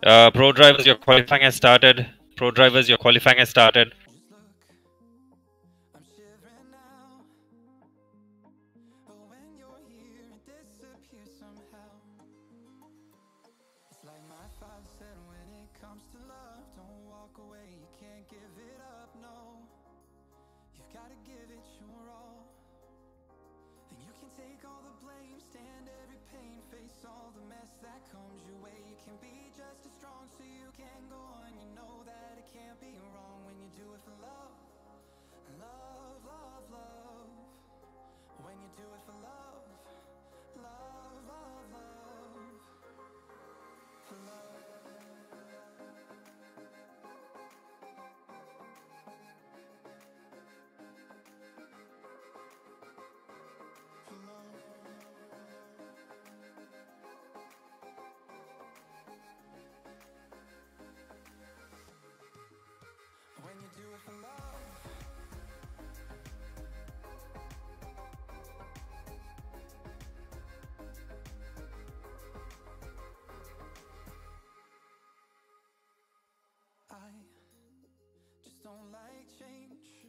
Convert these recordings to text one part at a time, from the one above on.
Pro drivers, your qualifying has started. Pro drivers, your qualifying has started. Don't like change,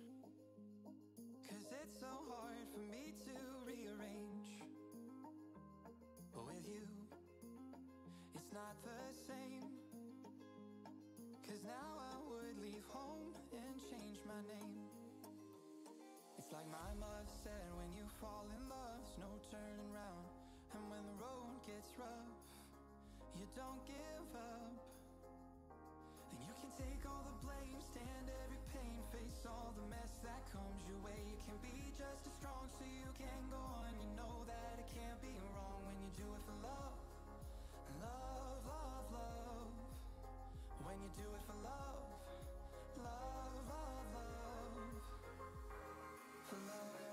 'cause it's so hard for me to rearrange. But with you, it's not the same, 'cause now I would leave home and change my name. It's like my mother said, when you fall in love, there's no turning round. And when the road gets rough, you don't give up. Then you can take all the blame, stand every pain, face all the mess that comes your way. You can be just as strong so you can go on. You know that it can't be wrong when you do it for love. Love, love, love. When you do it for love. Love, love, love. For love.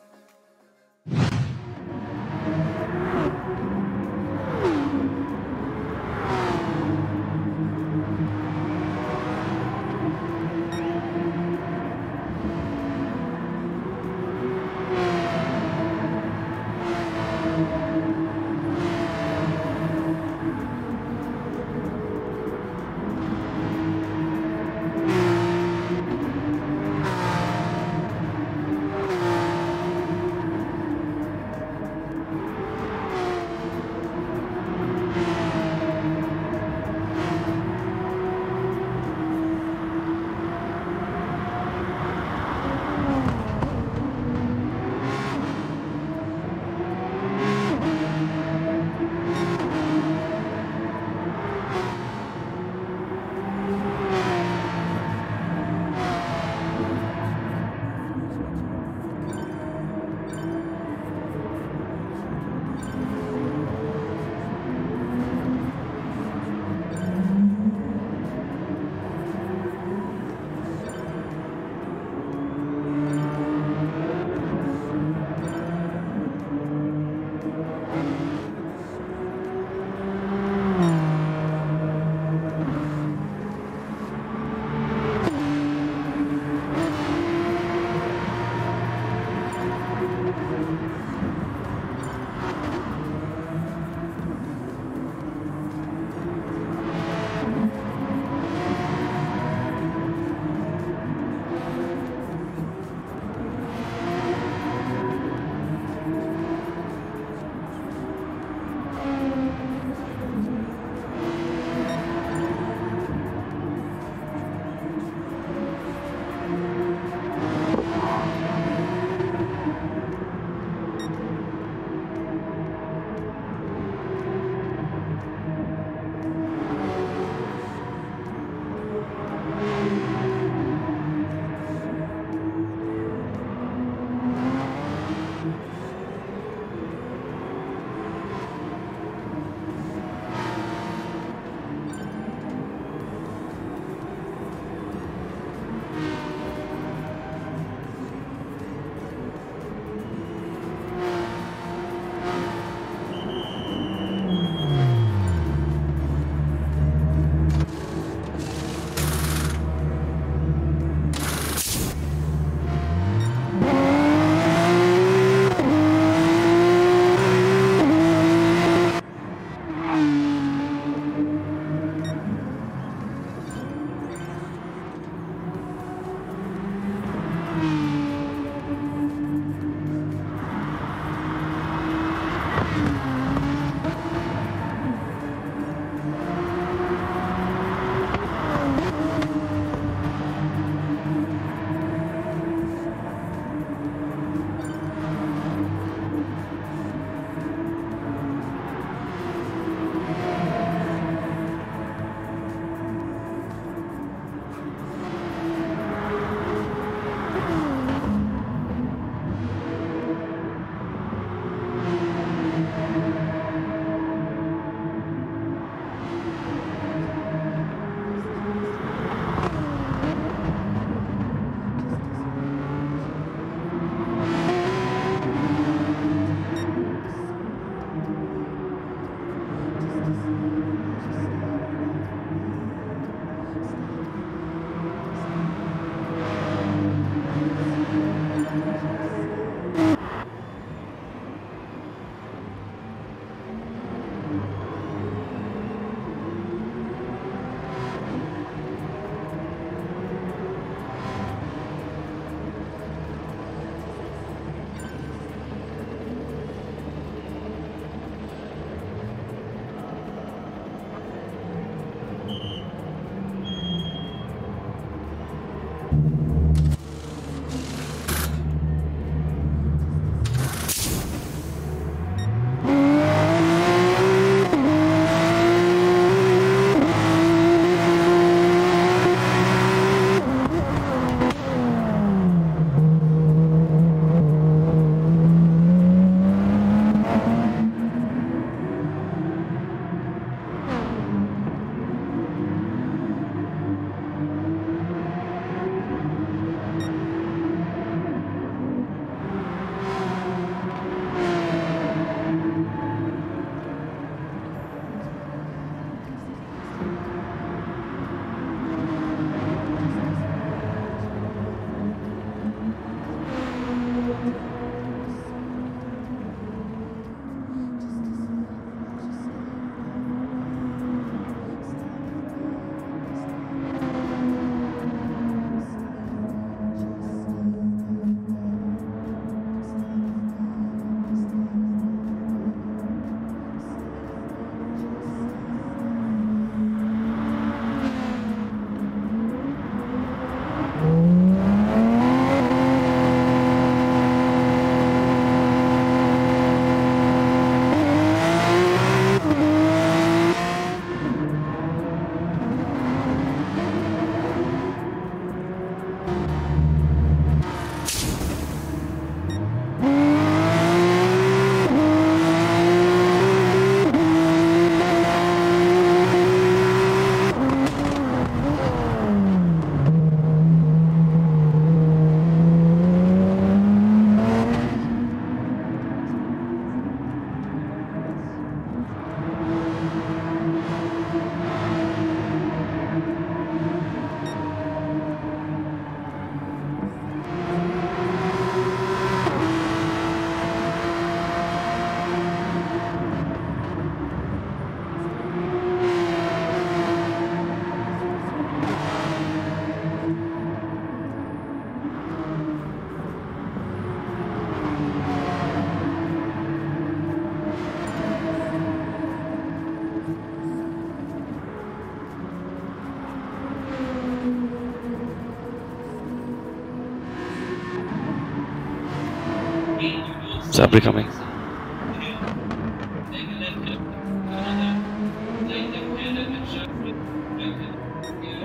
Sabri coming.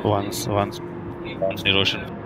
Once near ocean.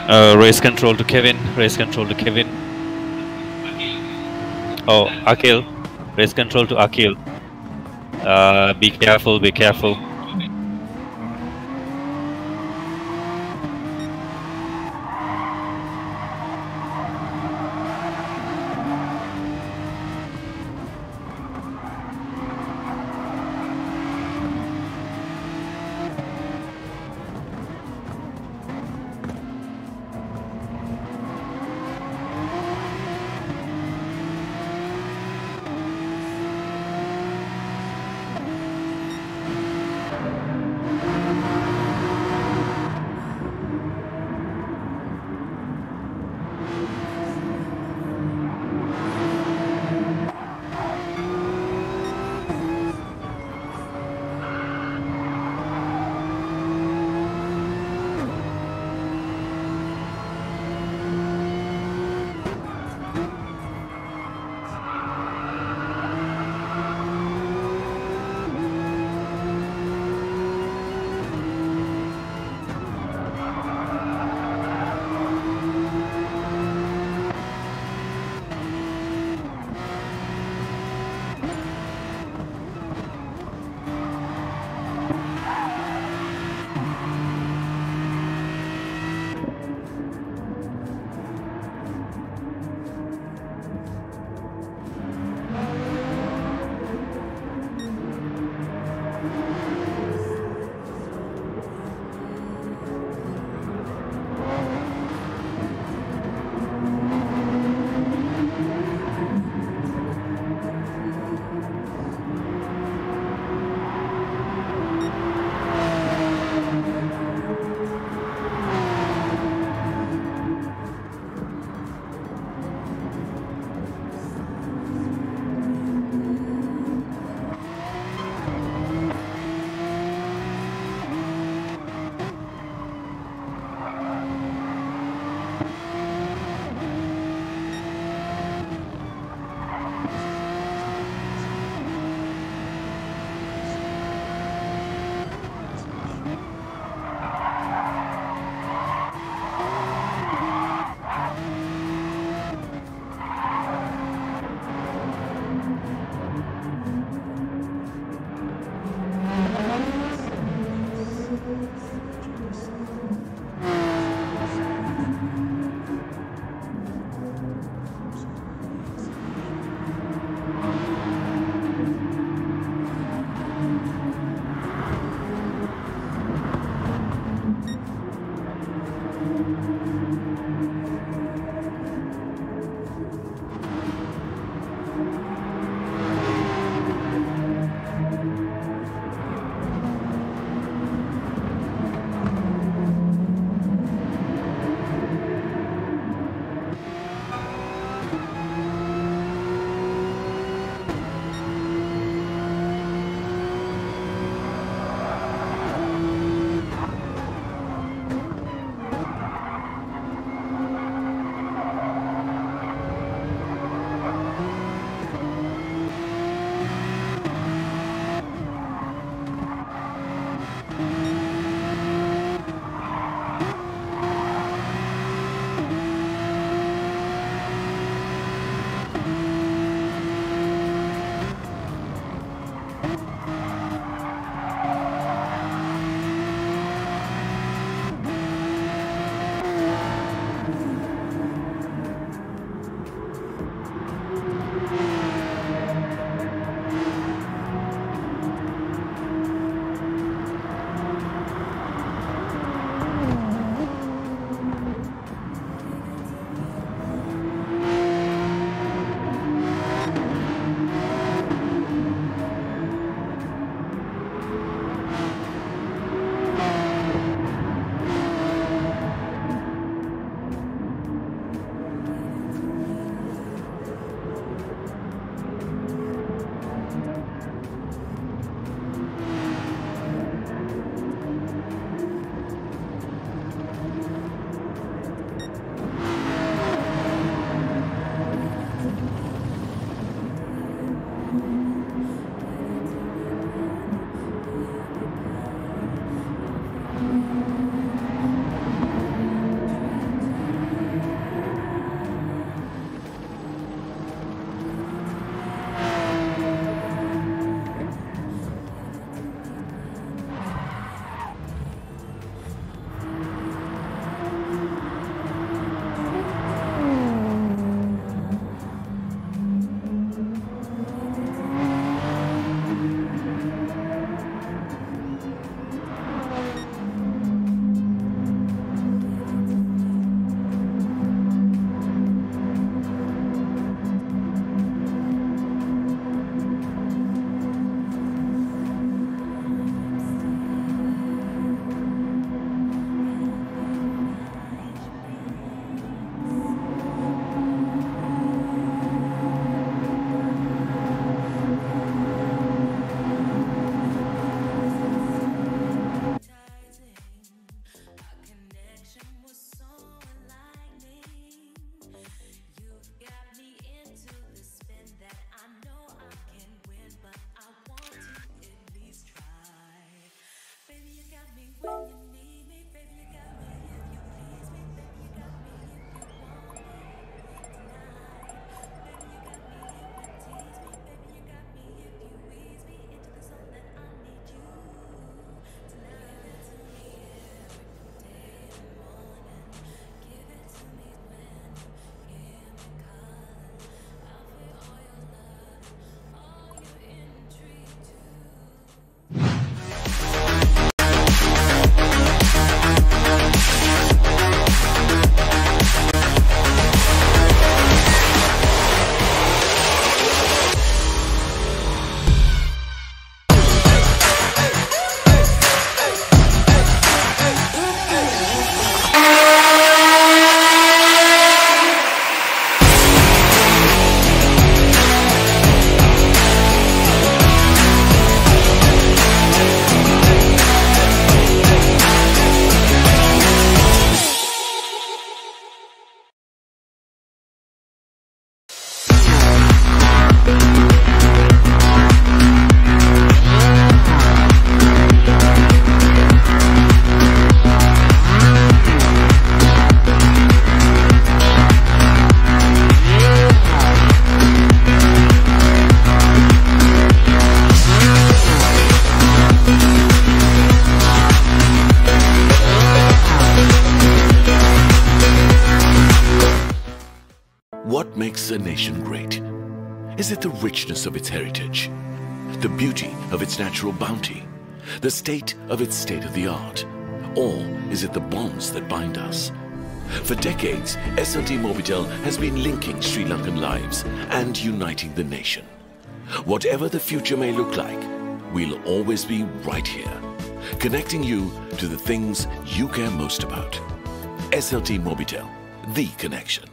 Race control to Kevin. Race control to Kevin. Oh, Akil. Race control to Akil. Be careful. Be careful. Is it the richness of its heritage, the beauty of its natural bounty, the state of its state-of-the-art? Or is it the bonds that bind us? For decades, SLT MOBITEL has been linking Sri Lankan lives and uniting the nation. Whatever the future may look like, we'll always be right here, connecting you to the things you care most about. SLT MOBITEL, the connection.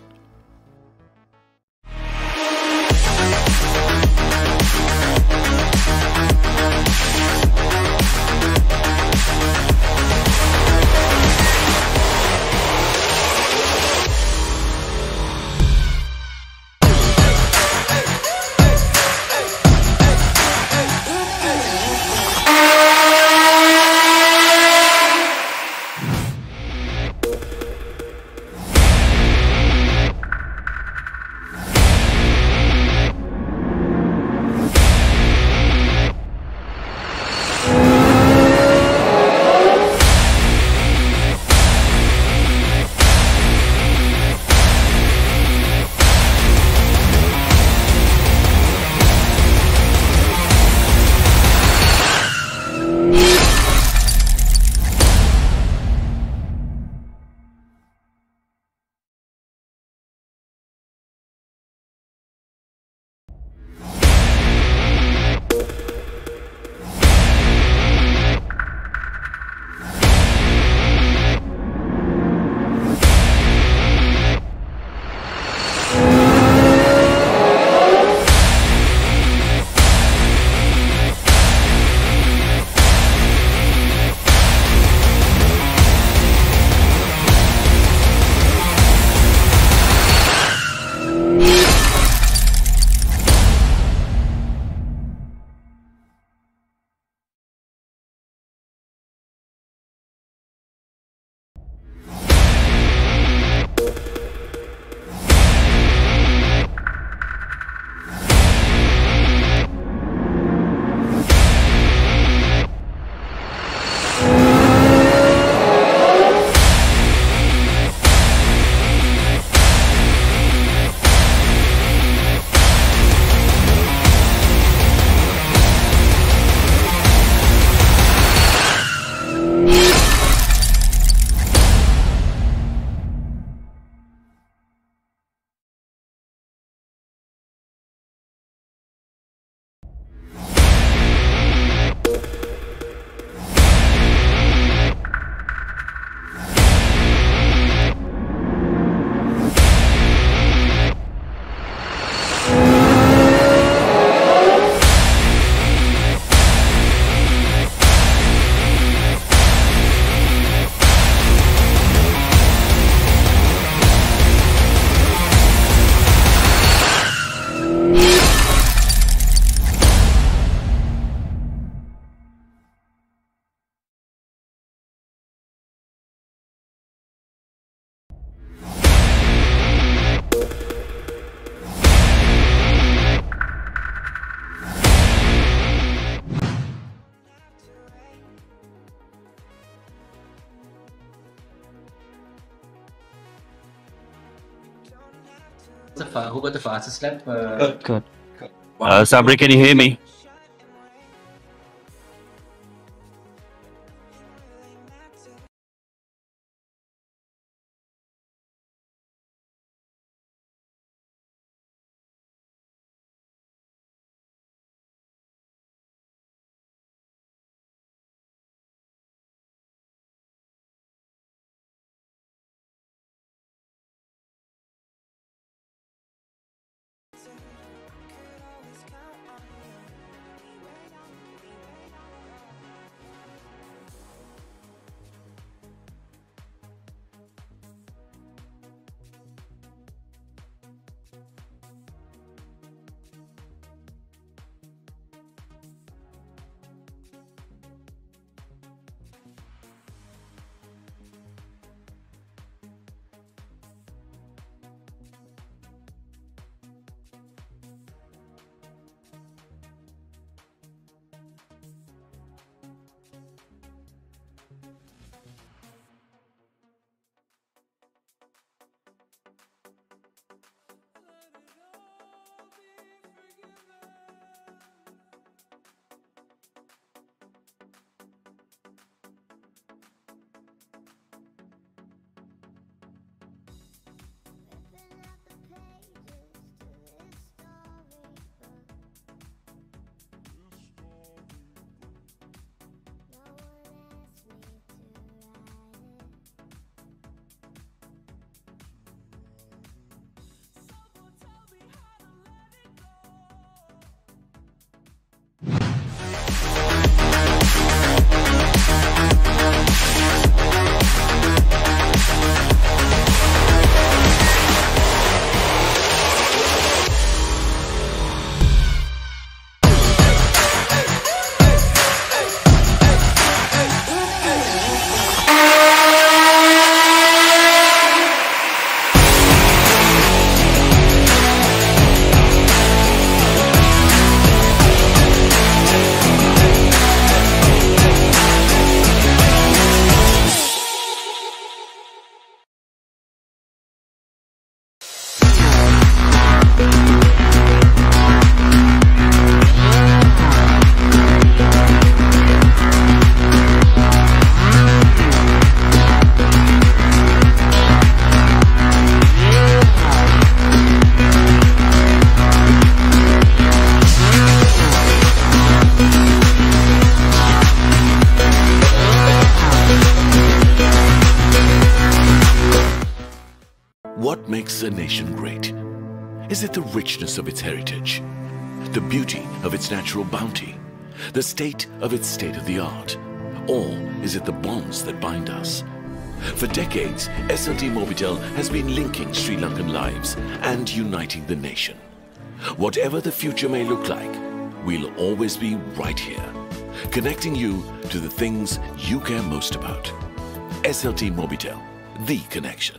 Who got the fastest lap? Good. Sabri, can you hear me? makes a nation great? Is it the richness of its heritage, the beauty of its natural bounty, the state of its state-of-the-art? Or is it the bonds that bind us? For decades, SLT MOBITEL has been linking Sri Lankan lives and uniting the nation. Whatever the future may look like, we'll always be right here, connecting you to the things you care most about. SLT MOBITEL, the connection.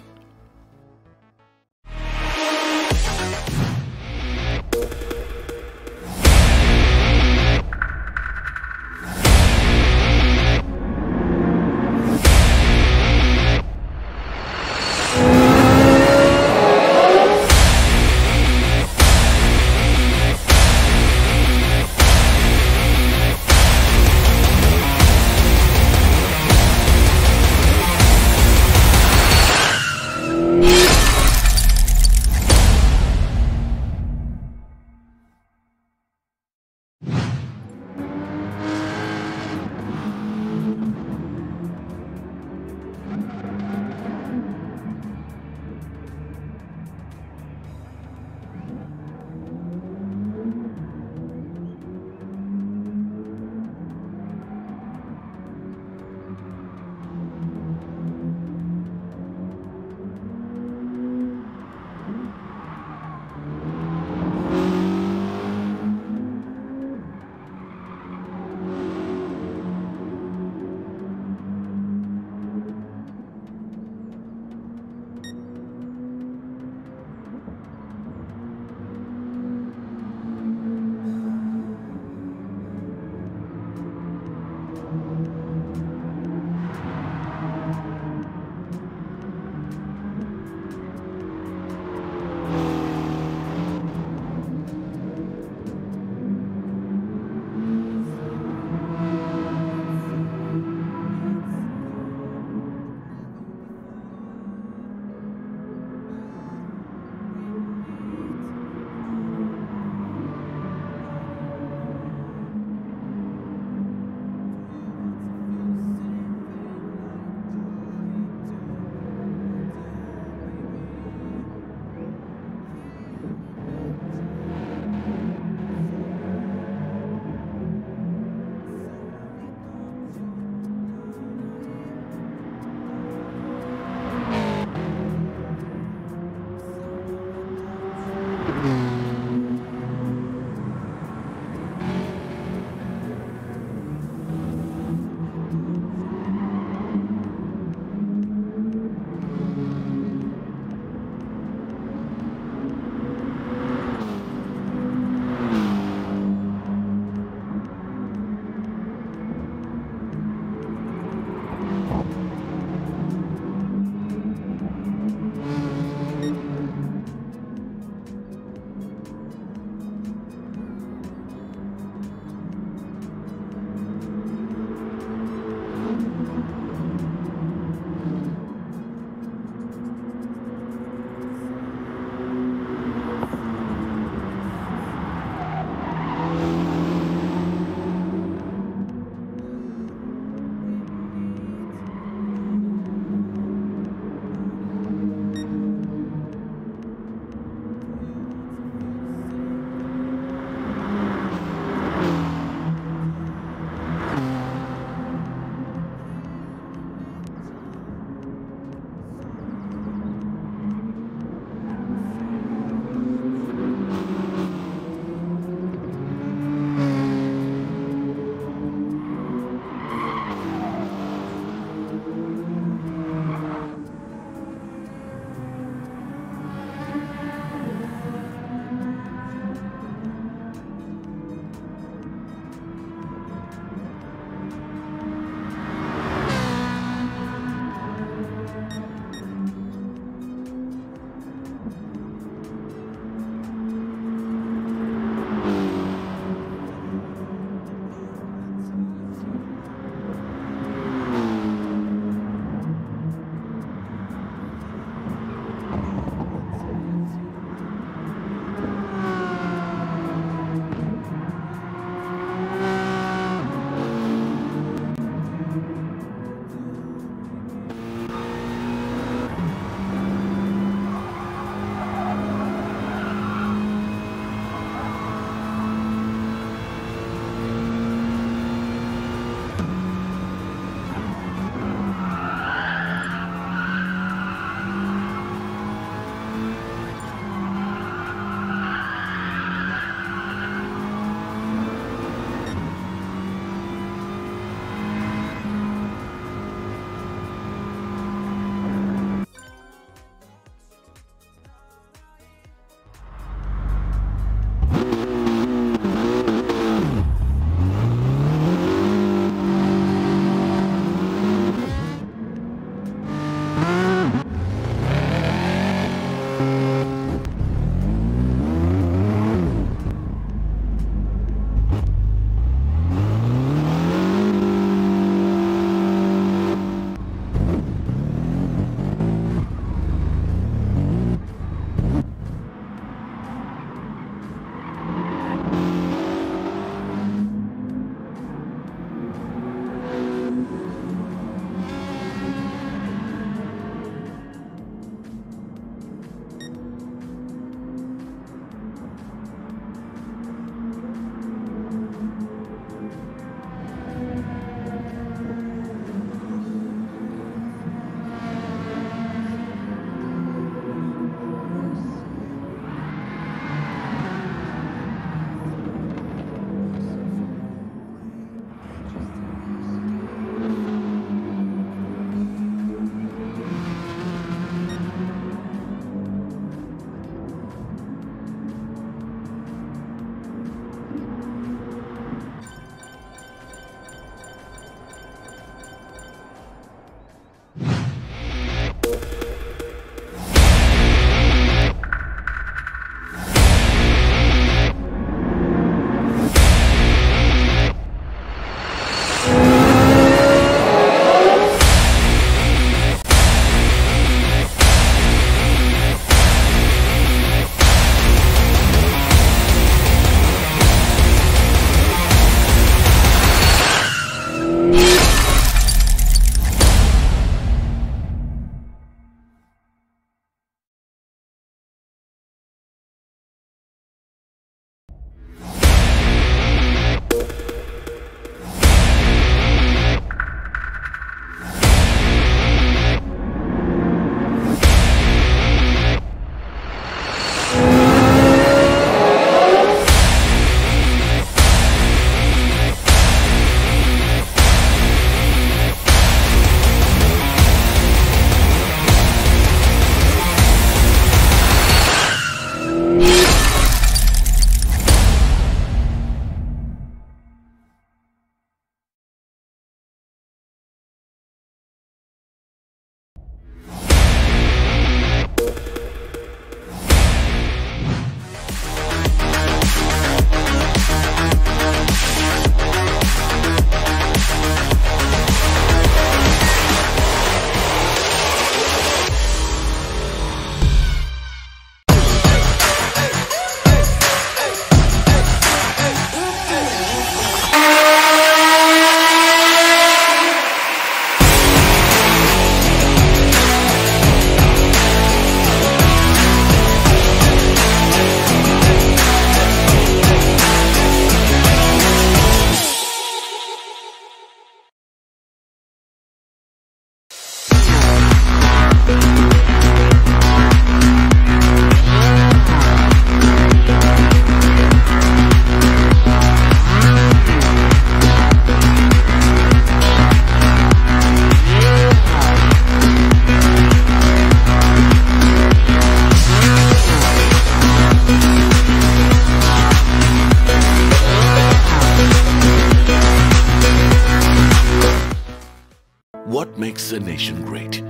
What makes a nation great?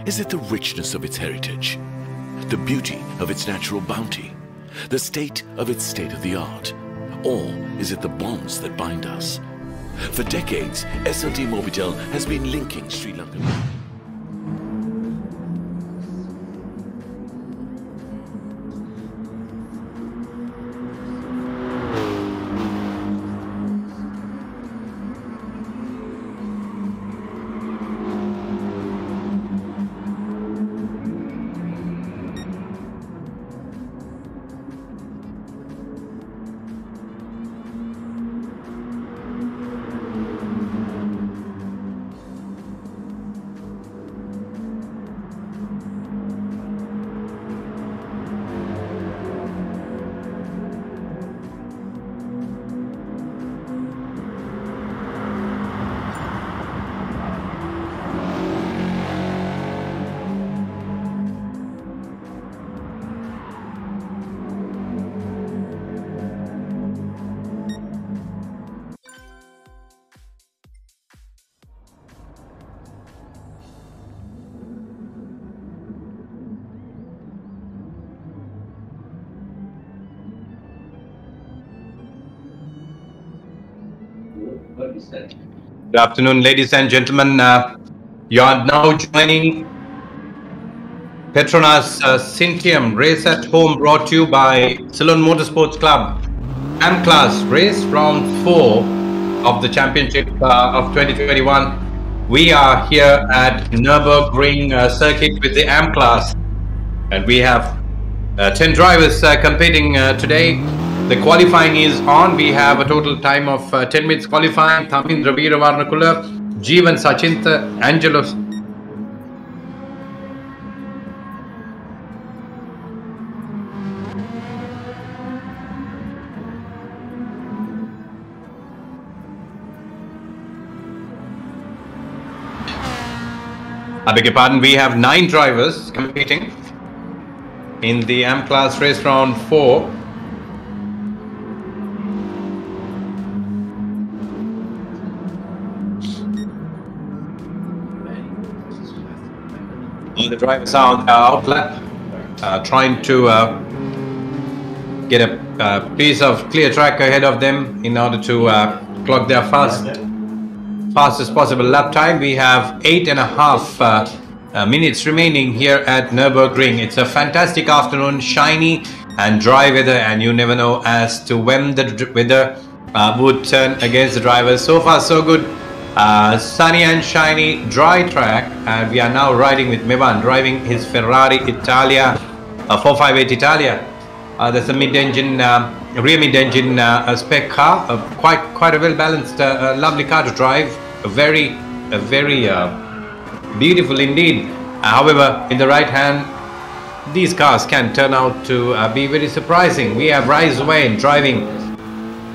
Is it the richness of its heritage, the beauty of its natural bounty, the state of its state-of-the-art? Or is it the bonds that bind us? For decades, SLT MOBITEL has been linking Sri Lanka. Good afternoon, ladies and gentlemen. You are now joining PETRONAS SYNTIUM race at home, brought to you by Ceylon Motorsports Club. AM class race round 4 of the championship of 2021. We are here at Nürburgring circuit with the AM class, and we have 10 drivers competing today. The qualifying is on. We have a total time of 10 minutes qualifying. Thamin Ravira Varnakula, Jeevan Sachinta, Angelos. I beg your pardon, we have 9 drivers competing in the AM class race round 4. The drivers are on the outlap, trying to get a piece of clear track ahead of them in order to clock their fastest possible lap time. We have 8.5 minutes remaining here at Nürburgring. It's a fantastic afternoon, shiny and dry weather, and you never know as to when the weather would turn against the drivers. So far so good. Sunny and shiny, dry track, and we are now riding with Mevan driving his Ferrari Italia 458 Italia. There's a mid-engine, rear mid-engine spec car, quite a well-balanced, lovely car to drive. Very beautiful indeed. However, in the right hand, these cars can turn out to be very surprising. We have Rise Wayne driving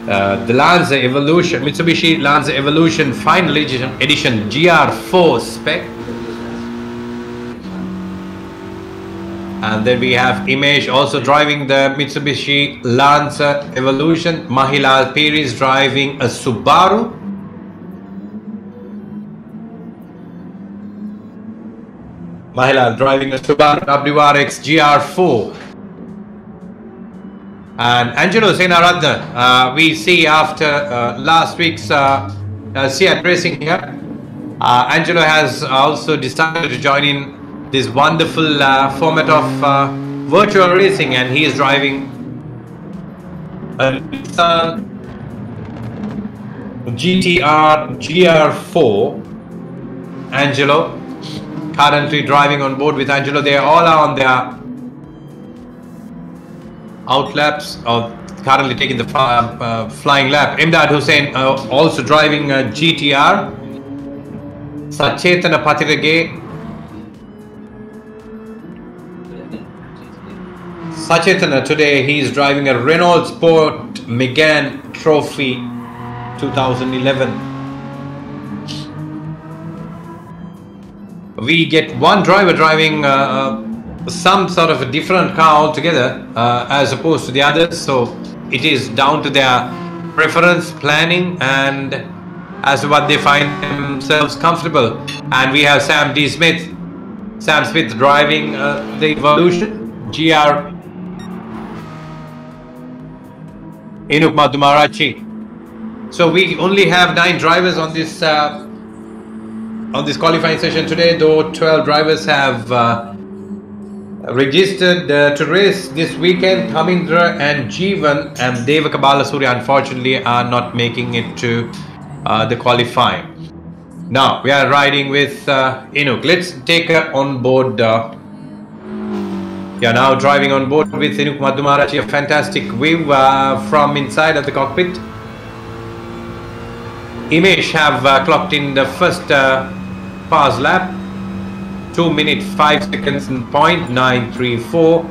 the Lancer Evolution, Mitsubishi Lancer Evolution Final Edition GR4 spec. And then we have Imesh also driving the Mitsubishi Lancer Evolution. Mahilal Piri driving a Subaru. Mahilal driving a Subaru WRX GR4. And Angelo Senaratna, we see after last week's Seat racing here, Angelo has also decided to join in this wonderful format of virtual racing, and he is driving a GTR GR4. Angelo currently driving on board with Angelo. They all are on their outlaps, or currently taking the flying lap. Imdad Hussain also driving a GTR. Sachetana Patirage. Sachetana today he is driving a Renault Sport Megane Trophy 2011. We get one driver driving some sort of a different car altogether as opposed to the others, so it is down to their preference, planning, and as to what they find themselves comfortable. And we have Sam D. Smith. Sam Smith driving the Evolution. GR Inuk Madhumarachi. So we only have 9 drivers on this qualifying session today, though 12 drivers have registered to race this weekend. Hamindra and Jeevan and Devaka Balasuri unfortunately are not making it to the qualifying. Now we are riding with Inuk. Let's take her on board. We are now driving on board with Inuk Madhumarachi. A fantastic view from inside of the cockpit. Imesh have clocked in the first pass lap. 2 minutes 5 seconds and 0.934.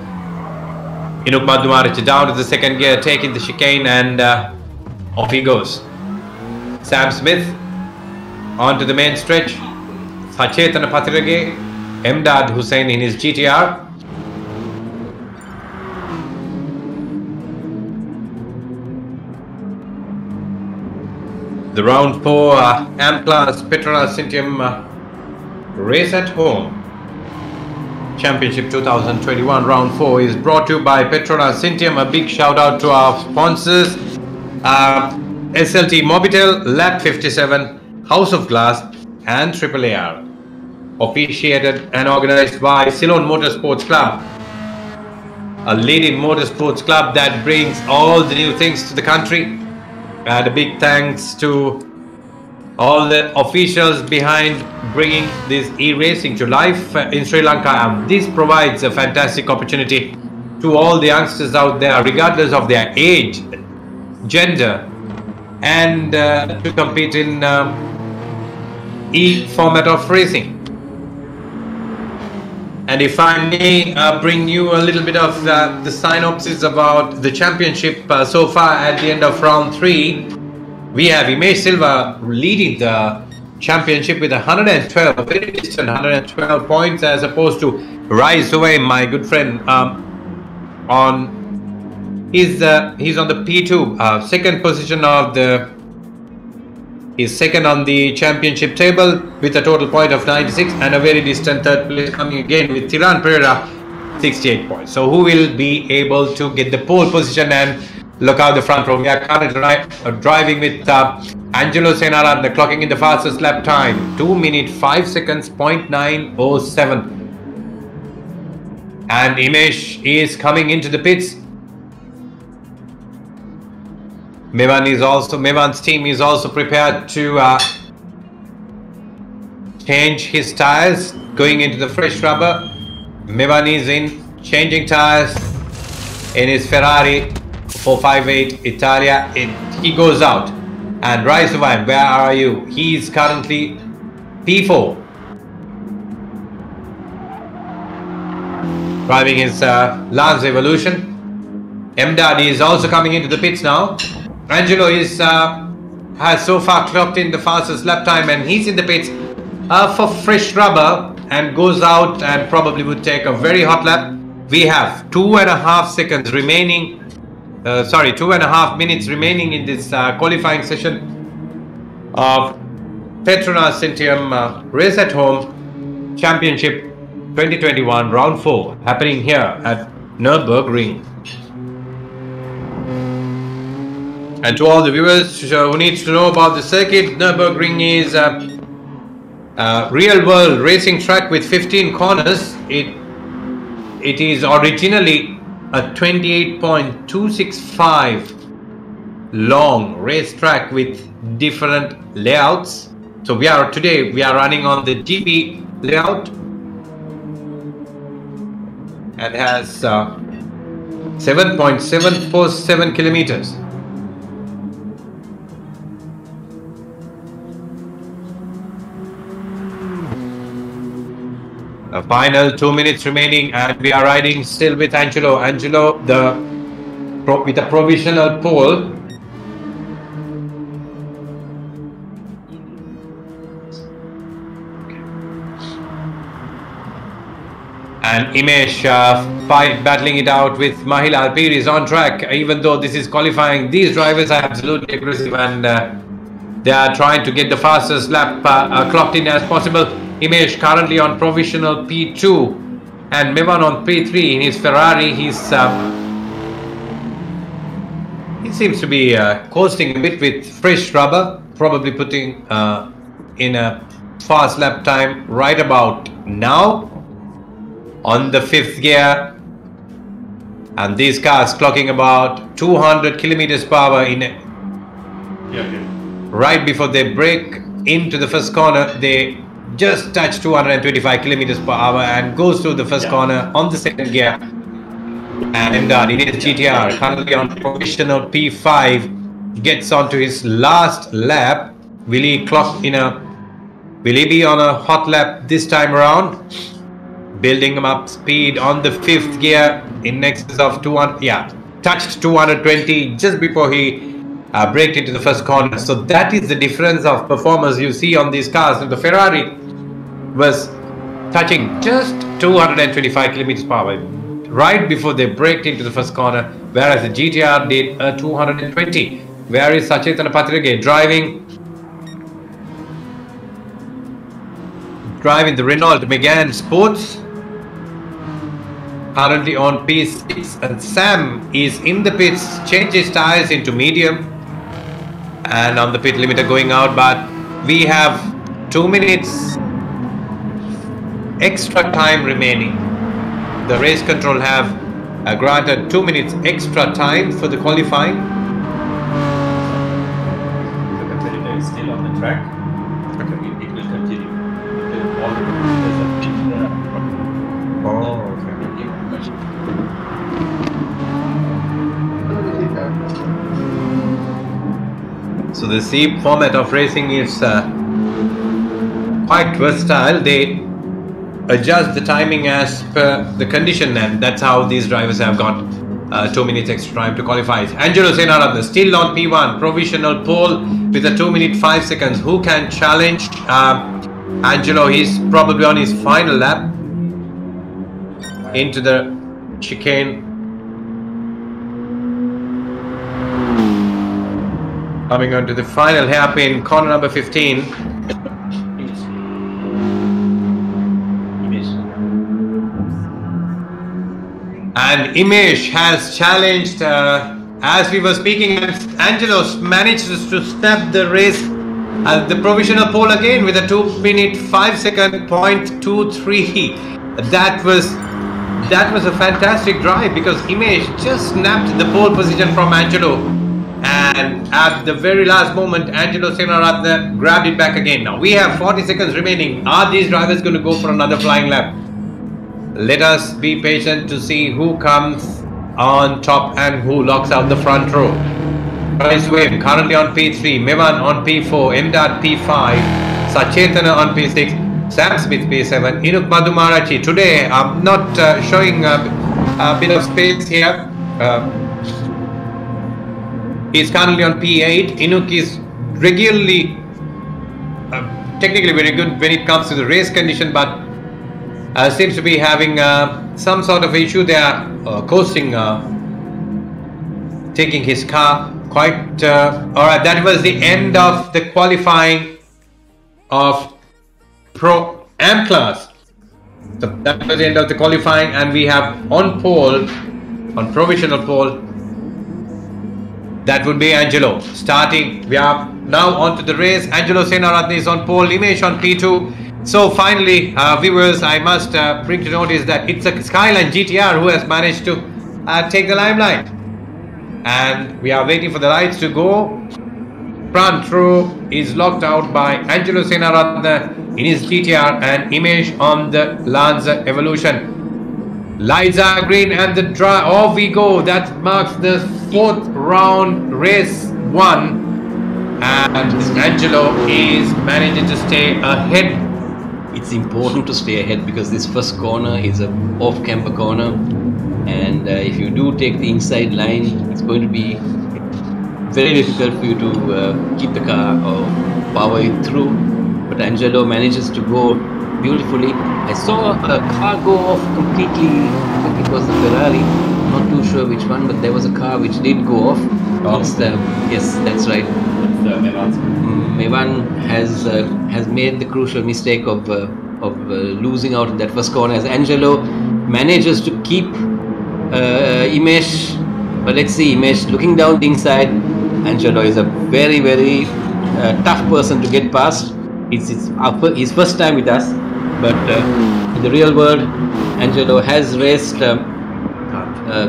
Inuk Madhumarachi down to the second gear, taking the chicane, and off he goes. Sam Smith onto the main stretch. Sachetana Patirage, Emdad Hussain in his GTR. The round 4 M-Class PETRONAS SYNTIUM Race at Home Championship 2021 round 4 is brought to you by PETRONAS SYNTIUM. A big shout out to our sponsors, SLT Mobitel, Lab 57, House of Glass and AAAR. Officiated and organized by Ceylon Motorsports Club, a leading motorsports club that brings all the new things to the country. And a big thanks to all the officials behind bringing this e-racing to life in Sri Lanka. And this provides a fantastic opportunity to all the youngsters out there, regardless of their age, gender, and to compete in e-format of racing. And if I may bring you a little bit of the synopsis about the championship so far at the end of round 3, we have Imesh Silva leading the championship with 112, a very distant 112 points, as opposed to Rise Away, my good friend, he's on the P2, second position of the. He's second on the championship table with a total point of 96, and a very distant third place coming again with Tiran Pereira, 68 points. So who will be able to get the pole position and look out the front row? We are currently driving with Angelo Senaratne clocking in the fastest lap time, 2 minutes 5 seconds 0.907. And Imesh is coming into the pits. Mevan's team is also prepared to change his tires, going into the fresh rubber. Mevan is in, changing tires in his Ferrari 458 Italia. He goes out. And Raisuvan, where are you? He is currently P4. Driving his Lance Evolution. Emdad is also coming into the pits now. Angelo is has so far clocked in the fastest lap time, and he's in the pits for fresh rubber and goes out and probably would take a very hot lap. We have 2.5 seconds remaining, 2.5 minutes remaining in this qualifying session of PETRONAS SYNTIUM Race at Home Championship 2021 round 4 happening here at Nürburgring. And to all the viewers who need to know about the circuit, Nürburgring is a real-world racing track with 15 corners. It is originally a 28.265 long race track with different layouts. So today we are running on the GP layout, and has 7.747 kilometers. A final 2 minutes remaining, and we are riding still with Angelo. Angelo, with a provisional pole. And Imesh battling it out with Mahila Alpir is on track. Even though this is qualifying, these drivers are absolutely aggressive, and they are trying to get the fastest lap clocked in as possible. Imesh currently on provisional P2 and Mevan on P3 in his Ferrari. He seems to be coasting a bit with fresh rubber, probably putting in a fast lap time right about now on the 5th gear. And these cars clocking about 200 kilometers per hour in right before they break into the first corner. They just touch 225 kilometers per hour and goes through the first corner on the 2nd gear. And it is GTR currently on provisional P5, gets onto his last lap. Will he be on a hot lap this time around? Building him up speed on the 5th gear in excess of 200. Yeah, touched 220 just before he braked into the first corner. So that is the difference of performance you see on these cars. And the Ferrari was touching just 225 kilometers per hour right before they braked into the first corner, whereas the GTR did 220. Where is Sachetana Patrige driving the Renault Megane Sports, currently on P6, and Sam is in the pits, changes tires into medium and on the pit limiter going out, but we have 2 minutes extra time remaining. The race control have granted 2 minutes extra time for the qualifying. The competitor is still on the track. Okay. It will continue. Oh, okay. So the C format of racing is quite versatile. They adjust the timing as per the condition, and that's how these drivers have got 2 minutes extra time to qualify. Angelo Senaratne still on P1, provisional pole with a 2 minute 5 seconds. Who can challenge Angelo? He's probably on his final lap into the chicane. Coming on to the final hairpin, corner number 15. And Imesh has challenged, as we were speaking, Angelos managed to snap the race at the provisional pole again with a 2 minute 5 second .23. That was a fantastic drive, because Imesh just snapped the pole position from Angelo, and at the very last moment Angelo Senaratne grabbed it back again. Now we have 40 seconds remaining. Are these drivers going to go for another flying lap? Let us be patient to see who comes on top and who locks out the front row. Bryce Wim currently on P3, Mevan on P4, Mdad P5, Sachetana on P6, Sam Smith P7, Inuk Madhumarachi. Today I'm not showing a bit of space here. He's currently on P8. Inuk is regularly, technically very good when it comes to the race condition, but seems to be having some sort of issue there, coasting, taking his car quite... Alright, that was the end of the qualifying of Pro Am class. So that was the end of the qualifying, and we have on pole, on provisional pole, that would be Angelo. Starting, we are now on to the race. Angelo Senaratne is on pole, Imesh on P2. So finally, viewers, I must bring to notice that it's a Skyline GTR who has managed to take the limelight. And we are waiting for the lights to go. Front row is locked out by Angelo Senaratne in his GTR and Imesh on the Lanza Evolution. Lights are green and the drive. Off we go. That marks the 4th round, race 1. And Angelo is managing to stay ahead. It's important to stay ahead because this first corner is a off-camber corner, and if you do take the inside line, it's going to be very difficult for you to keep the car or power it through. But Angelo manages to go beautifully. I saw a car go off completely. I think it was the Ferrari. I'm not too sure which one, but there was a car which did go off. Yes, that's right. Mevan has made the crucial mistake of losing out in that first corner as Angelo manages to keep Imesh. But let's see, Imesh looking down the inside. Angelo is a very, very tough person to get past. It's his first time with us, but in the real world, Angelo has raced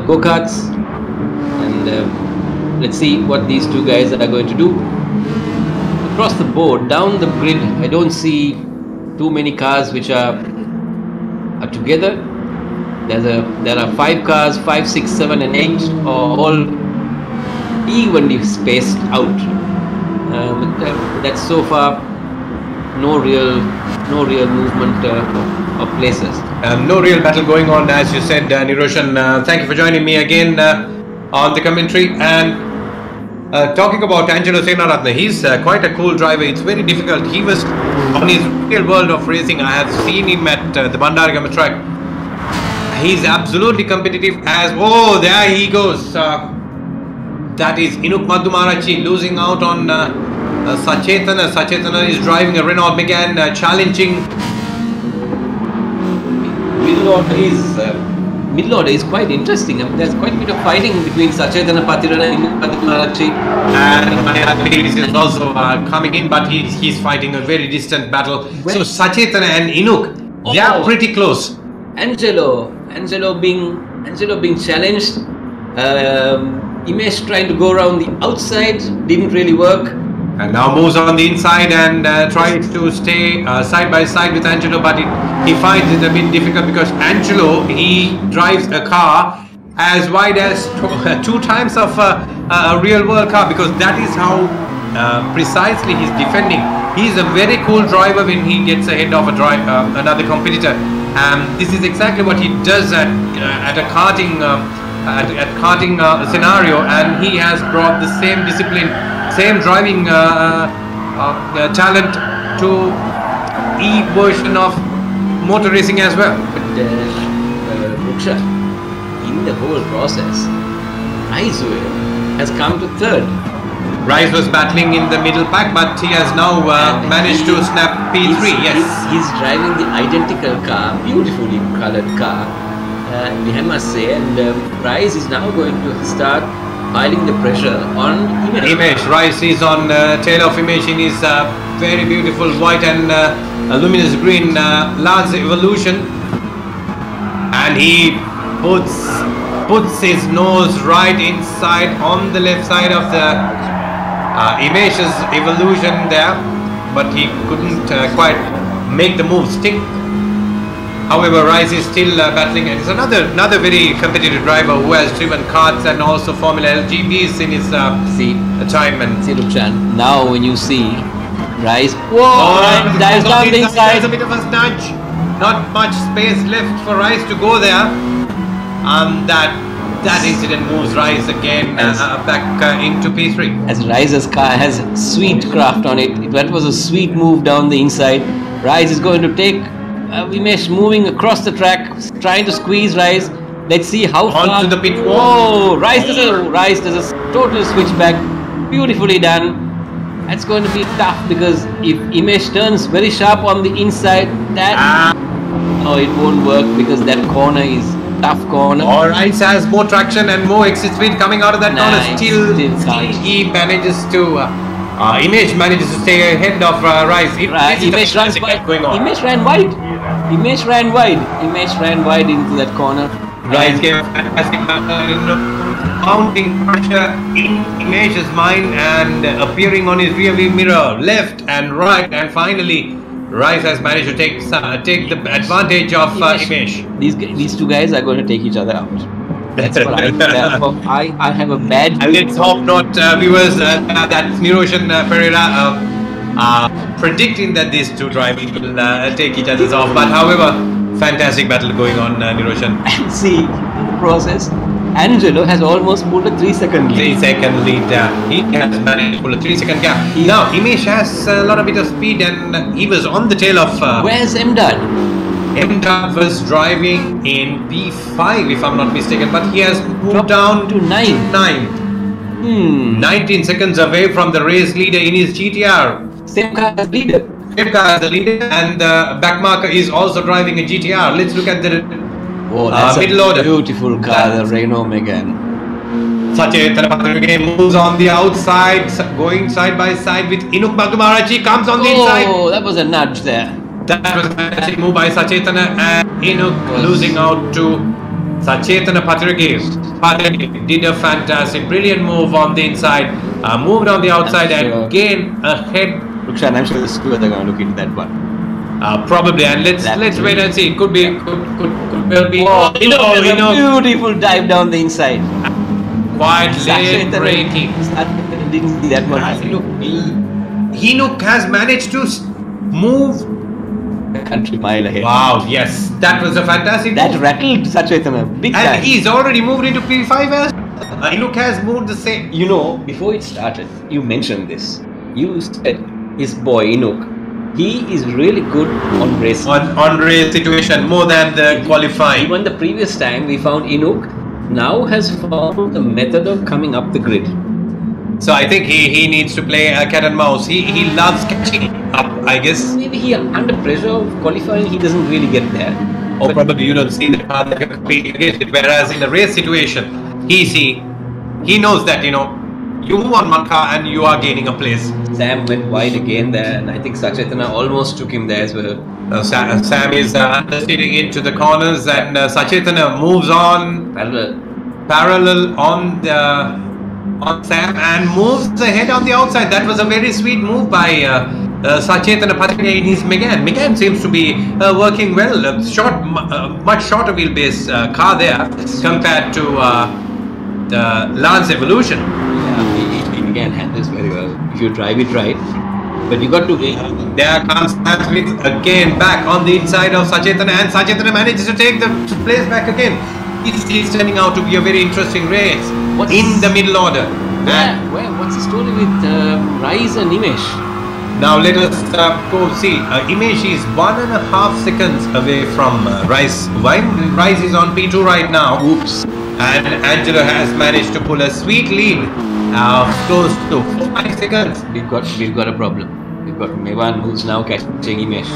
go-karts, and let's see what these two guys are going to do. Across the board, down the grid, I don't see too many cars which are together. There are 5 cars, 5, 6, 7 and 8 are all evenly spaced out. But that's so far no real movement of places. No real battle going on, as you said, Niroshan. Thank you for joining me again on the commentary. And talking about Angelo Senaratne, he's quite a cool driver. It's very difficult. He was on his real world of racing. I have seen him at the Bandaragama track. He's absolutely competitive as... Oh, there he goes. That is Inuk Madhumarachi losing out on Sachetana. Sachetana is driving a Renault Megane, challenging. Middle order is quite interesting. There's quite a bit of fighting between Sachetana Patirana and Inuk Madhumarachi. And Maya Davis is also coming in, but he's fighting a very distant battle. So Sachetana and Inuk, they are pretty close. Angelo being challenged. Imesh trying to go around the outside, didn't really work. And now moves on the inside and tries to stay side by side with Angelo, but he finds it a bit difficult because Angelo, he drives a car as wide as 2 times of a real world car, because that is how precisely he's defending. He's a very cool driver when he gets ahead of another competitor. This is exactly what he does at a karting scenario, and he has brought the same discipline, same driving talent to version of motor racing as well. But Ruksha, in the whole process, Rise has come to 3rd. Rise was battling in the middle pack, but he has now managed to snap P3. He's driving the identical car, beautifully colored car, I must say, and Rise is now going to start piling the pressure on Imesh. Rise is on tail of Imesh in his very beautiful white and luminous green Lance Evolution, and he puts his nose right inside on the left side of the Imesh's Evolution there, but he couldn't quite make the move stick. However, Rise is still battling, and it's another very competitive driver who has driven karts and also Formula LGBs in his time. And see, Rukshan, now when you see Rise, dives down the inside. There's a bit of a nudge. Not much space left for Rise to go there. That incident moves Rise again back into P3. As Rise's car has sweet craft on it. That was a sweet move down the inside. Rise is going to take Imesh moving across the track, trying to squeeze Rise. Let's see how far. Onto the pit wall. Oh, Rise does a total switchback. Beautifully done. That's going to be tough, because if Imesh turns very sharp on the inside, no, it won't work, because that corner is tough corner. Rise has more traction and more exit speed coming out of that corner. Still he manages to. Imesh manages to stay ahead of Rise. Imesh runs wide. Imesh ran wide. Imesh ran wide into that corner. Rise gave a fantastic mounting pressure in Imesh's mind and appearing on his rearview mirror, left and right, and finally Rise has managed to take the advantage of Imesh. These two guys are going to take each other out. That's what I have a bad. And let's hope not, viewers. That's Niroshan Pereira predicting that these two drivers will take each other off. But however, fantastic battle going on, Niroshan. And see, in the process, Angelo has almost pulled a 3-second lead. 3-second lead. He has managed to pull a 3-second gap. Now, Imesh has a lot of bit of speed, and he was on the tail of. Where's Emdad? Emdad was driving in P5, if I'm not mistaken, but he has moved down to 9. 19 seconds away from the race leader in his GTR. Same car as leader. car as the leader, and the back marker is also driving a GTR. Let's look at the Oh, that's middle a order. beautiful car, the Renault Megane. Sachetana Patrige moves on the outside, going side by side with Inuk Magumarachi, comes on the inside. Oh, that was a nudge there. That was a fantastic move by Sachetana, and Inuk losing out to Sachetana Patrige. Patrige did a fantastic, brilliant move on the inside, moved on the outside and gained ahead. Rukshan, I'm sure the stewards are going to look into that one. Probably, and let's wait and see. Could be, could well be. Oh, Inuk, beautiful dive down the inside. Quite late braking. Didn't see that one. Inuk has managed to move A country mile ahead. Wow, yes, that was a fantastic That move. rattled Sachetana big And time. he's already moved into P5 as Inuk has moved the same. You know, before it started, you mentioned this. You said his boy Inuk, he is really good on racing. On race situation more than the qualifying. Even the previous time we found Inuk now has found the method of coming up the grid. So I think he needs to play cat and mouse. He loves catching up, I guess. Maybe he under pressure of qualifying he doesn't really get there. Or probably you don't see the car that you're competing against it. Whereas in the race situation, he knows that, you know, you move on one car and you are gaining a place. Sam went wide again there, and I think Sachetana almost took him there as well. Sam is understeering into the corners, and Sachetana moves on parallel on Sam and moves ahead on the outside. That was a very sweet move by Sachetana Patrige in his Megane. Megane seems to be working well. Much shorter wheelbase car there compared to the Lance Evolution. Yeah, he again handles very well if you drive it right. But you got to. There comes Sam Smith again back on the inside of Sachetana, and Sachetana manages to take the place back again. It's turning out to be a very interesting race in the middle order. What's the story with Rise and Nimesh? Now let us go see. Imesh is 1.5 seconds away from Rice. Rice is on P2 right now. Oops. And Angelo has managed to pull a sweet lead, close to 5 seconds. We've got a problem. We've got Mevan who's now catching Imesh.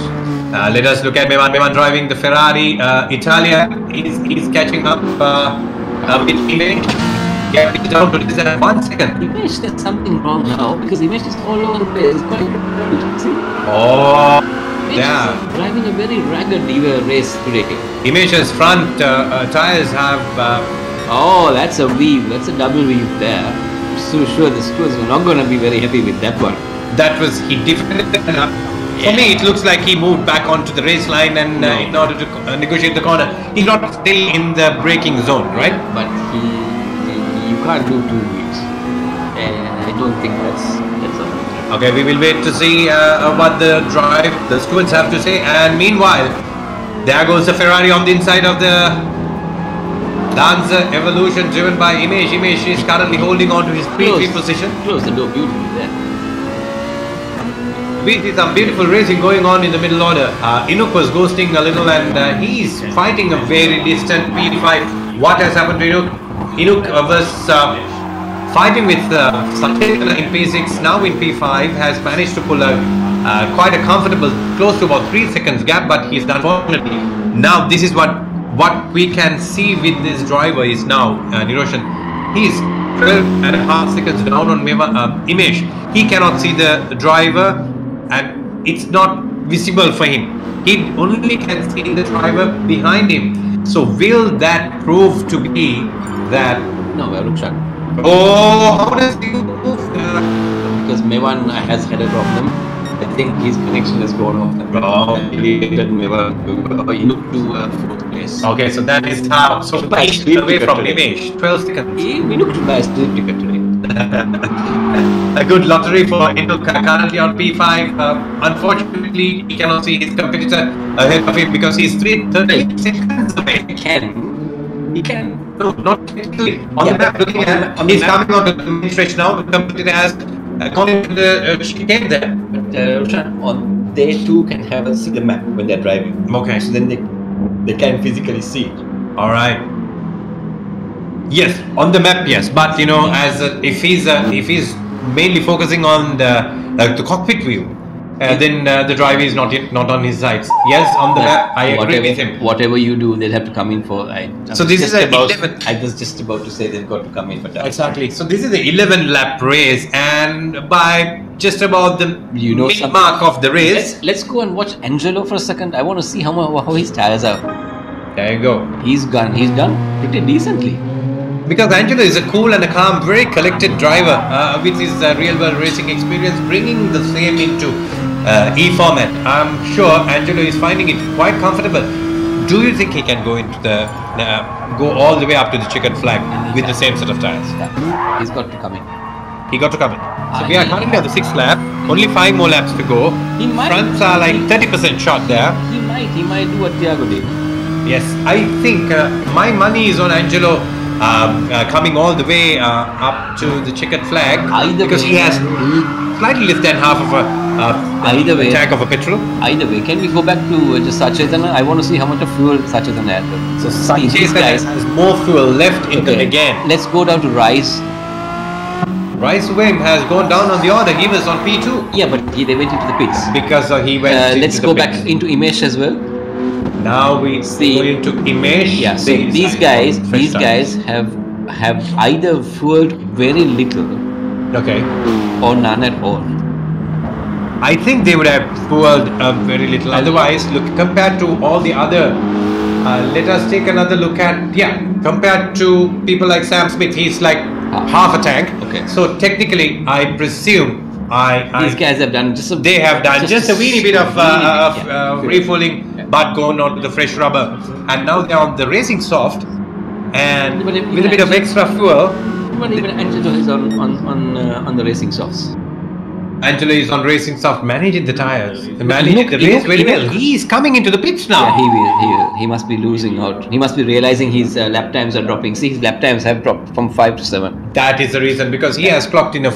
Let us look at Mevan. Mevan driving the Ferrari Italia. He's catching up with Imesh. Yeah, it's down to this 1 second. Imesh, there's something wrong now because Imesh is all over the place. It's quite see? Oh, Imesh yeah. is driving a very ragged race today. Imesh's front tires have. Oh, that's a weave. That's a double weave there. I'm so sure the stewards are not going to be very happy with that one. That was, he defended enough. For me, it looks like he moved back onto the race line and in order to negotiate the corner. He's not still in the braking zone, right? But you can't do two weeks. And I don't think that's all. Okay, we will wait to see what the stewards have to say. And meanwhile, there goes the Ferrari on the inside of the Lanza Evolution driven by Imesh. Imesh is currently holding on to his P3 position. Close the door beautifully there. We see some beautiful racing going on in the middle order. Inuk was ghosting a little and he's fighting a very distant P5. What has happened to Inuk? Inuk was fighting with Sachetana in P6, now in P5, has managed to pull quite a comfortable, close to about 3 seconds gap, but he's unfortunately. Now this is what we can see with this driver is now, Niroshan. He's 12.5 seconds down on Imesh. He cannot see the driver and it's not visible for him. He only can see the driver behind him. So will that prove to be that? No, Rukshan. Oh, how does he move? Because Mevan has had a problem. I think his connection has gone off. Oh, Mevan to fourth place. Okay, so that is how. So he's away from Imesh. 12 seconds. We look to buy a street ticket today. A good lottery for Inuk currently on P5. Unfortunately, he cannot see his competitor ahead of him because he's 30 seconds away. He can. No, not technically. On the map, looking at, he's coming on the main stretch now. The competitor has according to the chicane there. But they too can see the map when they're driving. Okay. So then they can physically see it. All right. Yes, on the map, yes. But you know, as if he's mainly focusing on the cockpit view, then the driver is not on his sides. Yes, on the lap, I agree with him. Whatever you do, they'll have to come in for. So this is a 11th. I was just about to say they've got to come in, but Exactly. So this is the 11 lap race, and by just about the mid mark of the race. Let's go and watch Angelo for a second. I want to see how his tires are. There you go. He's done pretty decently. Because Angelo is a cool and a calm, very collected driver with his real-world racing experience, bringing the same into E format. I'm sure Angelo is finding it quite comfortable. Do you think he can go into the go all the way up to the checkered flag with the same set of tires? Yeah. He's got to come in. He got to come in. So we are currently on the 6th lap. Only 5 more laps to go. Fronts are like 30% shot there. He might do what Thiago did. Yes, I think my money is on Angelo coming all the way up to the checkered flag, because he has slightly less than half of a tank of a petrol. Either way, can we go back to just Sachetana? I want to see how much of fuel Sachetana had. So Sachetana has more fuel left in the again. Let's go down to Rice. Rice Wim has gone down on the order. He was on P2. Yeah, but they went into the pits. Because he went let's go back into Imesh as well. Now we go into Imesh. Yeah, so these guys have either fueled very little, okay, or none at all. I think they would have fueled very little. Otherwise, look, compared to all the other, let us take another look at, compared to people like Sam Smith, he's like half a tank. Okay. So technically, I presume these guys have done just a weeny bit of refueling, but going on to the fresh rubber, and now they're on the racing soft, and with a bit of extra fuel. But even Angelo is on the racing softs. Angelo is on racing soft, managing the tires, managing the race very well. He is coming into the pits now. Yeah, he must be losing out. He must be realizing his lap times are dropping. See, his lap times have dropped from 5 to 7. That is the reason, because he has clocked in a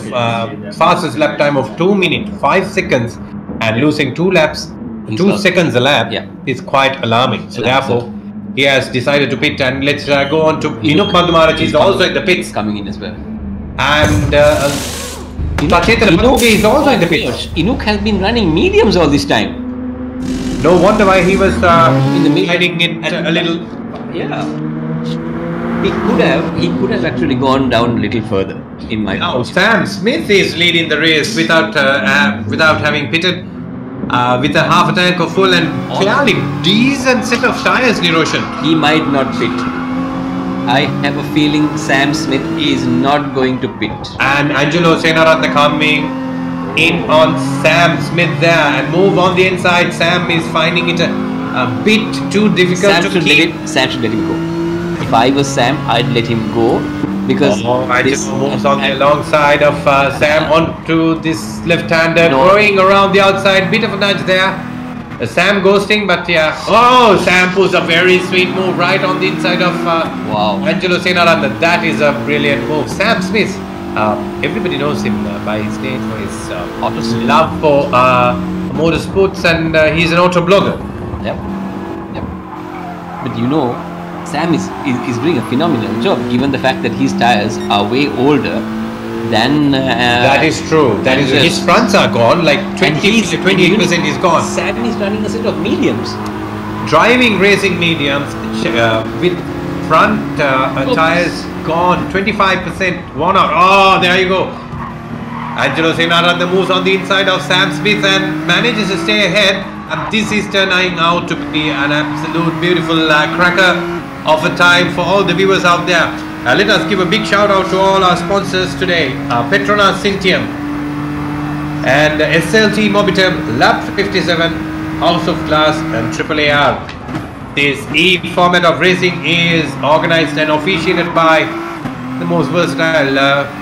fastest lap time of 2 minutes 5 seconds, and losing 2 laps, 2 seconds a lap is quite alarming. So therefore, he has decided to pit, and let's go on to Inuk Madhumaraj. He's also in the pits, coming in as well. And Inuk is also in the pits. Inuk has been running mediums all this time. No wonder why he was in the middle, hiding it a little. Yeah, he could have actually gone down a little further. In my now, Sam Smith is leading the race without having pitted, with a half a tank of full and fairly decent set of tires. Niroshan, he might not pit. I have a feeling Sam Smith is not going to pit. And Angelo Senaratne coming in on Sam Smith there, and move on the inside. Sam is finding it a bit too difficult to keep. Sam should let him go. If I was Sam, I'd let him go, because Angelo moves on the long side of Sam onto this left-hander, going around the outside. Bit of a nudge there. Sam ghosting, but Sam pulls a very sweet move right on the inside of Angelo Senaratne. That is a brilliant move. Sam Smith, everybody knows him by his name for his love for motorsports, and he's an auto blogger. Yep. But you know, Sam is doing a phenomenal job, given the fact that his tires are way older than that is true. That is, his fronts are gone, like 28% is gone. Sam is running a set of mediums. Driving racing mediums with front tires gone, 25% worn out. Oh, there you go. Angelo Senaratne moves on the inside of Sam Smith and manages to stay ahead. And this is turning out to be an absolute beautiful cracker of a time for all the viewers out there. Let us give a big shout out to all our sponsors today. PETRONAS SYNTIUM and SLT MOBITEL, Lab 57, House of Glass and AAAR. This E format of racing is organized and officiated by the most versatile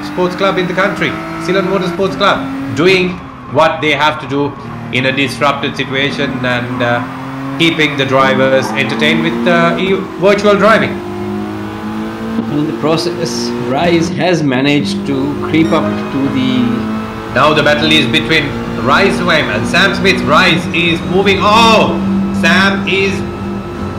sports club in the country, Ceylon Motorsports Club, doing what they have to do in a disrupted situation and keeping the drivers entertained with virtual driving. In the process, Rise has managed to creep up to the... Now the battle is between Rise and Sam Smith. Rise is moving. Oh! Sam is...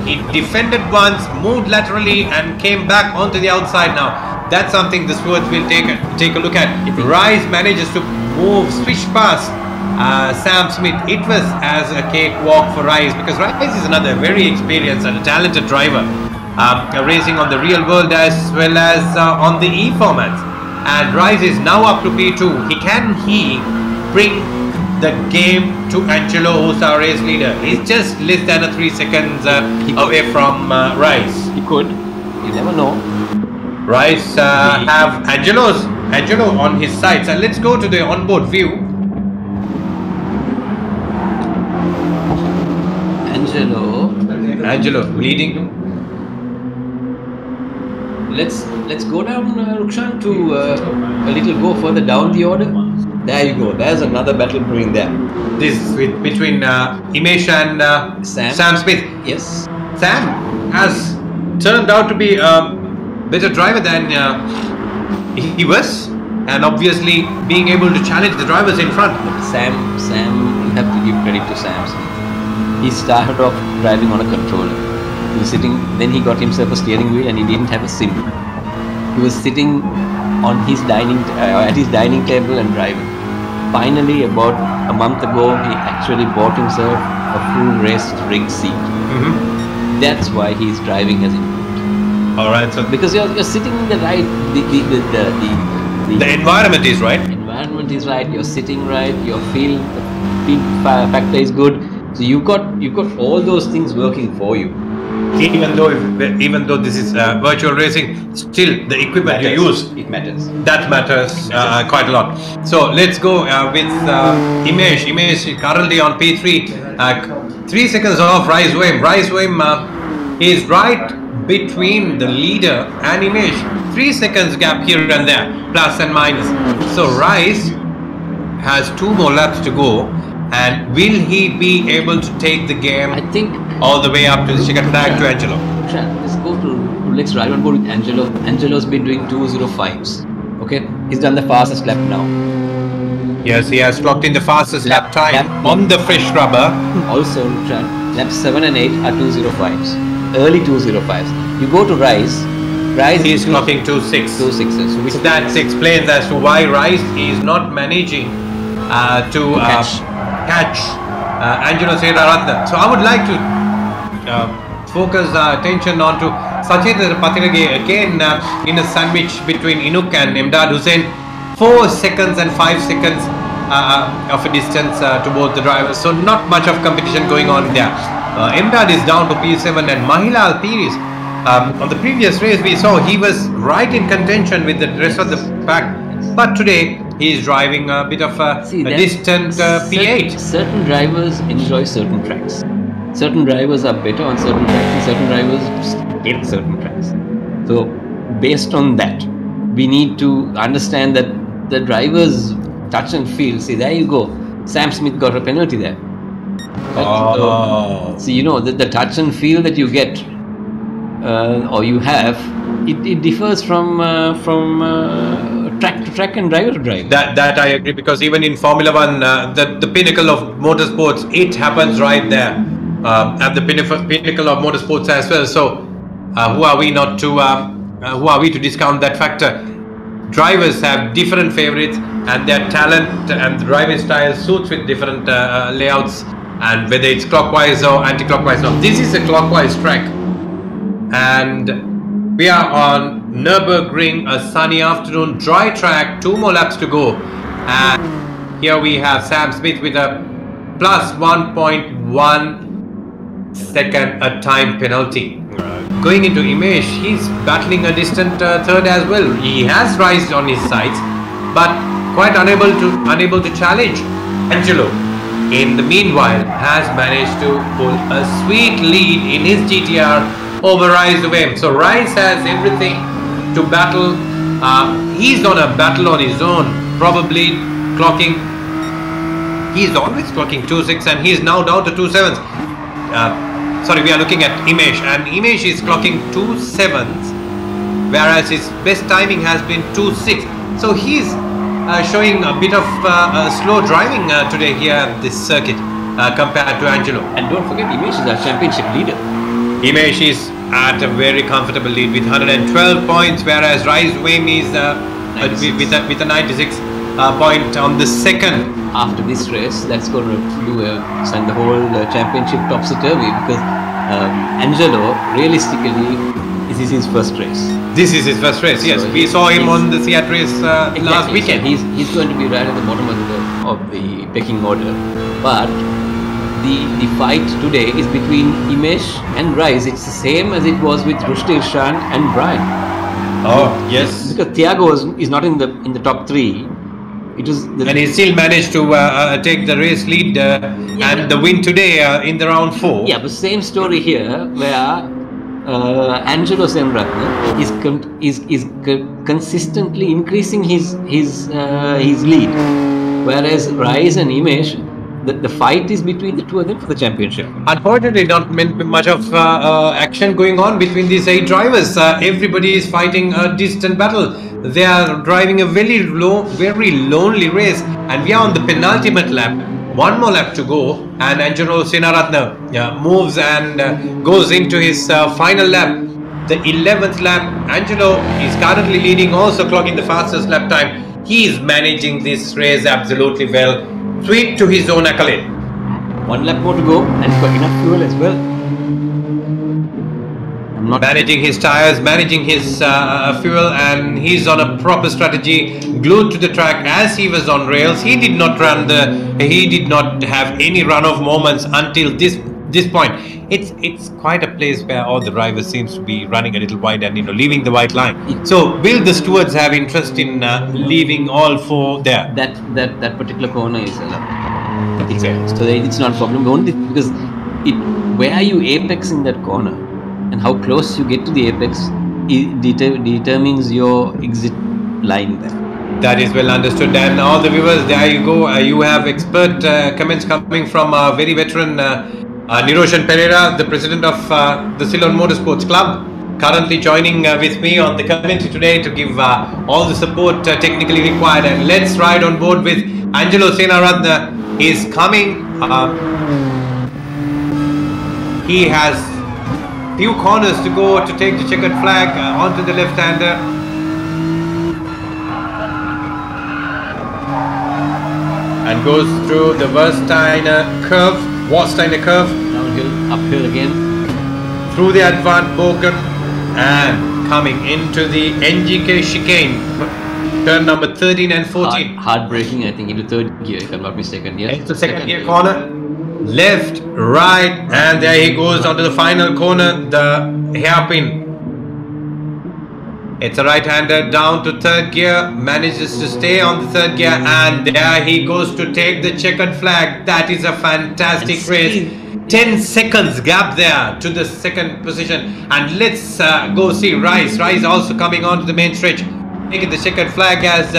He defended once, moved laterally and came back onto the outside now. That's something the stewards will take a look at. If Rise manages to move, switch past Sam Smith, it was as a cakewalk for Rice, because Rice is another very experienced and a talented driver, racing on the real world as well as on the E formats. And Rice is now up to P2. Can he bring the game to Angelo, who's our race leader? He's just less than 3 seconds away from Rice. He could. You never know. Rice have Angelo on his side. So let's go to the onboard view. Angelo leading. Let's go down, Rukshan, to a little go further down the order. There you go. There's another battle brewing there. This is between Imesh and Sam Smith. Yes. Sam has turned out to be a better driver than he was, and obviously being able to challenge the drivers in front. Sam, you have to give credit to Sam Smith. He started off driving on a controller. He was sitting, then he got himself a steering wheel and he didn't have a sim. He was sitting on his at his dining table and driving. Finally, about a month ago, he actually bought himself a full race rig seat. That's why his driving has improved. All right, so because you're sitting in the right, the environment is right. Environment is right. You're sitting right. Your feel factor is good. So you've got all those things working for you. Even though this is virtual racing, still the equipment you use, it matters. That matters quite a lot. So let's go with Imesh. Imesh currently on P3, 3 seconds off Rice Wim. Rice Wim is right between the leader and Imesh. 3 seconds gap here and there, plus and minus. So Rice has 2 more laps to go. And will he be able to take the game, I think, all the way up to the checkered flag to Angelo? Let's ride on board with Angelo. Angelo's been doing 2:05s. Okay, he's done the fastest lap now. Yes, he has clocked in the fastest lap time on the fresh rubber. Also, laps 7 and 8 are 2:05s. Early 2:05s. You go to Rice. He is clocking 2:6. 2:6s. Which that explains as to why Rice is not managing to catch Angelo Seraratna. So I would like to focus attention on to Sachet Patirage again in a sandwich between Inuk and Imdad Hussain. 4 seconds and 5 seconds of a distance to both the drivers. So not much of competition going on there. Imdad is down to P7 and Mahila Alpiris. On the previous race we saw he was right in contention with the rest of the pack. But today he is driving a bit of a distant P8. Certain drivers enjoy certain tracks. Certain drivers are better on certain tracks and certain drivers hate certain tracks. So based on that, we need to understand that the drivers touch and feel. See, there you go. Sam Smith got a penalty there. Oh. So you know that the touch and feel that you get or you have, it differs from track to track and driver to driver. That I agree, because even in Formula One, the pinnacle of motorsports, it happens right there at the pinnacle of motorsports as well. So who are we not to who are we to discount that factor? Drivers have different favorites, and their talent and the driving style suits with different layouts, and whether it's clockwise or anti-clockwise. Now this is a clockwise track, and we are on Nürburgring, a sunny afternoon, dry track, 2 more laps to go. And here we have Sam Smith with a plus 1.1 second a time penalty. Going into Imesh, he's battling a distant third as well. He has Rice on his sides, but quite unable to challenge. Angelo, in the meanwhile, has managed to pull a sweet lead in his GTR over Rice Wim. So Rice has everything to battle. He's on a battle on his own, probably clocking. He's always clocking 2.6 and he's now down to 2.7s. Sorry, we are looking at Imesh, and Imesh is clocking 2.7s, whereas his best timing has been 2.6. So he's showing a bit of slow driving today here at this circuit compared to Angelo. And don't forget, Imesh is our championship leader. Imesh is at a very comfortable lead with 112 points, whereas Rice Wim is with a 96. point on the second. After this race, that's going to send the whole championship topsy-turvy because Angelo, realistically, this is his first race. This is his first race, yes. So we saw him on the Seat race last weekend. So he's going to be right at the bottom of the pecking order. But the fight today is between Imesh and Rice. It's the same as it was with Rushdie Irshan and Brian. Oh, yes. Because Thiago is not in the top 3. It was and he still managed to take the race lead and the win today in the round 4. Yeah, but same story here where Angelo Semratne is consistently increasing his lead, whereas Rice and Imesh, the fight is between the two of them for the championship. Unfortunately, not much of action going on between these 8 drivers. Everybody is fighting a distant battle. They are driving a very lonely race, and we are on the penultimate lap. One more lap to go, and Angelo Senaratne moves and goes into his final lap. The 11th lap, Angelo is currently leading, also clocking the fastest lap time. He is managing this race absolutely well. Sweet to his own accolade. 1 lap more to go, and he's got enough fuel as well. I'm not managing his tires, managing his fuel, and he's on a proper strategy, glued to the track as he was on rails. He did not have any run-off moments until this point. It's quite a place where all the drivers seems to be running a little wide and leaving the white line. So will the stewards have interest in leaving all 4 there? That particular corner is so it's not a problem. Only because where you apex in that corner and how close you get to the apex determines your exit line there. That is well understood, and all the viewers, there you go. You have expert comments coming from a very veteran Niroshan Pereira, the president of the Ceylon Motorsports Club, currently joining with me on the commentary today to give all the support technically required. And let's ride on board with Angelo Senaratne. He is coming. He has few corners to go to take the checkered flag onto the left-hander. And goes through the Warsteiner curve. Downhill, uphill again. Through the Advant Bogen and coming into the NGK chicane. Turn number 13 and 14. Hard braking, I think, into 3rd gear, if I'm not mistaken. Yes. Into second gear corner. Left, right, and there he goes onto the final corner, the hairpin. It's a right-hander down to 3rd gear, manages to stay on the 3rd gear, and there he goes to take the checkered flag. That is a fantastic race. 10 seconds gap there to the 2nd position. And let's go see Rice. Rice also coming onto the main stretch, taking the checkered flag as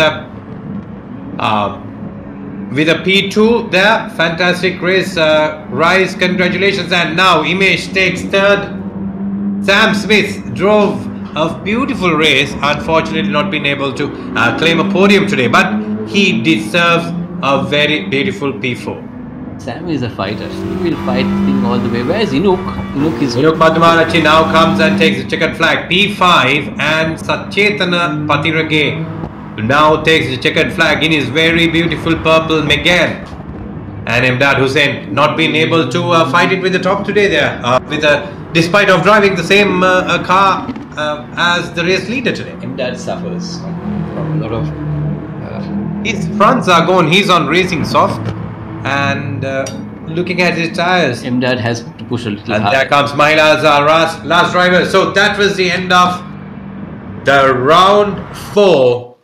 with a P2 there. Fantastic race, Rice, congratulations. And now Imesh takes 3rd. Sam Smith drove a beautiful race, unfortunately not been able to claim a podium today, but he deserves a very beautiful P4. Sam is a fighter. He will fight the thing all the way. Where is Inuk? Inuk Padmarachi now comes and takes the checkered flag. P5, and Satchetana Patirage now takes the checkered flag in his very beautiful purple Megane. And Imdad Hussain not been able to fight it with the top today there, despite of driving the same car as the race leader today. Imdad suffers from a lot of... his fronts are gone. He's on racing soft, and looking at his tires, Imdad has to push a little and hard. there comes Maila's last driver. So that was the end of the round 4.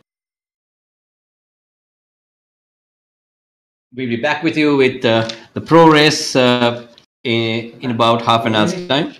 We'll be back with you with the pro race in about half an hour's time.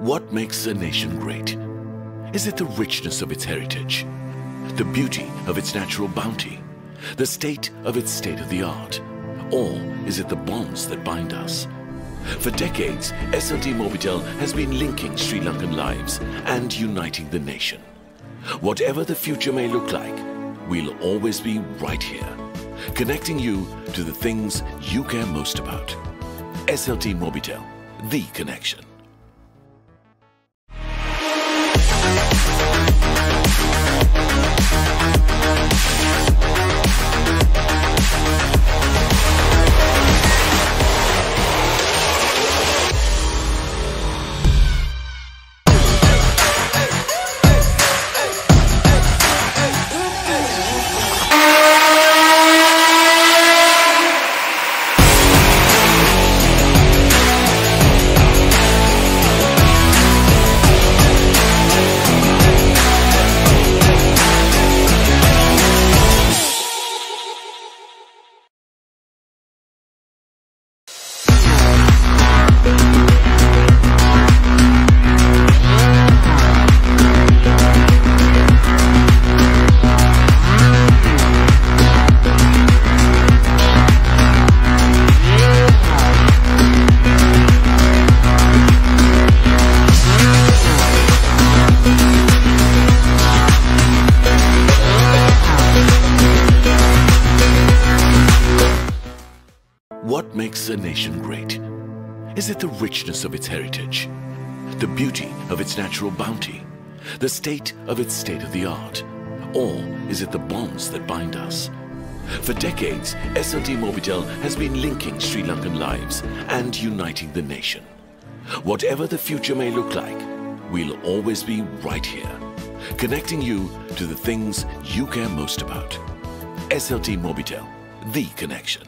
What makes a nation great? Is it the richness of its heritage, the beauty of its natural bounty, the state of its state-of-the-art, or is it the bonds that bind us? For decades, SLT MOBITEL has been linking Sri Lankan lives and uniting the nation. Whatever the future may look like, we'll always be right here, connecting you to the things you care most about. SLT MOBITEL, the connection. What makes a nation great? Is it the richness of its heritage, the beauty of its natural bounty, the state of its state-of-the-art, or is it the bonds that bind us? For decades, SLT MOBITEL has been linking Sri Lankan lives and uniting the nation. Whatever the future may look like, we'll always be right here, connecting you to the things you care most about. SLT MOBITEL, the connection.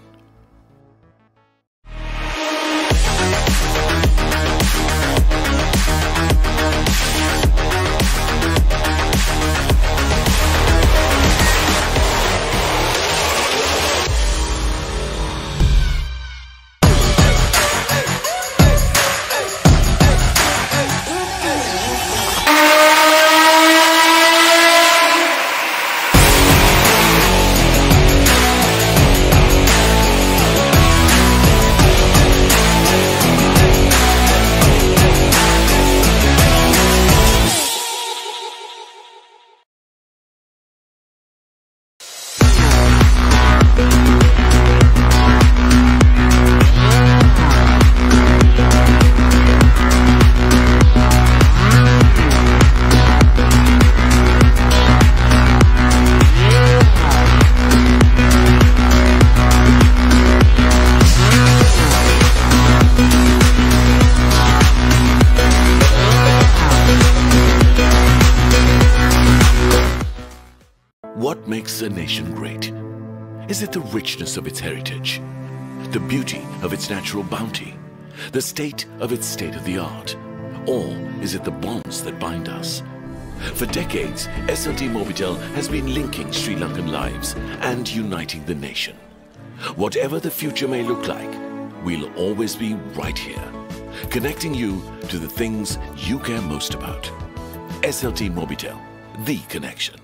What makes a nation great? Is it the richness of its heritage, the beauty of its natural bounty, the state of its state-of-the-art, or is it the bonds that bind us? For decades, SLT MOBITEL has been linking Sri Lankan lives and uniting the nation. Whatever the future may look like, we'll always be right here, connecting you to the things you care most about. SLT MOBITEL, the connection.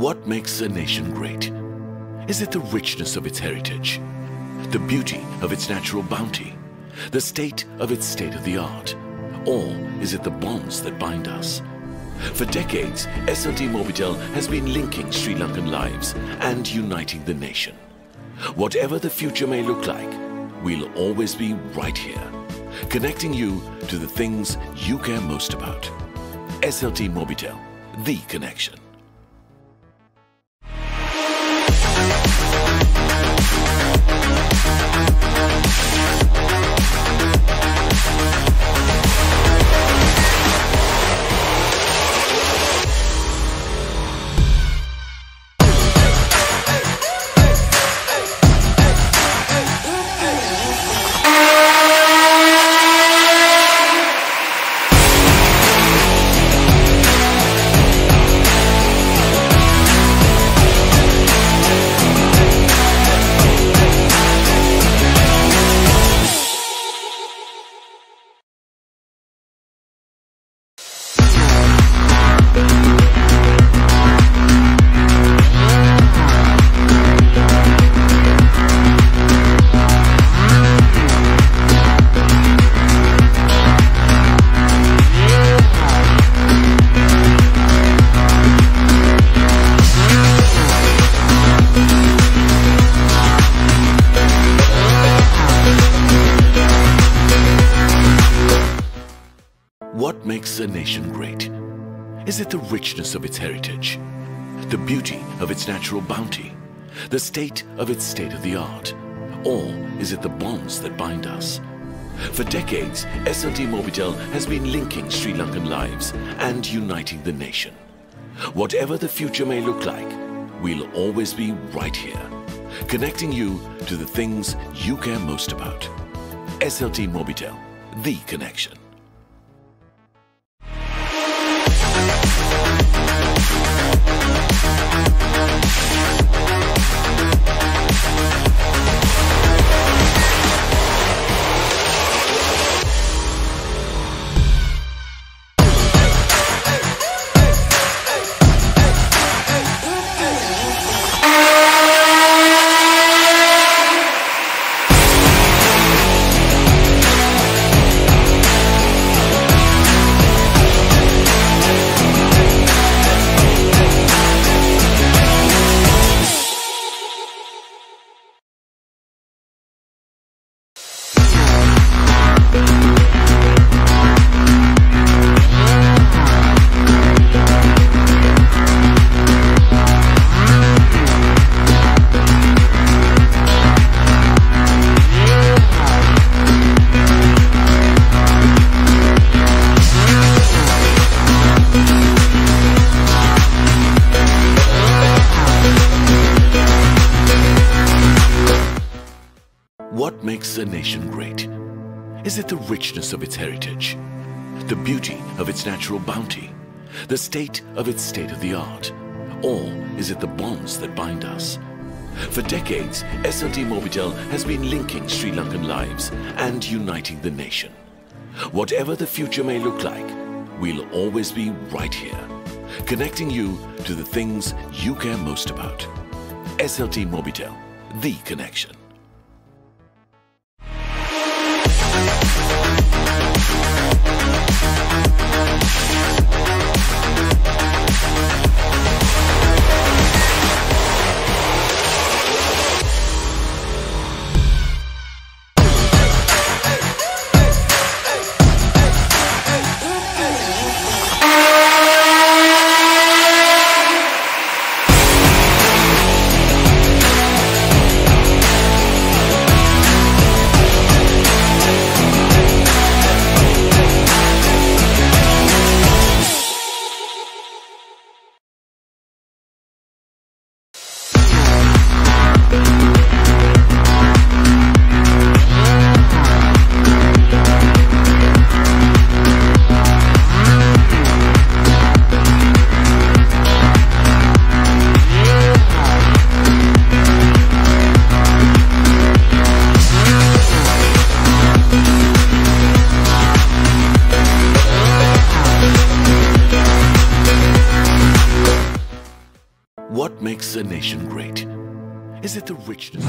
What makes a nation great? Is it the richness of its heritage, the beauty of its natural bounty, the state of its state-of-the-art, or is it the bonds that bind us? For decades, SLT MOBITEL has been linking Sri Lankan lives and uniting the nation. Whatever the future may look like, we'll always be right here, connecting you to the things you care most about. SLT MOBITEL, the connection. What makes a nation great? Is it the richness of its heritage, the beauty of its natural bounty, the state of its state-of-the-art, or is it the bonds that bind us? For decades, SLT MOBITEL has been linking Sri Lankan lives and uniting the nation. Whatever the future may look like, we'll always be right here, connecting you to the things you care most about. SLT MOBITEL, the connection. What makes a nation great? Is it the richness of its heritage, the beauty of its natural bounty, the state of its state-of-the-art, or is it the bonds that bind us? For decades, SLT MOBITEL has been linking Sri Lankan lives and uniting the nation. Whatever the future may look like, we'll always be right here, connecting you to the things you care most about. SLT MOBITEL, the connection. What makes a nation great? Is it the richness?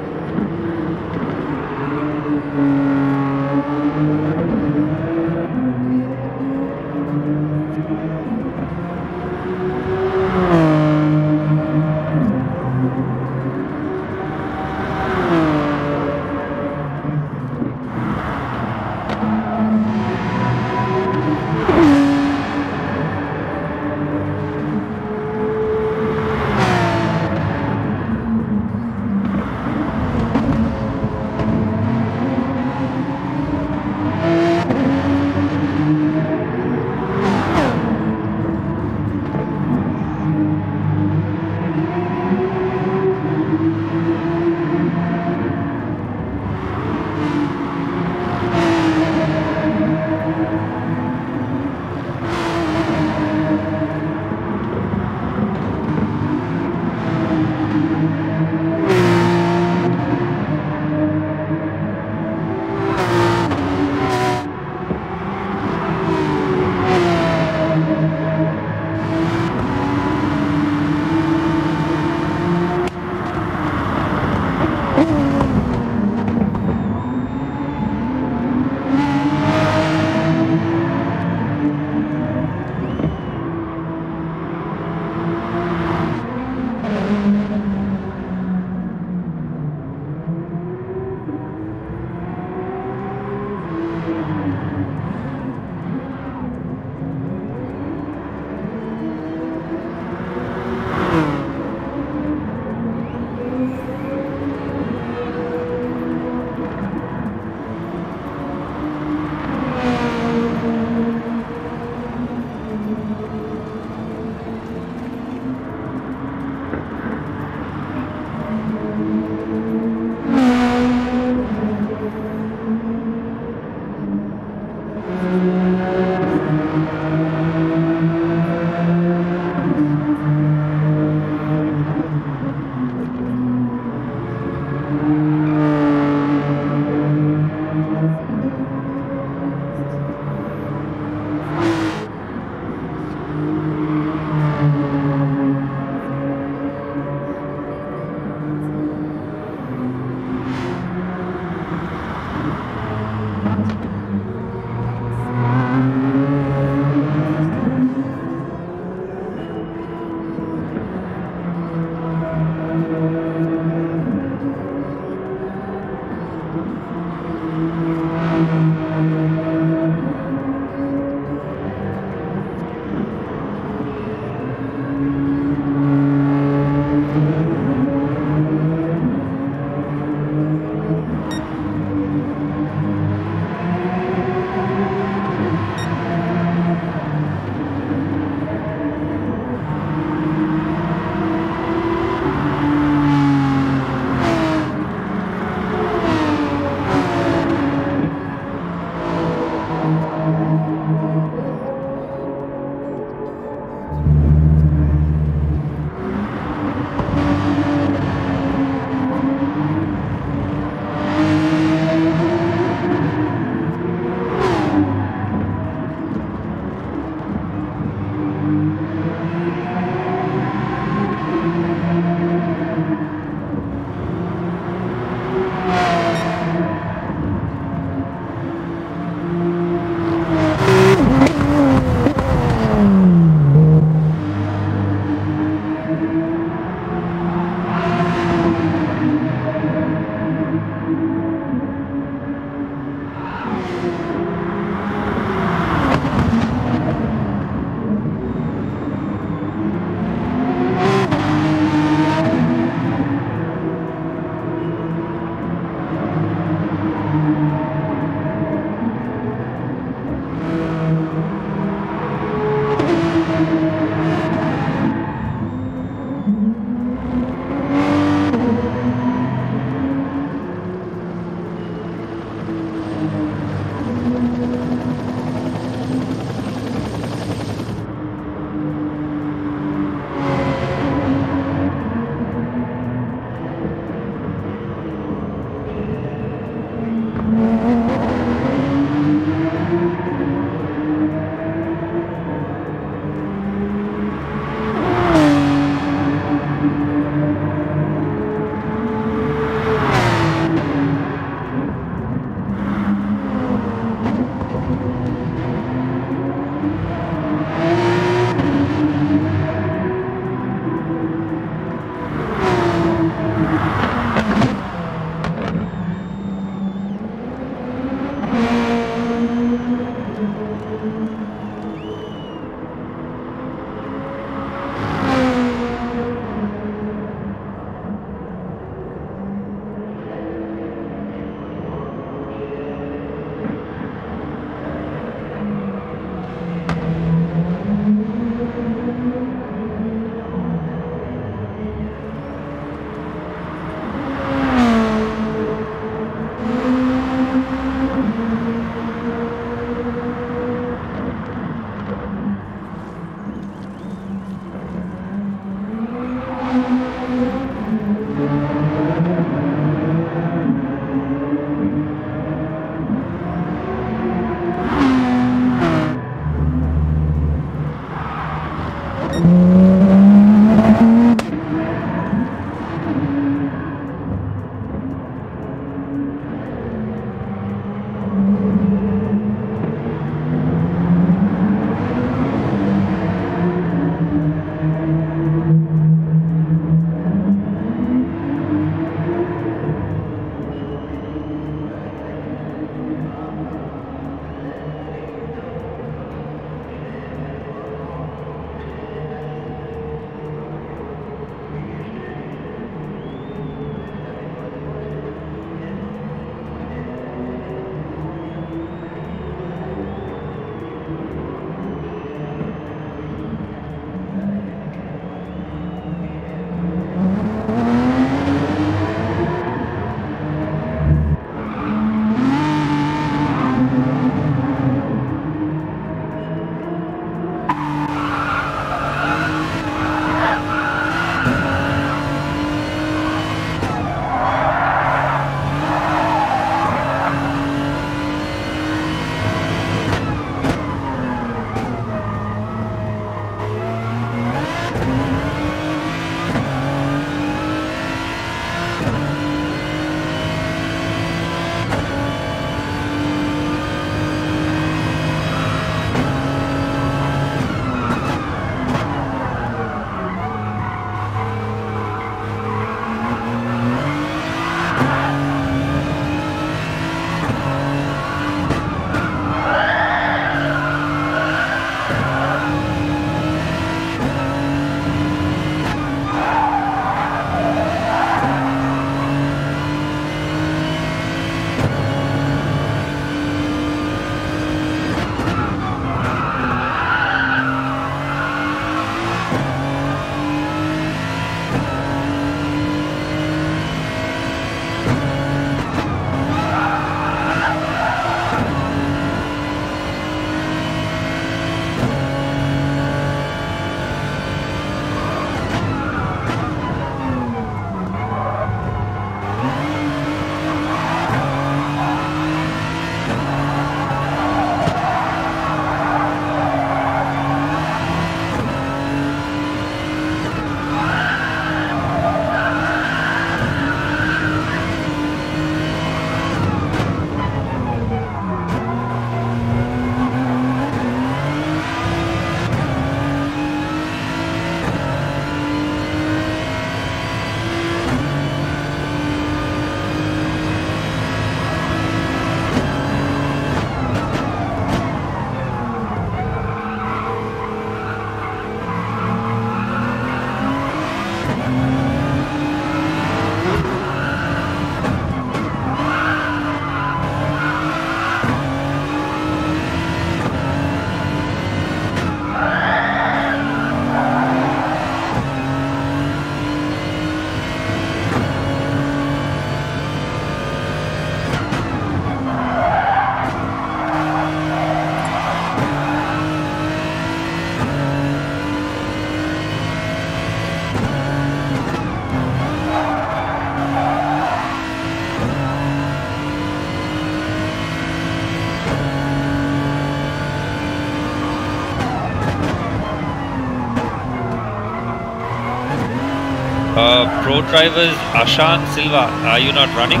pro drivers Ashan Silva, are you not running?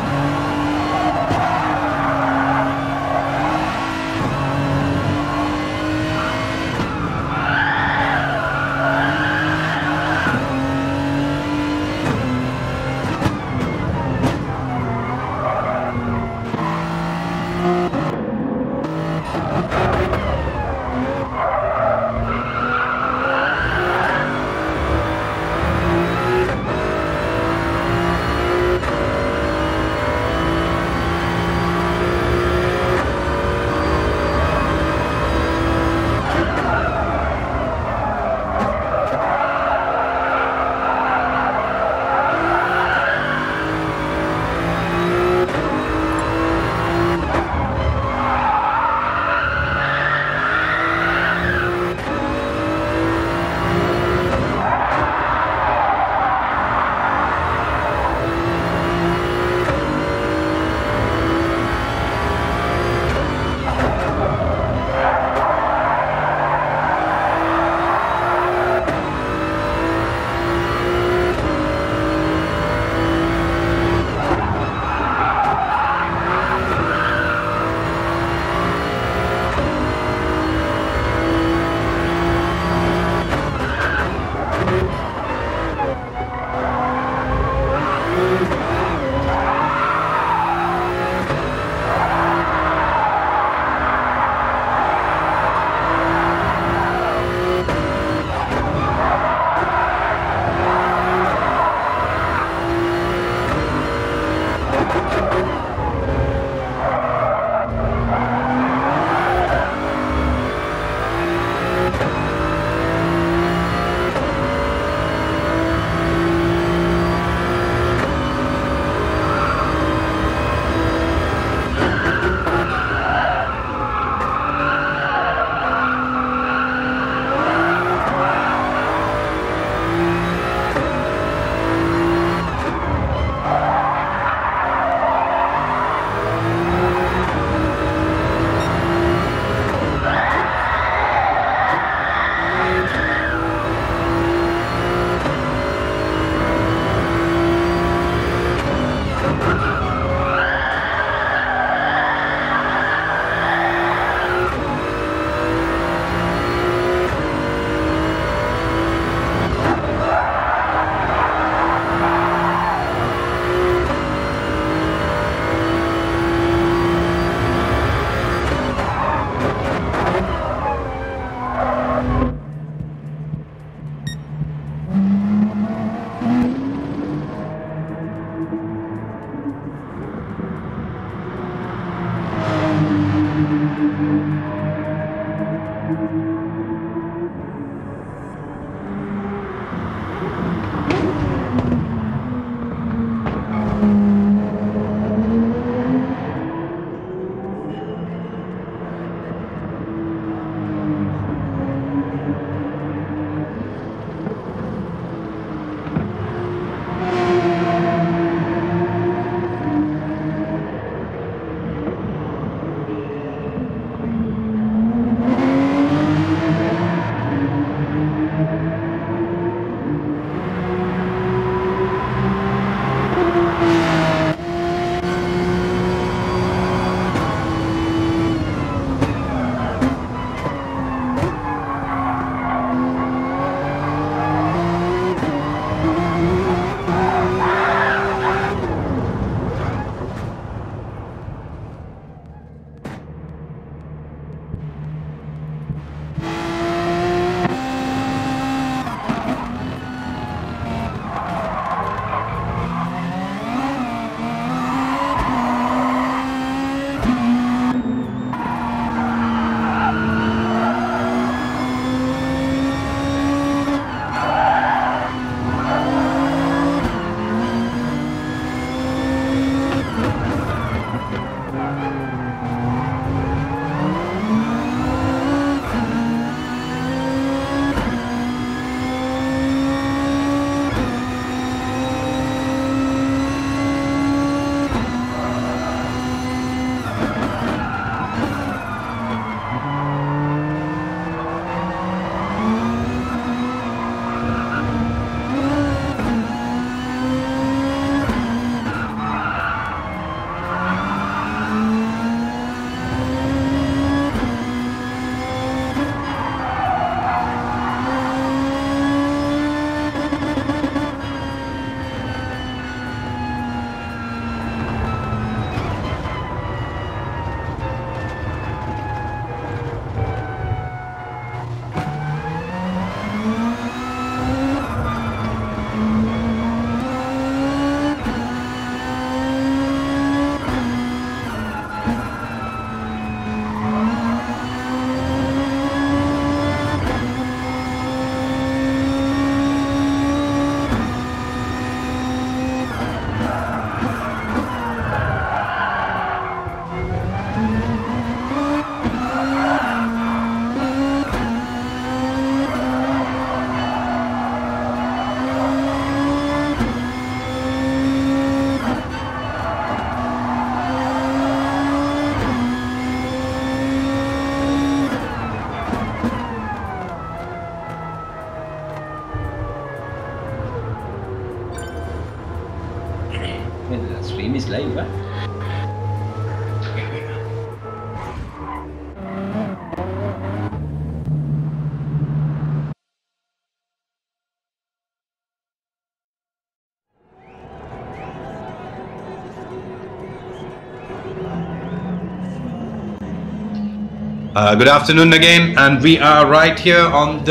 Good afternoon again, and we are right here on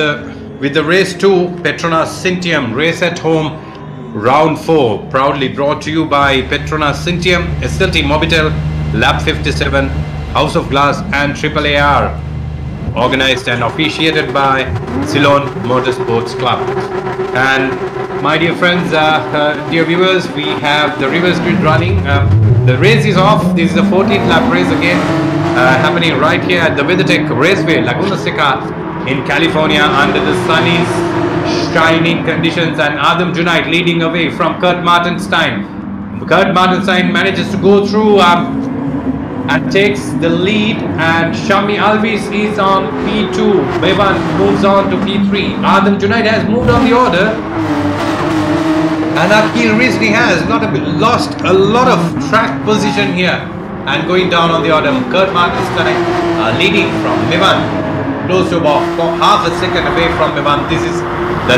with the race 2 Petronas Syntium race at home round 4, proudly brought to you by Petronas Syntium, SLT Mobitel, Lab 57, House of Glass and AAAR, organized and officiated by Ceylon Motorsports Club. And my dear friends, dear viewers, we have the reverse grid running. The race is off. This is the 14th lap race again, happening right here at the WeatherTech Raceway, Laguna Seca in California, under the sunny, shining conditions, and Adam Junaid leading away from Kurt Martenstein. Kurt Martenstein manages to go through and takes the lead, and Shami Alvis is on P2. Bevan moves on to P3. Adam Junaid has moved on the order, and Akil Rizvi has lost a lot of track position here and going down on the order. Kurt Martenstein leading from Bevan, close to about half a second away from Bevan. This is the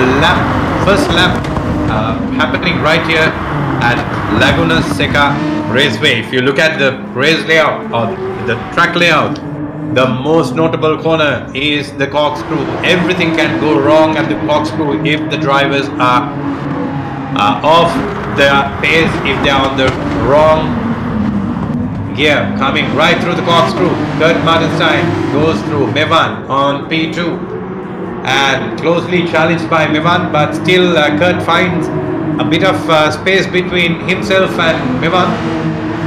first lap happening right here at Laguna Seca Raceway. If you look at the race layout or the track layout, the most notable corner is the corkscrew. Everything can go wrong at the corkscrew if the drivers are off their pace, if they are on the wrong gear. Coming right through the corkscrew, Kurt Martenstein goes through Mevan on P2 and closely challenged by Mevan, but still Kurt finds a bit of space between himself and Mevan.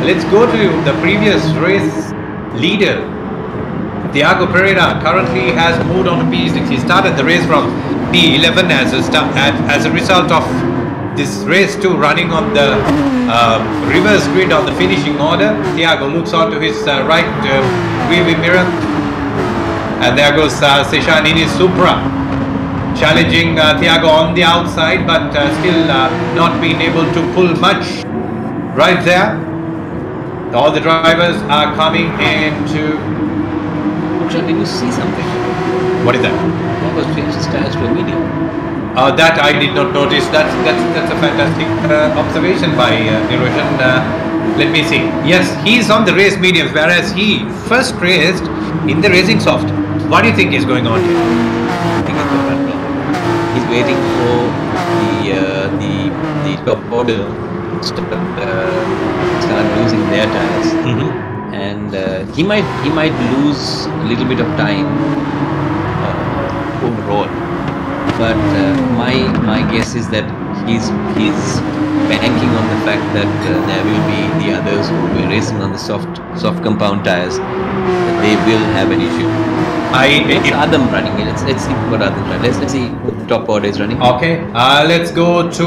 Let's go to the previous race leader. Thiago Pereira currently has moved on to P6. He started the race from P11 as a result of this race 2 running on the reverse grid on the finishing order. Thiago moves on to his right rearview mirror, and there goes Seshan in his Supra, challenging Thiago on the outside, but still not being able to pull much. Right there, all the drivers are coming into. Did you see something? What is that? What was changed his tires to a medium? That I did not notice. That's a fantastic observation by Niroshan. Let me see. Yes, he's on the race mediums, whereas he first raced in the racing soft. What do you think is going on here? I think he's got that. He's waiting for the top order to start losing their tires, and he might lose a little bit of time overall. But my guess is that he's banking on the fact that there will be the others who will be racing on the soft compound tires, that they will have an issue. It's Adam running. Let's see what Adam running. Let's see what the top order is running. Okay. Let's go to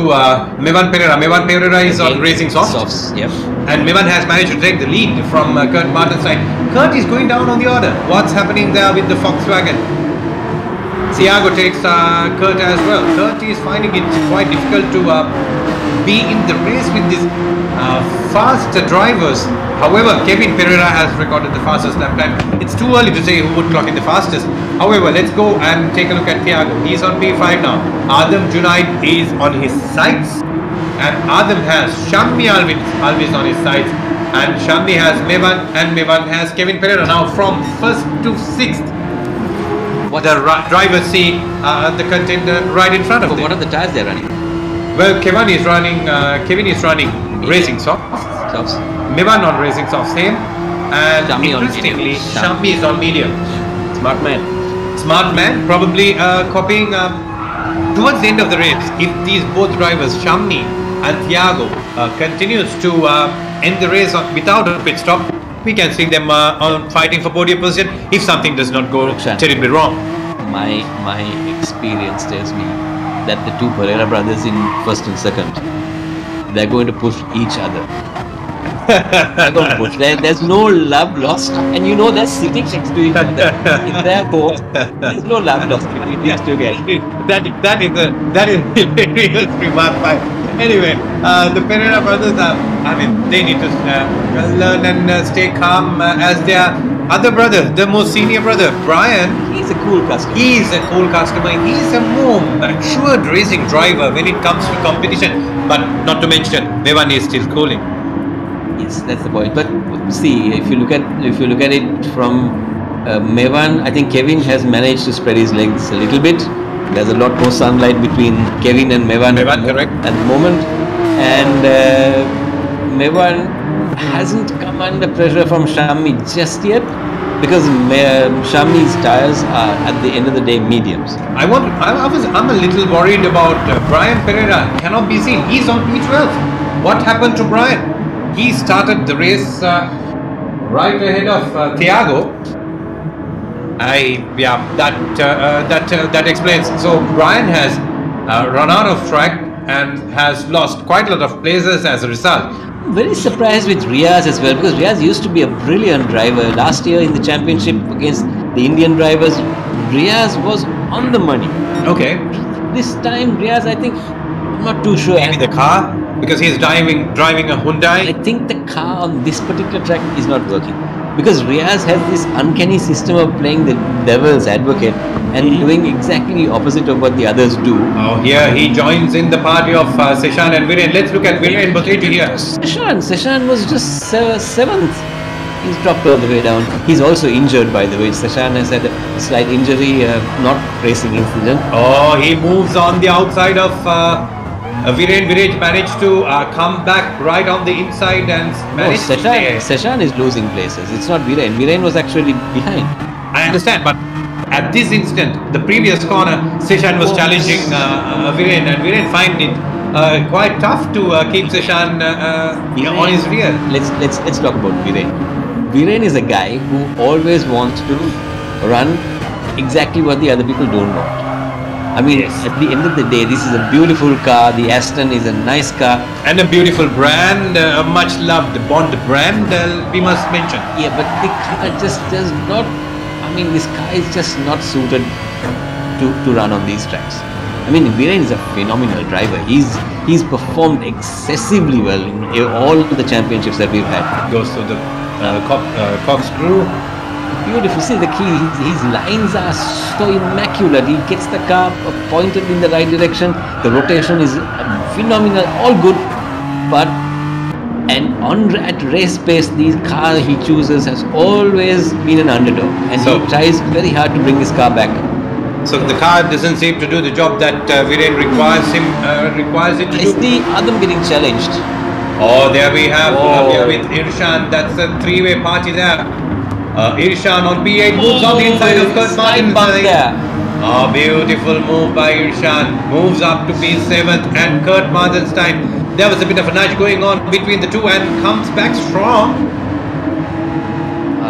Mevan Pereira. Mevan Pereira is on racing softs. Yep. And Mevan has managed to take the lead from Kurt Martenstein. Kurt is going down on the order. What's happening there with the Volkswagen? Thiago takes Kurt as well. Kurt is finding it quite difficult to be in the race with these fast drivers. However, Kevin Pereira has recorded the fastest lap time. It's too early to say who would clock in the fastest. However, let's go and take a look at Thiago. He's on P5 now. Adam Junaid is on his sides, and Adam has Shami Alvis on his sides, and Shami has Mevan, and Mevan has Kevin Pereira. Now from 1st to 6th, the drivers see the contender right in front of them. What are the tires they're running? Well, Kevin is running racing softs. Mevan on racing soft, same. And Shami interestingly, Shami is on medium. Smart man. Smart man, probably copying towards the end of the race. If these both drivers, Shami and Thiago, continues to end the race without a pit stop, we can see them fighting for podium position if something does not go terribly wrong. My experience tells me that the two Pereira brothers in 1st and 2nd, they're going to push each other. They're going to push. There's no love lost, and you know they're sitting next to each other in their boat. There's no love lost between these two guys. That is hilarious remark. Anyway, the Pereira brothers they need to learn and stay calm as their other brother, the most senior brother, Brian. He's a cool customer. He's a more matured racing driver when it comes to competition. But not to mention, Mevan is still cooling. Yes, that's the point. But see, if you look at it from Mevan, I think Kevin has managed to spread his legs a little bit. There's a lot more sunlight between Kevin and Mevan, correct. at the moment. And Mevan hasn't come under pressure from Shami just yet, because Shami's tires are at the end of the day mediums. I'm a little worried about Brian Pereira. Cannot be seen. He's on P12. What happened to Brian? He started the race right ahead of Thiago. That explains. So Brian has run out of track and has lost quite a lot of places as a result. I'm very surprised with Riaz as well, because Riaz used to be a brilliant driver. Last year in the championship against the Indian drivers, Riaz was on the money. Okay. This time Riaz, I think, I'm not too sure. Maybe the car, because he's driving a Hyundai. I think the car on this particular track is not working, because Riaz has this uncanny system of playing the devil's advocate and doing exactly opposite of what the others do. Oh, here he joins in the party of Seshan and Viren. Let's look at Viren Boteti here. Seshan was just 7th. He's dropped all the way down. He's also injured, by the way. Seshan has had a slight injury, not racing incident. Oh, he moves on the outside of Viren. Viren managed to come back right on the inside and managed to stay. Seshan is losing places. It's not Viren. Viren was actually behind. I understand, but at this instant, the previous corner, Seshan was challenging Viren, and Viren find it quite tough to keep Seshan on his rear. Let's talk about Viren. Viren is a guy who always wants to run exactly what the other people don't want. I mean, at the end of the day, this is a beautiful car. The Aston is a nice car. And a beautiful brand, a much loved Bond brand, we must mention. Yeah, but the car just does not, I mean, this car is just not suited to run on these tracks. I mean, Viren is a phenomenal driver. He's performed excessively well in all the championships that we've had. Goes to the corkscrew. Beautiful. See the key. His lines are so immaculate. He gets the car pointed in the right direction. The rotation is phenomenal. All good, but at race pace, the car he chooses has always been an underdog, and he tries very hard to bring his car back. So the car doesn't seem to do the job that Viren requires it to do. I see Adam getting challenged. Oh, there we have with Irshan. That's a three-way party there. Irshan on P8 moves on the inside of Kurt Martin. Oh, beautiful move by Irshan. Moves up to P7th, and Kurt Martenstein. There was a bit of a nudge going on between the two, and comes back strong.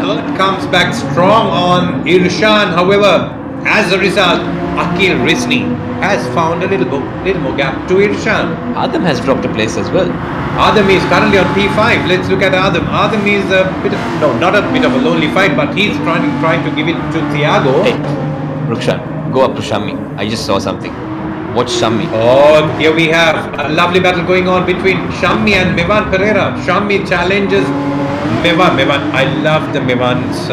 Kurt comes back strong on Irshan. However, as a result, Akil Rizni has found a little more gap to Irshan. Adam has dropped a place as well. Adam is currently on P5. Let's look at Adam. Adam is a bit of, not a bit of a lonely fight, but he's trying to give it to Thiago. Hey, Rukshan, go up to Shami. I just saw something. Watch Shami. Oh, here we have a lovely battle going on between Shami and Mevan Pereira. Shami challenges Mevan. I love the Mevan's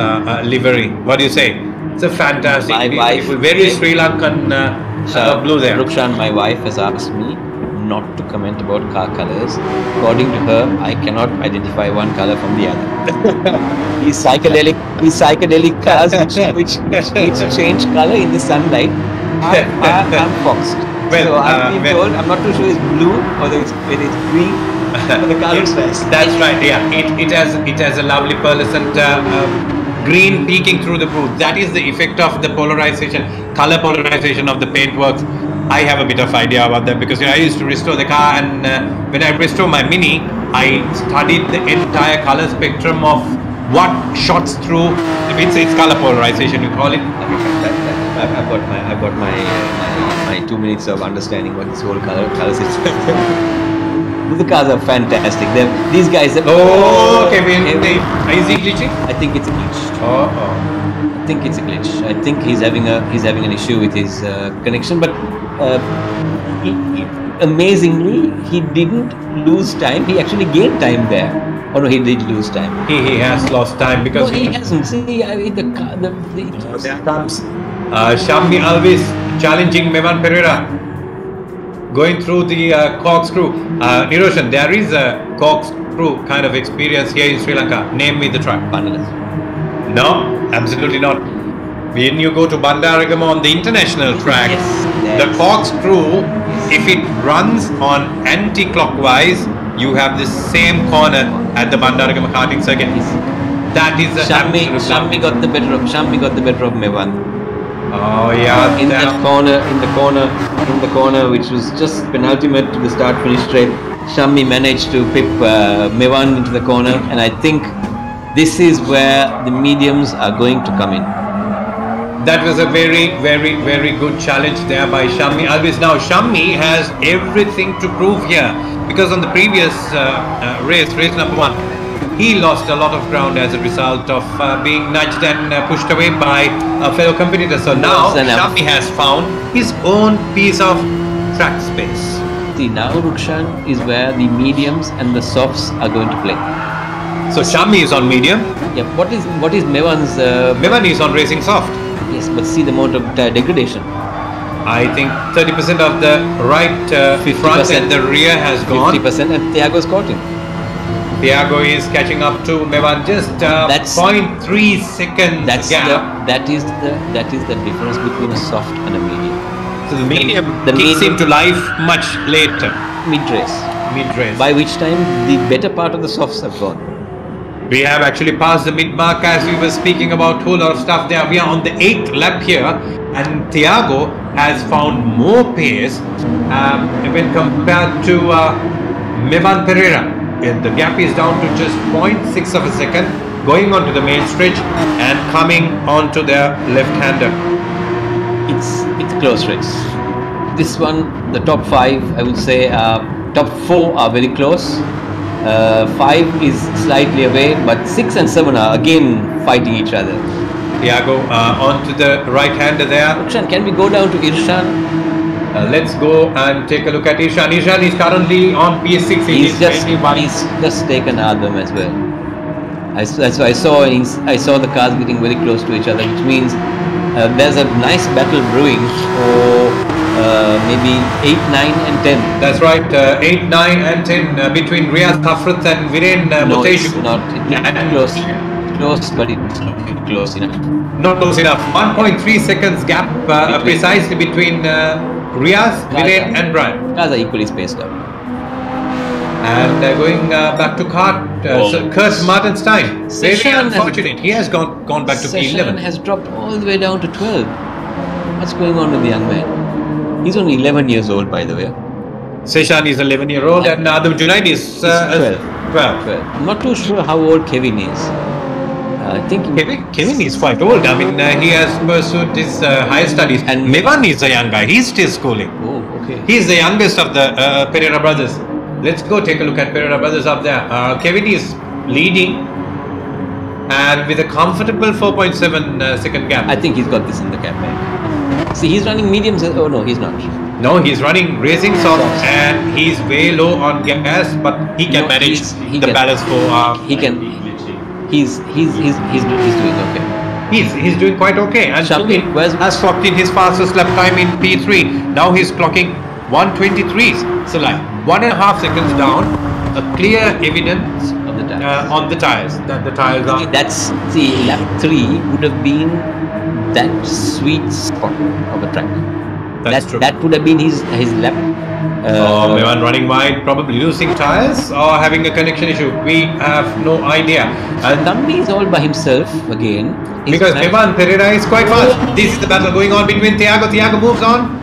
livery. What do you say? It's a fantastic, beautiful, very Sri Lankan blue there. Rukshan, my wife has asked me not to comment about car colors. According to her, I cannot identify one color from the other. These psychedelic cars which change color in the sunlight are foxed. Well, so I'm being told, I'm not too sure it's blue or whether it's green. The color is nice. That's right. Yeah, it has a lovely pearlescent green peeking through the booth. That is the effect of the color polarization of the paintworks. I have a bit of idea about that, because I used to restore the car, and when I restore my Mini, I studied the entire color spectrum of what shots through. It's color polarization, you call it. I've got my 2 minutes of understanding what this whole color system is. The cars are fantastic. These guys have... Oh, Kevin, is he glitching? I think it's a glitch. I think it's a glitch. I think he's having an issue with his connection, but amazingly, he didn't lose time. He actually gained time there. Oh no, he did lose time. He has lost time because... No, he hasn't. See, the comes Shami Alvis challenging Mevan Pereira. Going through the corkscrew. Niroshan, there is a corkscrew kind of experience here in Sri Lanka. Name me the track. No, absolutely not. When you go to Bandaragama on the international track, Yes, the corkscrew, if it runs on anti-clockwise, you have the same corner at the Bandaragama karting circuit. That is the Shammi got the better of Mevan. Oh yeah, In the corner, which was just penultimate to the start-finish straight, Shammi managed to pip Mevan into the corner, and I think this is where the mediums are going to come in. that was a very good challenge there by Shammi. Always now Shammi has everything to prove here, because on the previous race number 1, he lost a lot of ground as a result of being nudged and pushed away by a fellow competitor. So now Shammi has found his own piece of track space. See, now Rukshan is where the mediums and the softs are going to play. So Shammi is on medium, Yeah, what is Mevan's? Mevan is on racing soft. Yes, but see the amount of degradation. I think 30% of the right front and the rear has gone. 50%, and Thiago's caught him. Thiago is catching up to Mevan, just 0.3 seconds gap. That is the difference between a soft and a medium. So the medium kicks into life much later, Mid-race, mid-race. by which time the better part of the softs have gone. We have actually passed the mid-mark as we were speaking about whole lot of stuff there. We are on the 8th lap here, and Thiago has found more pace when compared to Mevan Pereira. The gap is down to just 0.6 of a second, going onto the main stretch and coming onto their left-hander. It's a close race. This one, the top 5, I would say, top 4 are very close. 5 is slightly away, but 6 and 7 are again fighting each other. Thiago onto the right-hander there. Rukshan, can we go down to Irshan? Let's go and take a look at Ishan. Ishan is currently on PS6. He's just taken album as well. I saw the cars getting very close to each other, which means there's a nice battle brewing for maybe 8, 9 and 10. That's right, 8, 9 and 10 between Riyaz Hafrat and Viren No, Moteju. it's not. It's close, but it's not close enough. Not close enough. 1.3 seconds gap precisely between Riyaz, Viren and Brian. Cars are equally spaced out. And going back to Kurt Martenstein. Very unfortunate. He has gone back to P11. P11. Has dropped all the way down to 12. What's going on with the young man? He's only 11 years old, by the way. Seshan is 11-year-old and Adam Junaid is 12. 12. I'm not too sure how old Kevin is. I think Kevin is quite old. I mean, he has pursued his higher studies. And Mevan is a young guy. He's still schooling. Oh, okay. He's the youngest of the Pereira brothers. Let's go take a look at Pereira brothers up there. Kevin is leading and with a comfortable 4.7 second gap. I think he's got this in the cap bag. See, he's running mediums. Oh no, he's not. No, he's running racing soft and he's way low on gas, but he can manage the balance for. He's doing okay. He's doing quite okay. And Shammi has clocked in his fastest lap time in P3. Now he's clocking 123. So like 1.5 seconds down. A clear evidence Of the tires. on the tires that the tires are. That's lap 3 would have been that sweet spot of a track. That's true. That would have been his lap. Mevan running wide, probably losing tires or having a connection issue. We have no idea. And Thambi is all by himself again. because Mevan Pereira is quite fast. This is the battle going on between Thiago. Thiago moves on.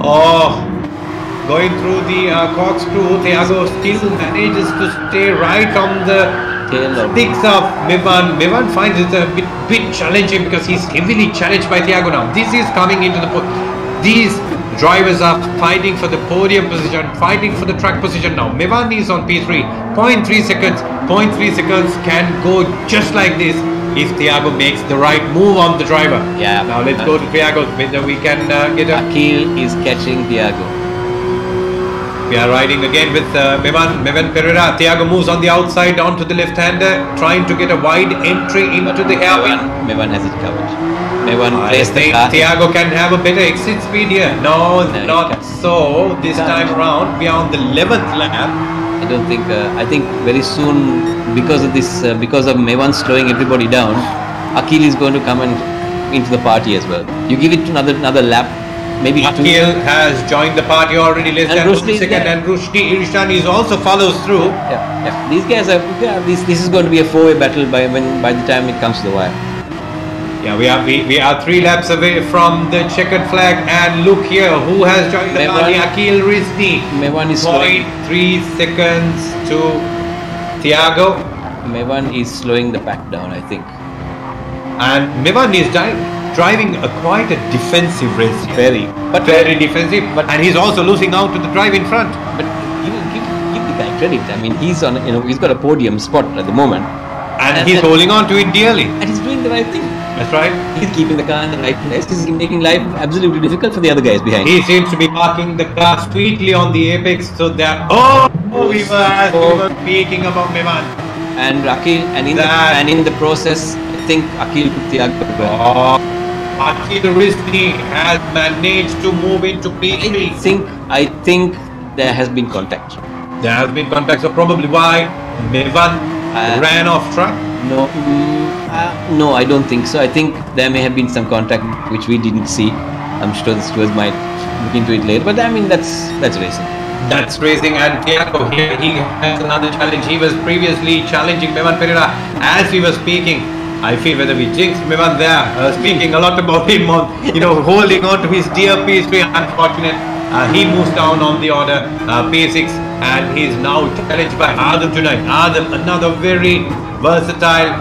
Oh, going through the corkscrew. Thiago still manages to stay right on the sticks of Mevan. Mevan finds it a bit challenging because he's heavily challenged by Thiago now. This is coming into the these drivers are fighting for the podium position, fighting for the track position now. Mevan is on P3, 0.3 seconds. 0.3 seconds can go just like this if Thiago makes the right move on the driver. Yeah. Now let's go to Thiago. Whether we can get a. Akil is catching Thiago. We are riding again with Mevan Pereira. Thiago moves on the outside onto the left-hander, trying to get a wide entry into the hairpin. Mevan has it covered. Mevan I placed the think car. Thiago can have a better exit speed here. No, not so. This time around, we are on the 11th lap. don't think. I think very soon, because of this, because of Mevan slowing everybody down, Akil is going to come and into the party as well. You give it to another lap, maybe Akil has joined the party already, less And than Rushdie 1 is second, there. and Rushdie Irshan is also follows through. Yeah. These guys are. Yeah, this is going to be a four-way battle by the time it comes to the wire. Yeah, we are 3 laps away from the checkered flag, and look here, who has joined the Mevan. party? Akil Rizvi. Mevan is slowing. 0.3 seconds to Thiago, Mevan is slowing the pack down, I think. and Mevan is driving quite a defensive race here. Very defensive, and he's also losing out to the drive in front. But give the guy credit. I mean, he's on. He's got a podium spot at the moment, And he's holding on to it dearly. and he's doing the right thing. That's right. He's keeping the car in the right place. He's making life absolutely difficult for the other guys behind. He seems to be parking the car sweetly on the apex, so that we were speaking about Mevan. And Akil, and in the process, I think Akil took the Akil Rizvi has managed to move into P3. I think there has been contact. There has been contact, so probably why Mevan ran off track. No, I don't think so. I think there may have been some contact which we didn't see. I'm sure the stewards might look into it later. But I mean, that's racing. That's racing, and Thiago here, he has another challenge. He was previously challenging Mevan Pereira as we were speaking. I feel whether we jinxed Mevan there, speaking a lot about him on, holding on to his dear P3. Unfortunate, he moves down on the order, P6, and he's now challenged by Adam tonight. Adam, another very versatile,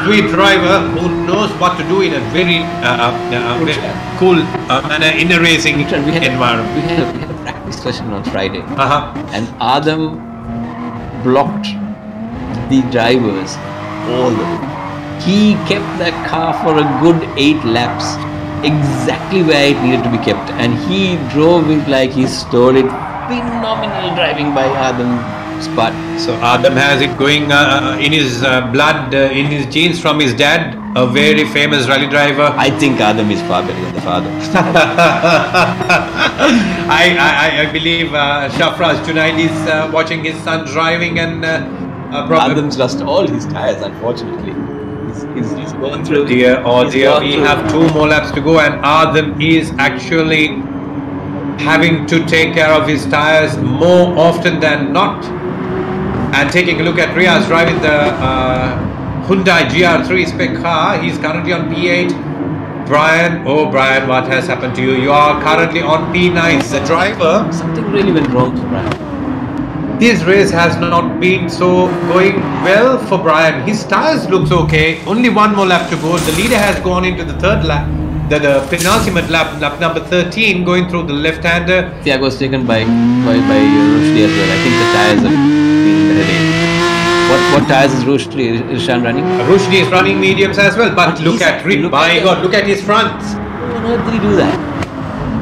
sweet driver who knows what to do in a very cool manner in a racing environment. We had a practice session on Friday, Uh-huh. and Adam blocked the drivers all the way. He kept that car for a good 8 laps, exactly where it needed to be kept, and he drove it like he stole it. Phenomenal driving by Adam Spot. So Adam has it going in his blood, in his genes from his dad, a very famous rally driver. I think Adam is far better than the father. I believe Shafraz tonight is watching his son driving, and Adam's lost all his tires, unfortunately. He's gone through. Dear, we have 2 more laps to go, and Adam is actually having to take care of his tires more often than not. And taking a look at Riaz driving the Hyundai GR3 spec car, he's currently on P8. Brian, Brian, what has happened to you? You are currently on P9. The driver, Something really went wrong for Brian. his race has not been so going well for Brian. His tires looks okay. Only 1 more lap to go. The leader has gone into the 3rd lap. The penultimate lap number 13, going through the left-hander. Thiago was taken by Rushdie as well. I think the tires have been better. What tires is Irshan running? Rushdie is running mediums as well, but look at his fronts. How on earth did he do that?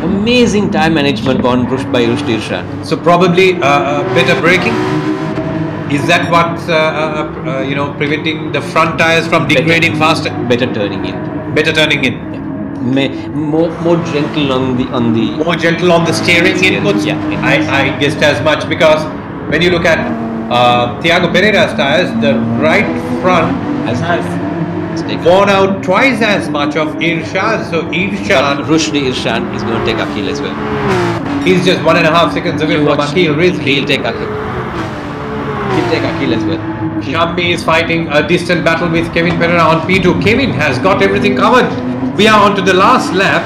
Amazing time management by Rushdie Irshan. So probably better braking. Is that what's preventing the front tires from degrading faster? Better turning in. Better turning in. More gentle on the More gentle on the steering inputs. Yeah, I guessed as much, because when you look at Thiago Pereira's tires, the right front has worn out twice as much of Irshan. So Irshan, Rushdie Irshan is going to take Akil as well. he's just 1.5 seconds away from Akil Rizvi. He'll take Akil. He'll take Akil as well. Shambi is fighting a distant battle with Kevin Pereira on P2. Kevin has got everything covered. We are on to the last lap.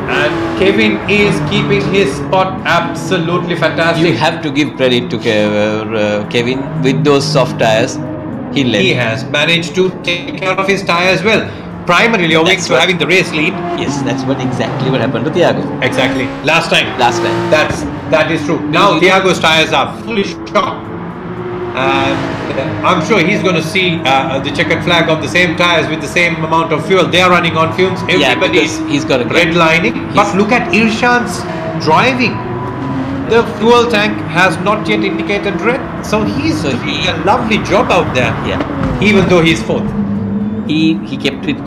And Kevin is keeping his spot absolutely fantastic. You have to give credit to Kevin with those soft tires. He has managed to take care of his tires well. Primarily owing to having the race lead. Yes, that's exactly what happened to Thiago. Exactly. Last time. That is true. Now Thiago's tires are fully shot. And I'm sure he's going to see the checkered flag on the same tires with the same amount of fuel. They are running on fumes. Everybody's he's got a redlining. But look at Irshan's driving. The fuel tank has not yet indicated red. So he's doing a lovely job out there. Yeah. Even though he's 4th. He kept it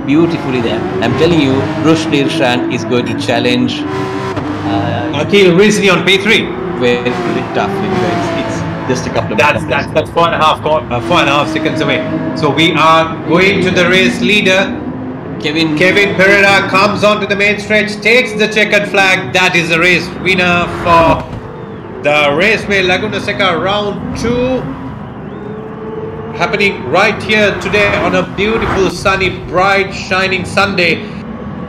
beautifully there. I'm telling you, Rushdie Irshan is going to challenge Akil Rizvi on P3. very tough. It's just a couple of That's 4.5 seconds away. So we are going to the race leader. Kevin Pereira comes onto the main stretch, takes the checkered flag. That is the race winner for the Raceway Laguna Seca round 2, happening right here today on a beautiful, sunny, bright, shining Sunday.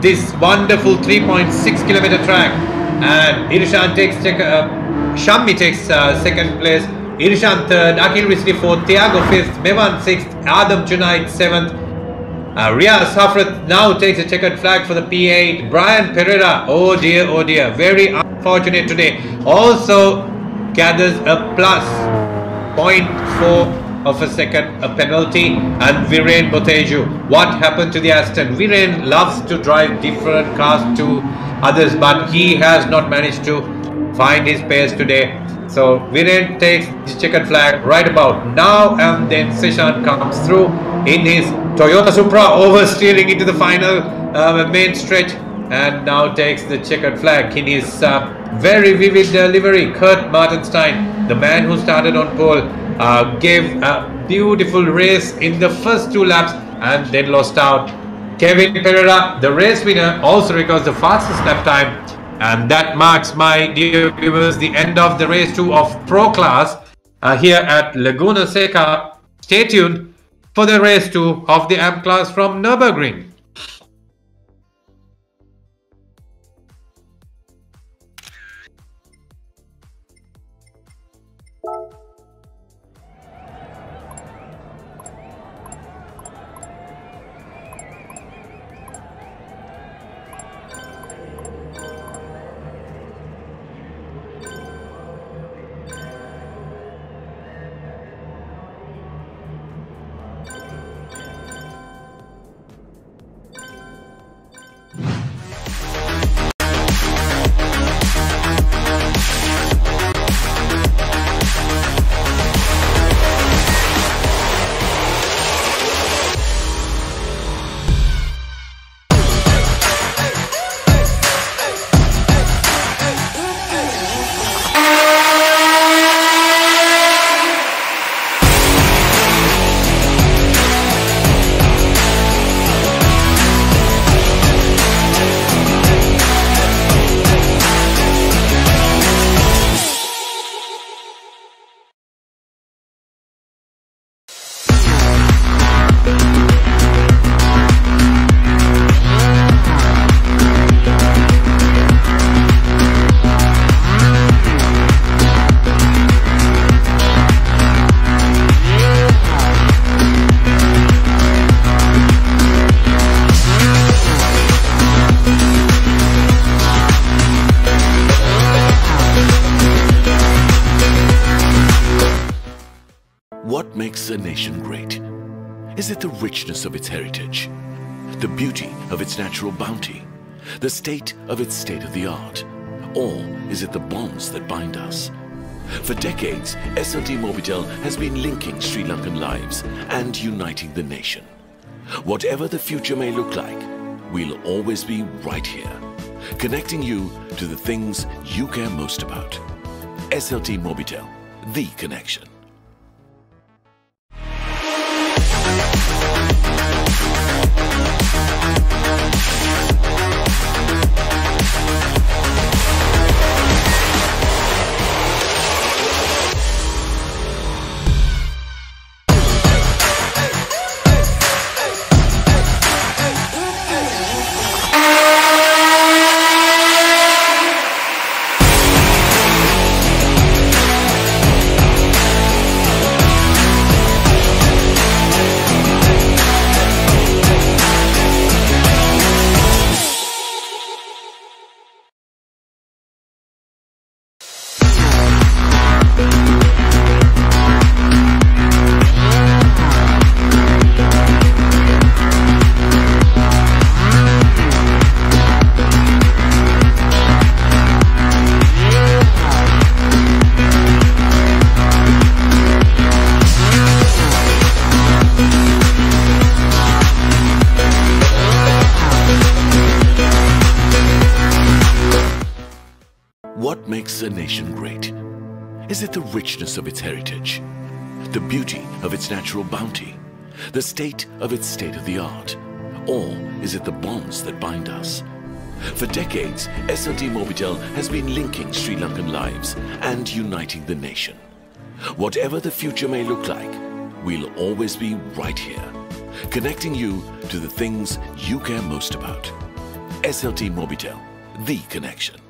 This wonderful 3.6 kilometer track, and Irishan takes Shammi takes second place, Irishan third, Akhil Risli fourth, Thiago fifth, Mevan sixth, Adam Junaid seventh. Riaz Hafrat now takes a checkered flag for the P8. Brian Pereira, oh dear, very unfortunate today, also gathers a plus 0.4 of a second, a penalty. And Viren Boteju, what happened to the Aston? Viren loves to drive different cars to others, but he has not managed to find his pace today. So Viren takes the checkered flag right about now, and then Seshan comes through in his Toyota Supra, oversteering into the final main stretch, and now takes the checkered flag in his very vivid livery. Kurt Martenstein, the man who started on pole, gave a beautiful race in the first 2 laps and then lost out. Kevin Pereira, the race winner, also records the fastest lap time. And that marks, my dear viewers, the end of the race 2 of Pro Class here at Laguna Seca. Stay tuned for the race 2 of the AM Class from Nürburgring. What makes a nation great? Is it the richness of its heritage, the beauty of its natural bounty, the state of its state-of-the-art, or is it the bonds that bind us? For decades, SLT MOBITEL has been linking Sri Lankan lives and uniting the nation. Whatever the future may look like, we'll always be right here, connecting you to the things you care most about. SLT MOBITEL, the connection. What makes a nation great? Is it the richness of its heritage, the beauty of its natural bounty, the state of its state-of-the-art? Or is it the bonds that bind us? For decades, SLT MOBITEL has been linking Sri Lankan lives and uniting the nation. Whatever the future may look like, we'll always be right here, connecting you to the things you care most about. SLT MOBITEL, the connection.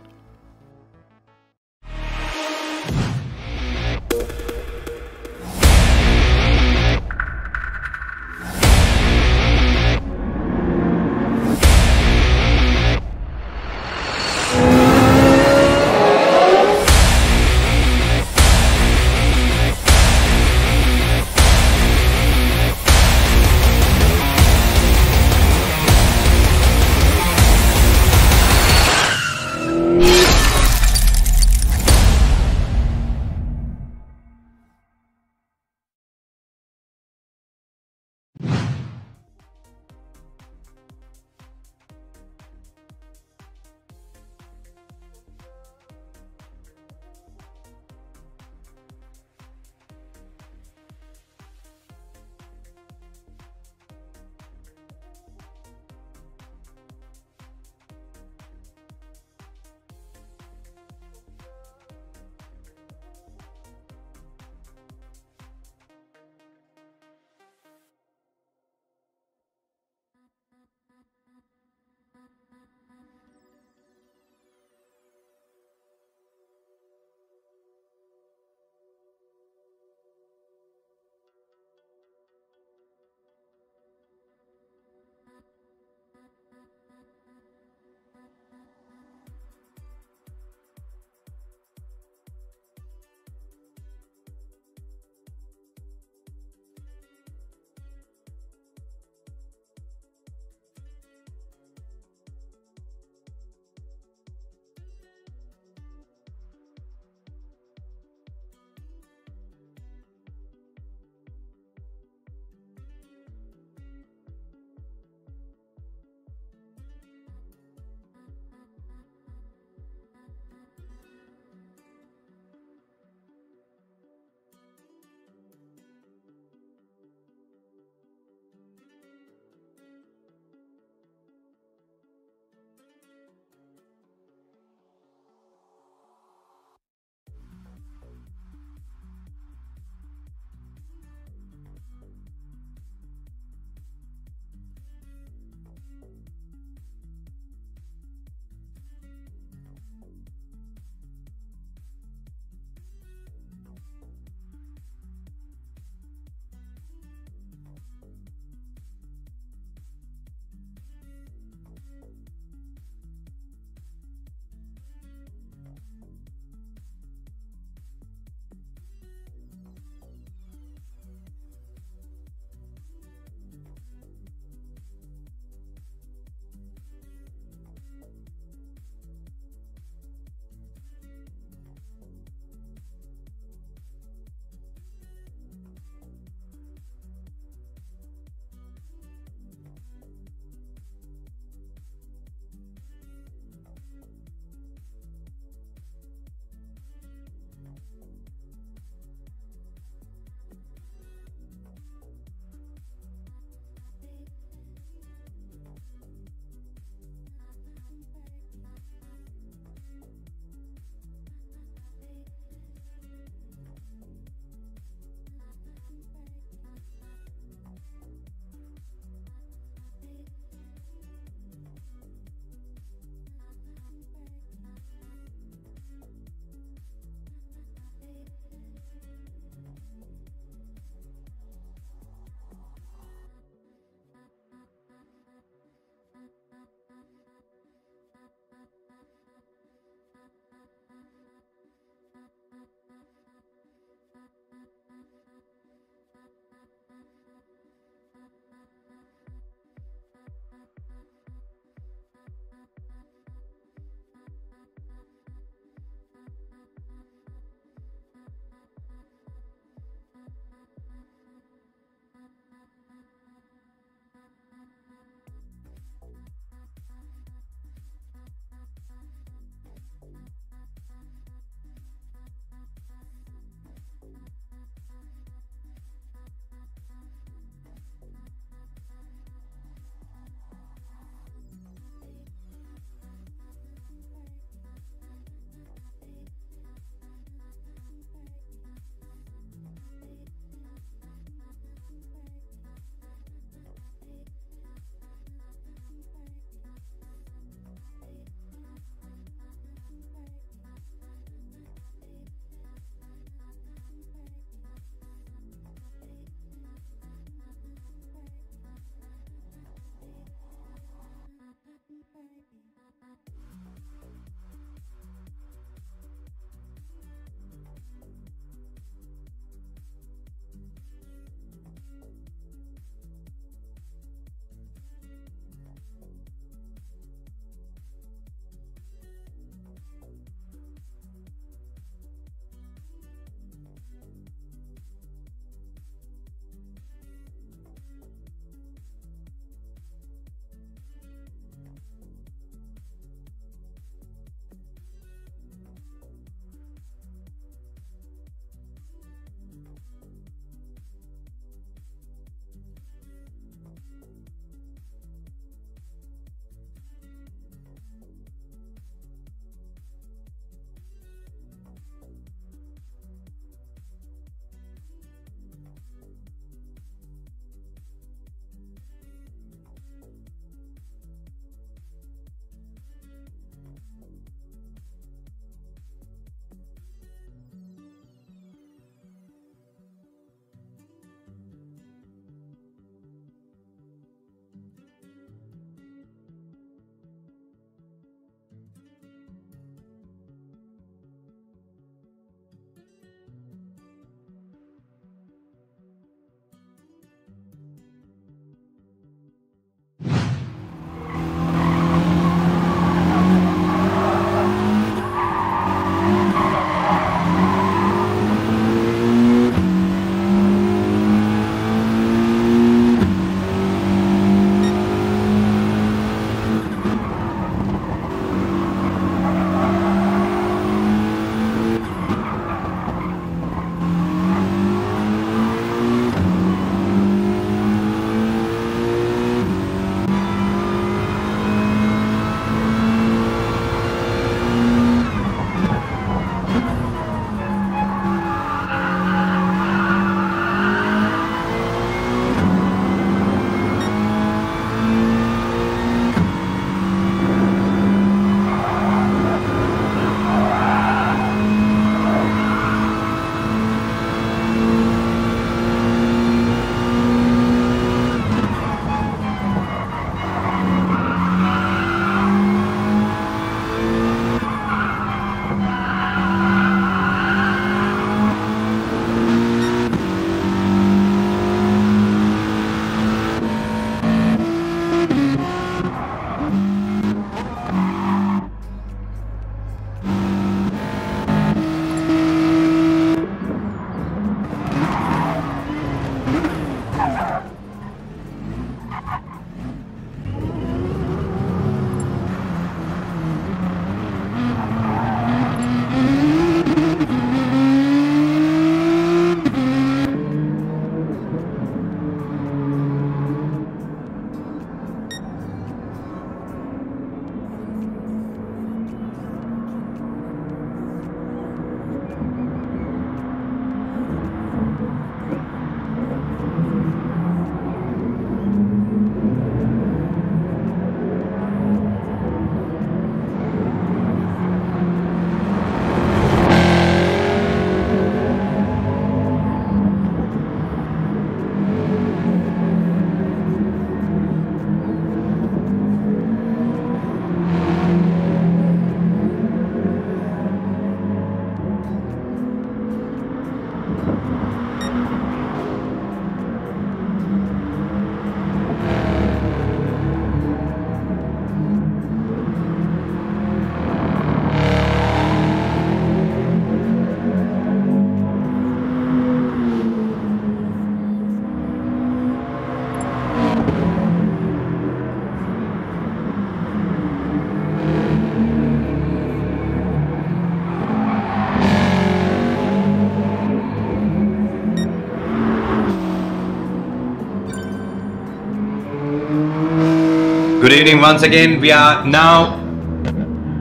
Good evening once again. We are now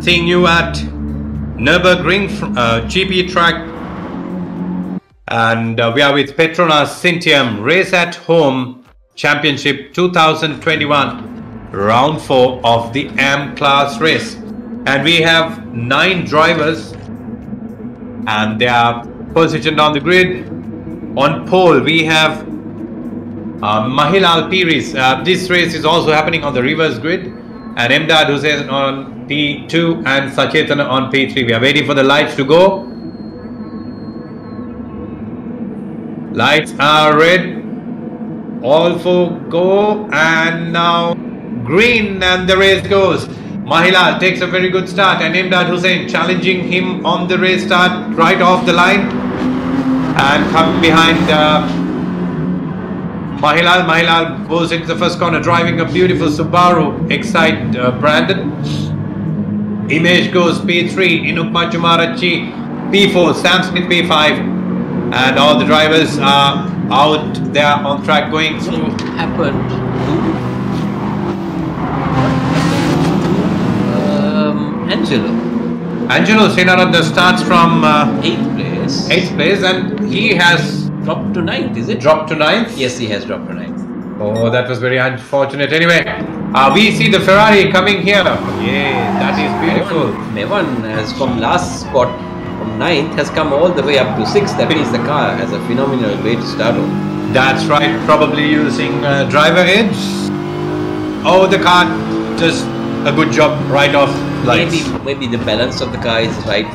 seeing you at Nürburgring GP track, and we are with PETRONAS SYNTIUM Race at Home Championship 2021 round 4 of the M class race, and we have 9 drivers and they are positioned on the grid. On pole we have Mahilal Piris. This race is also happening on the reverse grid, and Emdad Hussain on P2 and Sachetana on P3. We are waiting for the lights to go. Lights are red, all four go, and now green, and the race goes. Mahilal takes a very good start, and Emdad Hussain challenging him on the race start right off the line, and coming behind Mahilal. Mahilal goes into the first corner driving a beautiful Subaru Excite Brandon. Image goes P3, Inukma Chumarachi P4, Sam Smith P5, and all the drivers are out there on track going through. Happened. Angelo Senaranda starts from 8th place. 8th place, and he has Dropped to 9th, is it? dropped to 9th. Yes, he has dropped to 9th. Oh, that was very unfortunate. Anyway, we see the Ferrari coming here. Yeah, that is beautiful. Mevan has from last spot, from 9th, has come all the way up to 6th. That means the car has a phenomenal way to start on. That's right, probably using driver edge. Oh, the car does a good job right off lights. Maybe the balance of the car is right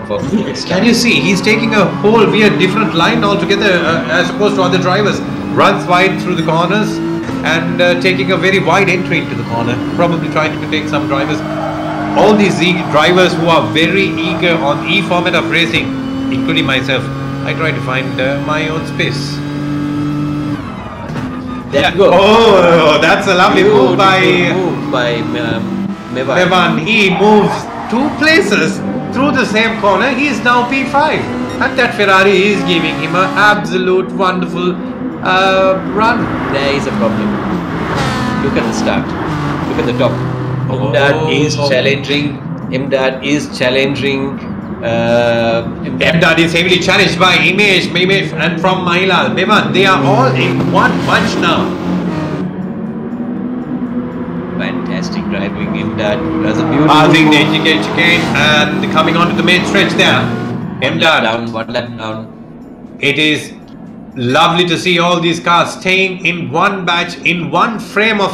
for Can you see, he's taking a whole weird different line altogether as opposed to other drivers. Runs wide through the corners and taking a very wide entry into the corner. Probably trying to take some drivers. All these drivers who are very eager on E format of racing, including myself, I try to find my own space. There you go. Oh, that's a lovely move by Mevan. Mevan. He moves 2 places through the same corner. He is now P5, and that Ferrari is giving him an absolute wonderful run. There is a problem. Look at the start. Look at the top. Oh. Emdad is challenging. Emdad is challenging. Emdad is heavily challenged by Image, and from Mahilal. Mevan, they are all in one bunch now. Fantastic driving. Emdad does a beautiful Passing the chicane and coming onto the main stretch there. Emdad. one lap down. It is lovely to see all these cars staying in one batch, in one frame of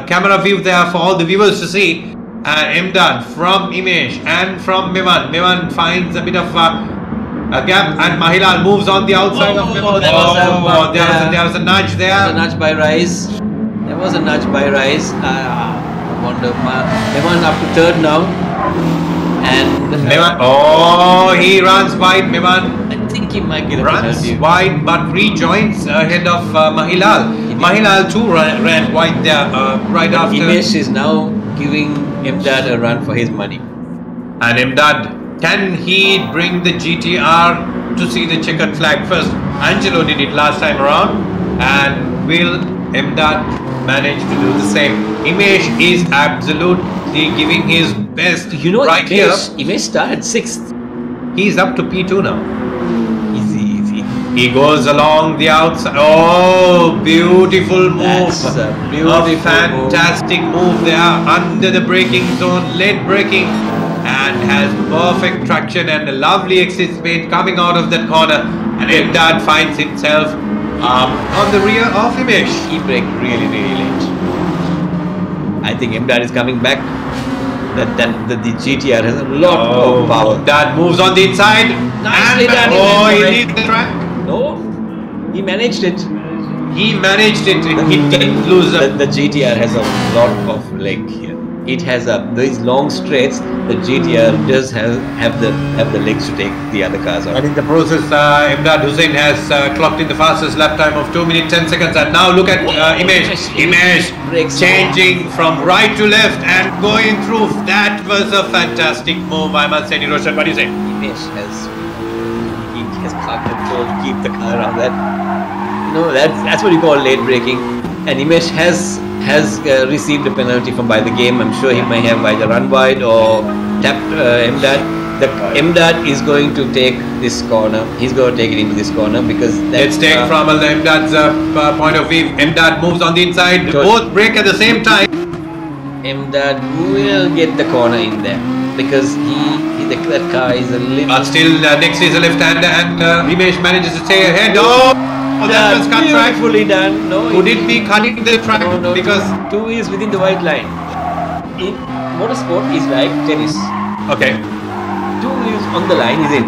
camera view there for all the viewers to see. Emdad from Image and from Mevan. Mevan finds a bit of a gap, and Mahilal moves on the outside of Mevan. There was a nudge there. There was a nudge by Rise. There was a nudge by Rise. I wonder. Mevan up to 3rd now. And Mevan, oh, he runs wide. Mevan I think he might get a runs penalty. wide but rejoins ahead of Mahilal. Mahilal too ran wide there right after. Image is now giving Emdad a run for his money. And Emdad, can he bring the GTR to see the checkered flag first? Angelo did it last time around, and will Emdad manage to do the same? Image is absolutely giving his best. You know, right here. Image started 6th. He's up to P2 now. Easy. He goes along the outside. Oh, beautiful move. That's a beautiful fantastic move there under the braking zone, late braking, and has perfect traction and a lovely exit speed coming out of that corner. And Emdad finds himself on the rear of Image. He braked really late. I think Emdad is coming back. The GTR has a lot of power. That moves on the inside. Nicely done. Oh, he leaves the track. No, he managed it. He managed it. He didn't lose The GTR has a lot of leg here. It has these long straights. The GTR does have the legs to take the other cars out. And in the process, Emdad Hussain has clocked in the fastest lap time of 2 minutes 10 seconds. And now look at Image. Image changing from right to left and going through. That was a fantastic move, I must say. Roshan, what do you say? Image has car control to keep the car around that. No, that's what you call late braking. And Imesh has received a penalty by the game. I'm sure he may have either run wide or tapped Mdad. The Mdad is going to take this corner. He's going to take it into this corner because let's take from Mdad's point of view. Mdad moves on the inside. Both break at the same time. Mdad will get the corner in there because that car is a little. But still, next is a left-hander, and Imesh manages to stay ahead. Oh, that was cut track. Beautifully done. No, could it be cutting the track? No, because 2 is within the white line. In motorsport is like tennis. Okay. 2 is on the line. He's in.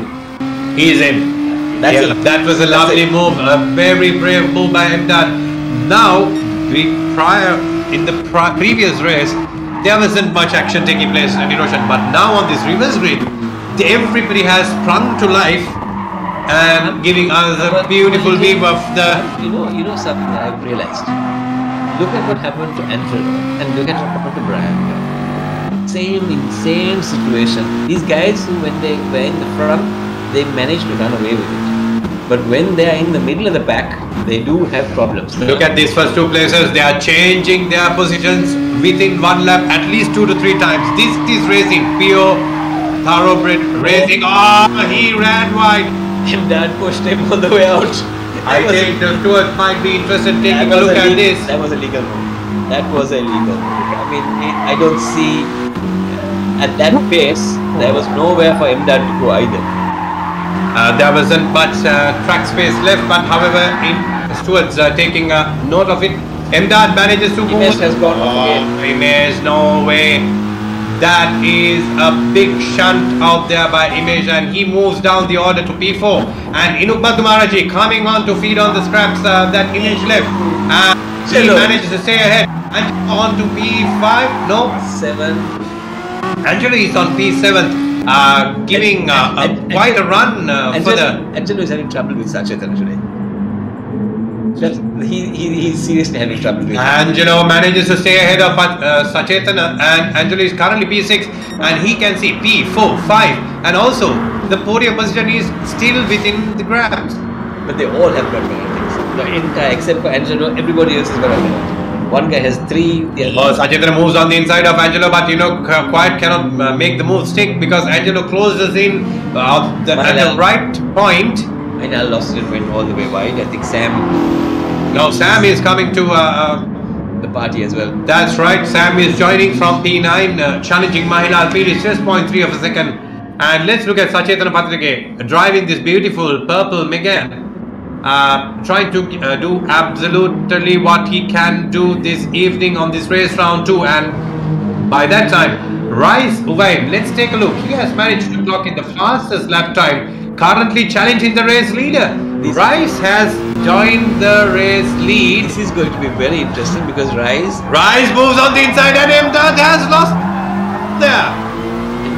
He's in. That's it. That was a lovely move. A very brave move by Mdad. Now, in the previous race, there wasn't much action taking place in Roshan, but now on this reverse grid, everybody has sprung to life and giving us a beautiful view of the. You know something that I've realized. Look at what happened to Angelo and look at what happened to Brian. Same situation. These guys who, when they were in the front, they managed to run away with it. But when they are in the middle of the pack, they do have problems. Look at these first 2 places. They are changing their positions within 1 lap at least 2 to 3 times. This is racing, pure thoroughbred racing. Oh, he ran wide. And Dad pushed him all the way out. I think the stewards might be interested in taking a look at this. That was a legal move. That was a legal move. I mean, I don't see at that pace there was nowhere for Mdad to go either. There wasn't much track space left, but however, stewards taking note of it. Mdad manages to move. Imesh has gone off again. Imesh, no way. That is a big shunt out there by Imesh, and he moves down the order to P4. And Inuk Madhumaraji coming on to feed on the scraps that Imesh left. And he manages to stay ahead. And on to P5? No? 7. Angelo is on P7, giving quite a run further. Angelo is having trouble with Sachetan today. He's seriously having trouble with Angelo manages to stay ahead of Sachetan, and Angelo is currently P6, and he can see P4, 5, and also the podium position is still within the grabs. But they all have got penalties. The entire, except for Angelo, everybody else has got a penalty. One guy has 3. Sachetan moves on the inside of Angelo, but quite cannot make the move stick because Angelo closes in at the right point. Mainal lost it, went all the way wide. I think Sam. No, Sam is coming to the party as well. That's right. Sam is joining from P9, challenging Mahilal P. It's just 0.3 of a second. And let's look at Sachetan Patrike driving this beautiful purple Megane. Trying to do absolutely what he can do this evening on this race round 2, and by that time Rice Uvaim, let's take a look. He has managed to clock in the fastest lap time, currently challenging the race leader. Rice has joined the race lead. This is going to be very interesting because Rice moves on the inside, and Mdad has lost there.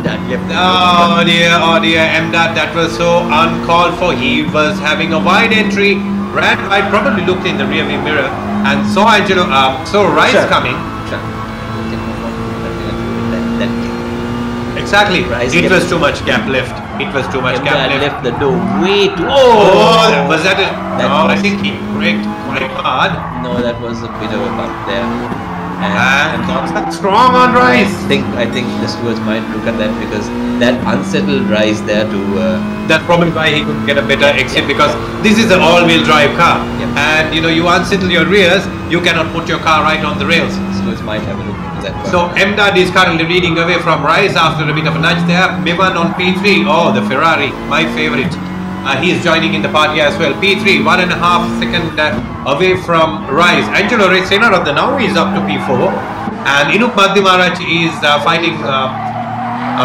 Oh dear, Mdad, that was so uncalled for. He was having a wide entry, ran wide, probably looked in the rearview mirror and saw Angelo, saw Rice coming. Exactly, it was too much gap left. It was too much gap left. Left the door way too. Oh, was that it? No, I think he braked quite hard. No, that was a bit of a bump there. And strong on Rice. I think the stewards might look at that because that unsettled Rice there to. That's probably why he couldn't get a better exit, because this is an all-wheel drive car, and you unsettle your rears, you cannot put your car right on the rails. Stewards might have a look at that. So Mdad is currently leading away from Rice after a bit of a nudge there. Mivan on P3. Oh, the Ferrari, my favorite. He is joining in the party as well. P3, 1.5 seconds away from Rice. Angelo Resenarada now is up to P4. And Inuk Madhimaraj is fighting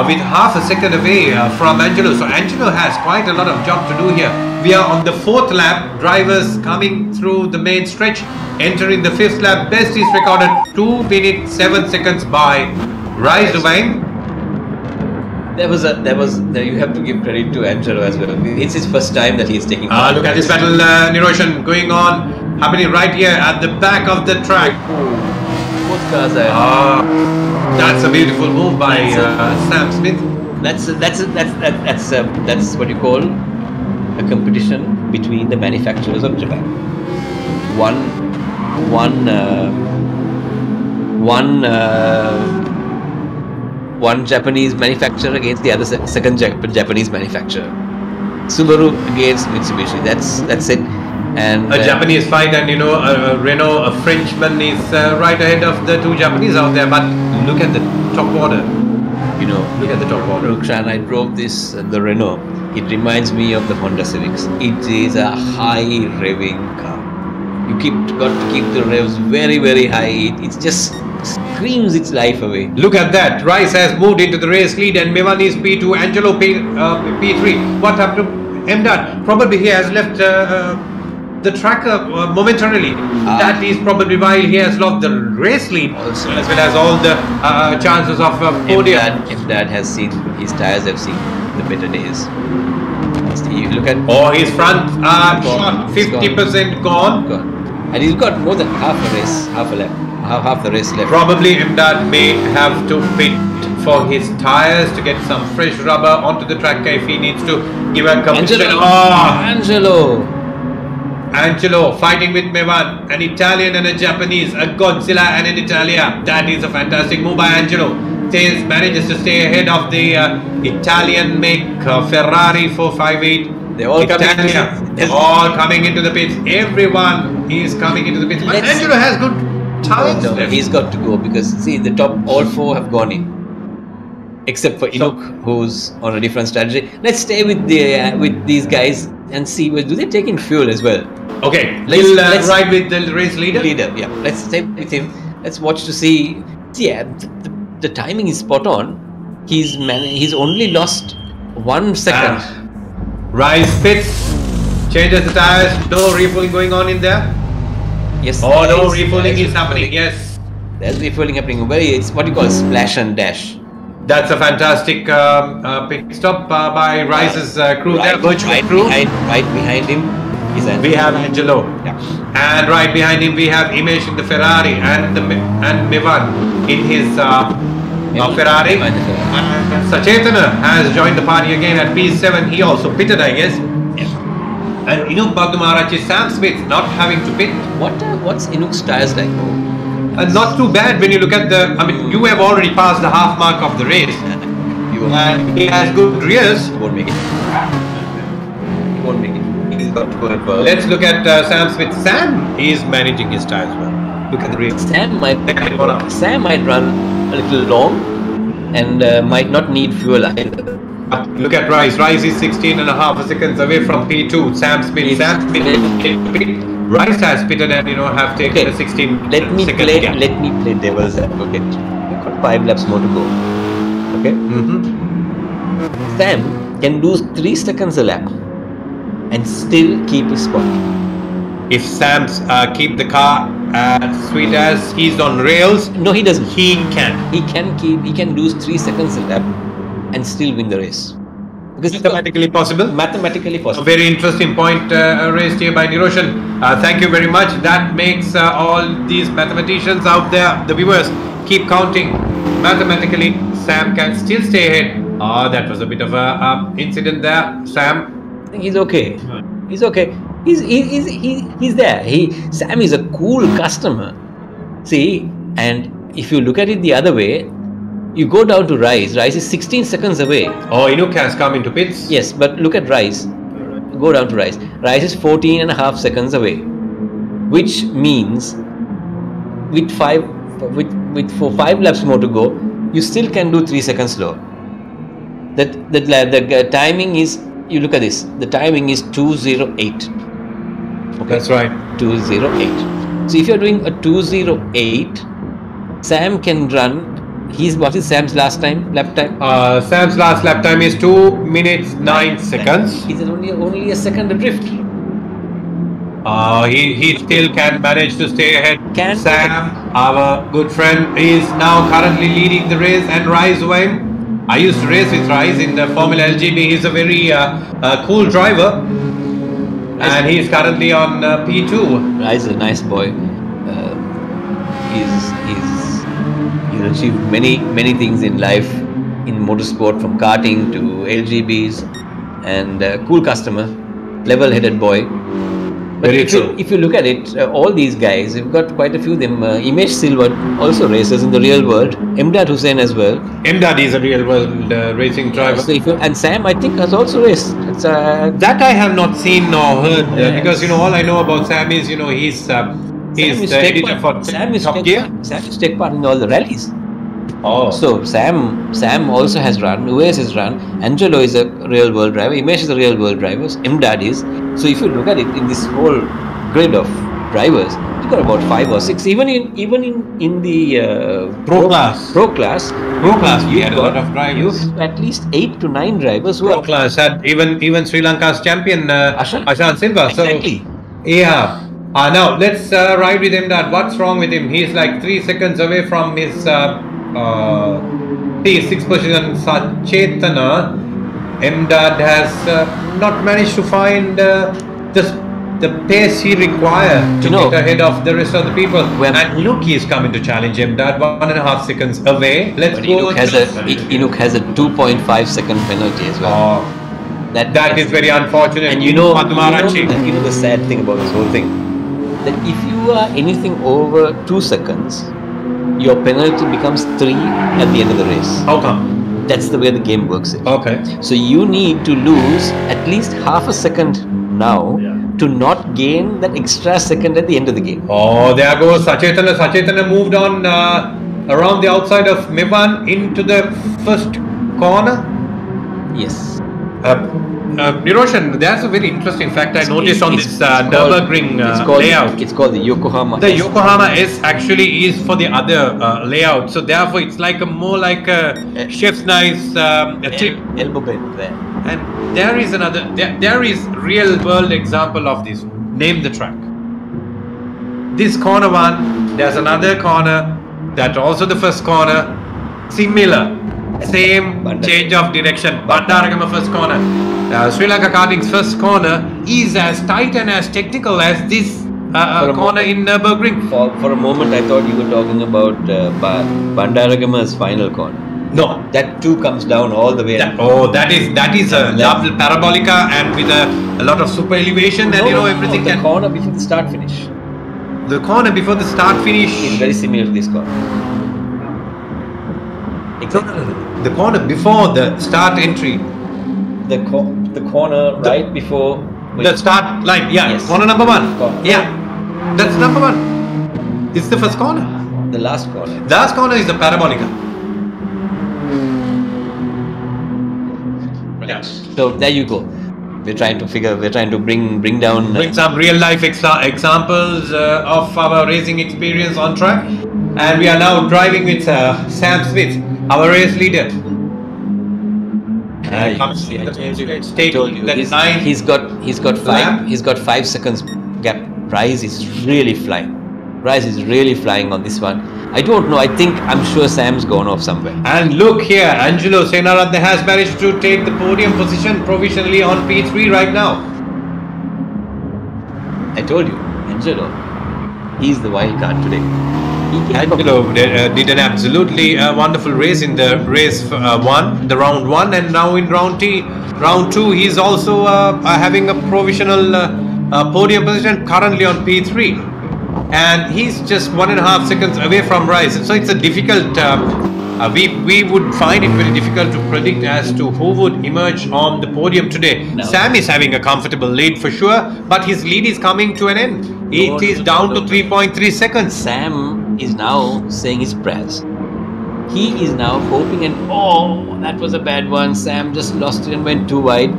with half a second away from Angelo. So Angelo has quite a lot of job to do here. We are on the 4th lap. Drivers coming through the main stretch. Entering the 5th lap. Best is recorded 2 minutes 7 seconds by Rice Uvain. You have to give credit to Angelo as well. It's his first time that he is taking part. Look at this battle, Niroshan, going on, happening right here at the back of the track. Both cars are. That's a beautiful move by Sam Smith. That's what you call a competition between the manufacturers of Japan. One one Japanese manufacturer against the other second Japanese manufacturer. Subaru against Mitsubishi. That's it. And a Japanese fight, and Renault, a Frenchman, is right ahead of the two Japanese out there. But look at the top order. Look at the top order. Rukshan, I drove this, the Renault. It reminds me of the Honda Civics. It is a high revving car. You got to keep the revs very, very high. It just screams its life away. Look at that. Rice has moved into the race lead, and Mevan is P2, Angelo P3. What happened to Mdad? Probably he has left the tracker momentarily. That is probably why he has lost the race lead, Also, as well as all the chances of podium. Mdad has seen, his tires have seen the better days. You look at his front shot, 50% gone. And he's got more than half the race left. Probably Imdad may have to pit for his tires to get some fresh rubber onto the track if he needs to give a competition. Angelo fighting with Mevan, an Italian and a Japanese, a Godzilla and an Italia. That is a fantastic move by Angelo. Manages to stay ahead of the Italian make Ferrari 458. They're all coming into the pits. Everyone is coming into the pits. But Angelo has good tires left. He's got to go, because see, the top all four have gone in, except for Inuk, who's on a different strategy. Let's stay with these guys and see, do they take in fuel as well? Okay, let's ride with the race leader. Yeah, let's stay with him. Let's watch to see. Yeah, the timing is spot on. He's only lost 1 second. Rice pits, changes the tires. No refueling going on in there. Yes. No refueling is happening. Yes. There's refueling happening. It's what you call splash and dash. That's a fantastic pit stop by Rice's crew. Right behind him is Angelo. We have Angelo. Yeah. And right behind him we have Imesh in the Ferrari, and Mevan in his Ferrari. And Sachetana has joined the party again at P7. He also pitted, I guess. Yeah. And Inuk Bagdumarach is Sam Smith not having to pit. What's Inuk's tires like? Not too bad when you look at you have already passed the half mark of the race. And he has good rears. He won't make it. He's got to go and Let's look at Sam Smith. Sam is managing his tires well. Look at the rears. Sam might run a little long and might not need fuel either. Look at Rice. Rice is 16.5 seconds away from P2. Sam Smith. Rice has pitted and have taken a 16 Let me second play gap. devil's advocate. We've got 5 laps more to go. Okay? Sam can lose 3 seconds a lap and still keep his spot. If Sam's keep the car as sweet as he's on rails, no, he doesn't. He can. He can lose 3 seconds a lap and still win the race. Because Mathematically possible. Mathematically possible. A very interesting point raised here by Niroshan. Thank you very much. That makes all these mathematicians out there, the viewers, keep counting. Mathematically, Sam can still stay ahead. That was a bit of a incident there, Sam. I think he's okay. He's okay. He's there. Sam is a cool customer. See, and if you look at it the other way, you go down to Rice. Rice is 16 seconds away. Inuk has come into pits. Yes, but look at Rice. Go down to Rice. Rice is 14.5 seconds away, which means with 5 laps more to go, you still can do 3 seconds slower. The timing is, you look at this. The timing is 2:08. Okay, that's right. 2:08. So if you're doing a 2:08, Sam can run. What is Sam's last lap time? Sam's last lap time is 2 minutes 9 seconds. He's only a second adrift. He still can manage to stay ahead. Sam, our good friend, is now currently leading the race, and Rice Wayne. I used to race with Rice in the Formula LGB. He's a very cool driver, and he's currently on P2. Rice is a nice boy. He's achieved many things in life, in motorsport, from karting to LGBs, and cool customer, level-headed boy. But Very true. if you look at it, all these guys, you've got quite a few of them. Imesh Silva also races in the real world. Imdad Hussain as well. Imdad is a real world racing driver. So and Sam, I think, has also raced. It's, that I have not seen nor heard because all I know about Sam is he's the editor for Sam is Top Gear. Sam is take part in all the rallies. Oh. So Sam also has run. Uwais has run. Angelo is a real world driver. Imesh is a real world driver. Imdad is. So if you look at it in this whole grid of drivers, you've got about 5 or 6. Even in the Pro class. Pro class, We had a lot of drivers. You've at least 8 to 9 drivers who Pro are class had even Sri Lanka's champion Ashan Silva. Exactly. So yeah. Now let's ride with Imdad. What's wrong with him? He's like 3 seconds away from his P6 position. Sachetana. Imdad has not managed to find the pace he required to get ahead of the rest of the people. And look, he's coming to challenge Imdad 1.5 seconds away. Let's go. Inuk has a 2.5 second penalty as well. That is very unfortunate. And you know the sad thing about this whole thing, that if you are anything over 2 seconds, your penalty becomes 3 at the end of the race. How come? That's the way the game works. Okay. So you need to lose at least half a second now to not gain that extra second at the end of the game. Oh, there goes Sachetana. Sachetana moved on around the outside of Mevan into the first corner. Yes. Niroshan, there's a very interesting fact I noticed on this Nürburgring layout. It's called the Yokohama. The Yokohama S actually is for the other layout, so therefore it's like more like a chef's knife tip. Elbow bend there. And there is another. There is real world example of this. Name the track. This corner 1. There's another corner. That's also the first corner. Similar. Same change of direction. Bandaragama first corner. Sri Lanka karting's first corner is as tight and as technical as this corner in Nürburgring. For a moment, I thought you were talking about Bandaragama's final corner. No, that too comes down all the way. That is a double parabolica and with a lot of super elevation and everything. The corner before the start finish. The corner before the start finish is very similar to this corner. Exactly. The corner before the start entry. The corner right before the start line. Yeah, yes. Corner number 1. Yeah, that's number 1. It's the first corner. The last corner. The last corner is the parabolica. Right. Yeah. So there you go. We're trying to bring down some real life examples of our racing experience on track, and we are now driving with Sam Smith, our race leader. He's got 5 seconds gap. Rice is really flying on this one. I don't know. I'm sure Sam's gone off somewhere. And look here, Angelo Senaratne has managed to take the podium position provisionally on P3 right now. I told you, Angelo, he's the wild card today. Angelo did an absolutely wonderful race in the race the round 1, and now in round 2, he's also having a provisional podium position currently on P3. And he's just 1.5 seconds away from Rice. So it's a difficult, we would find it very difficult to predict as to who would emerge on the podium today. No. Sam is having a comfortable lead for sure, but his lead is coming to an end. It is down to 3.3 seconds. Sam is now saying his prayers. He is now hoping, and that was a bad one. Sam just lost it and went too wide.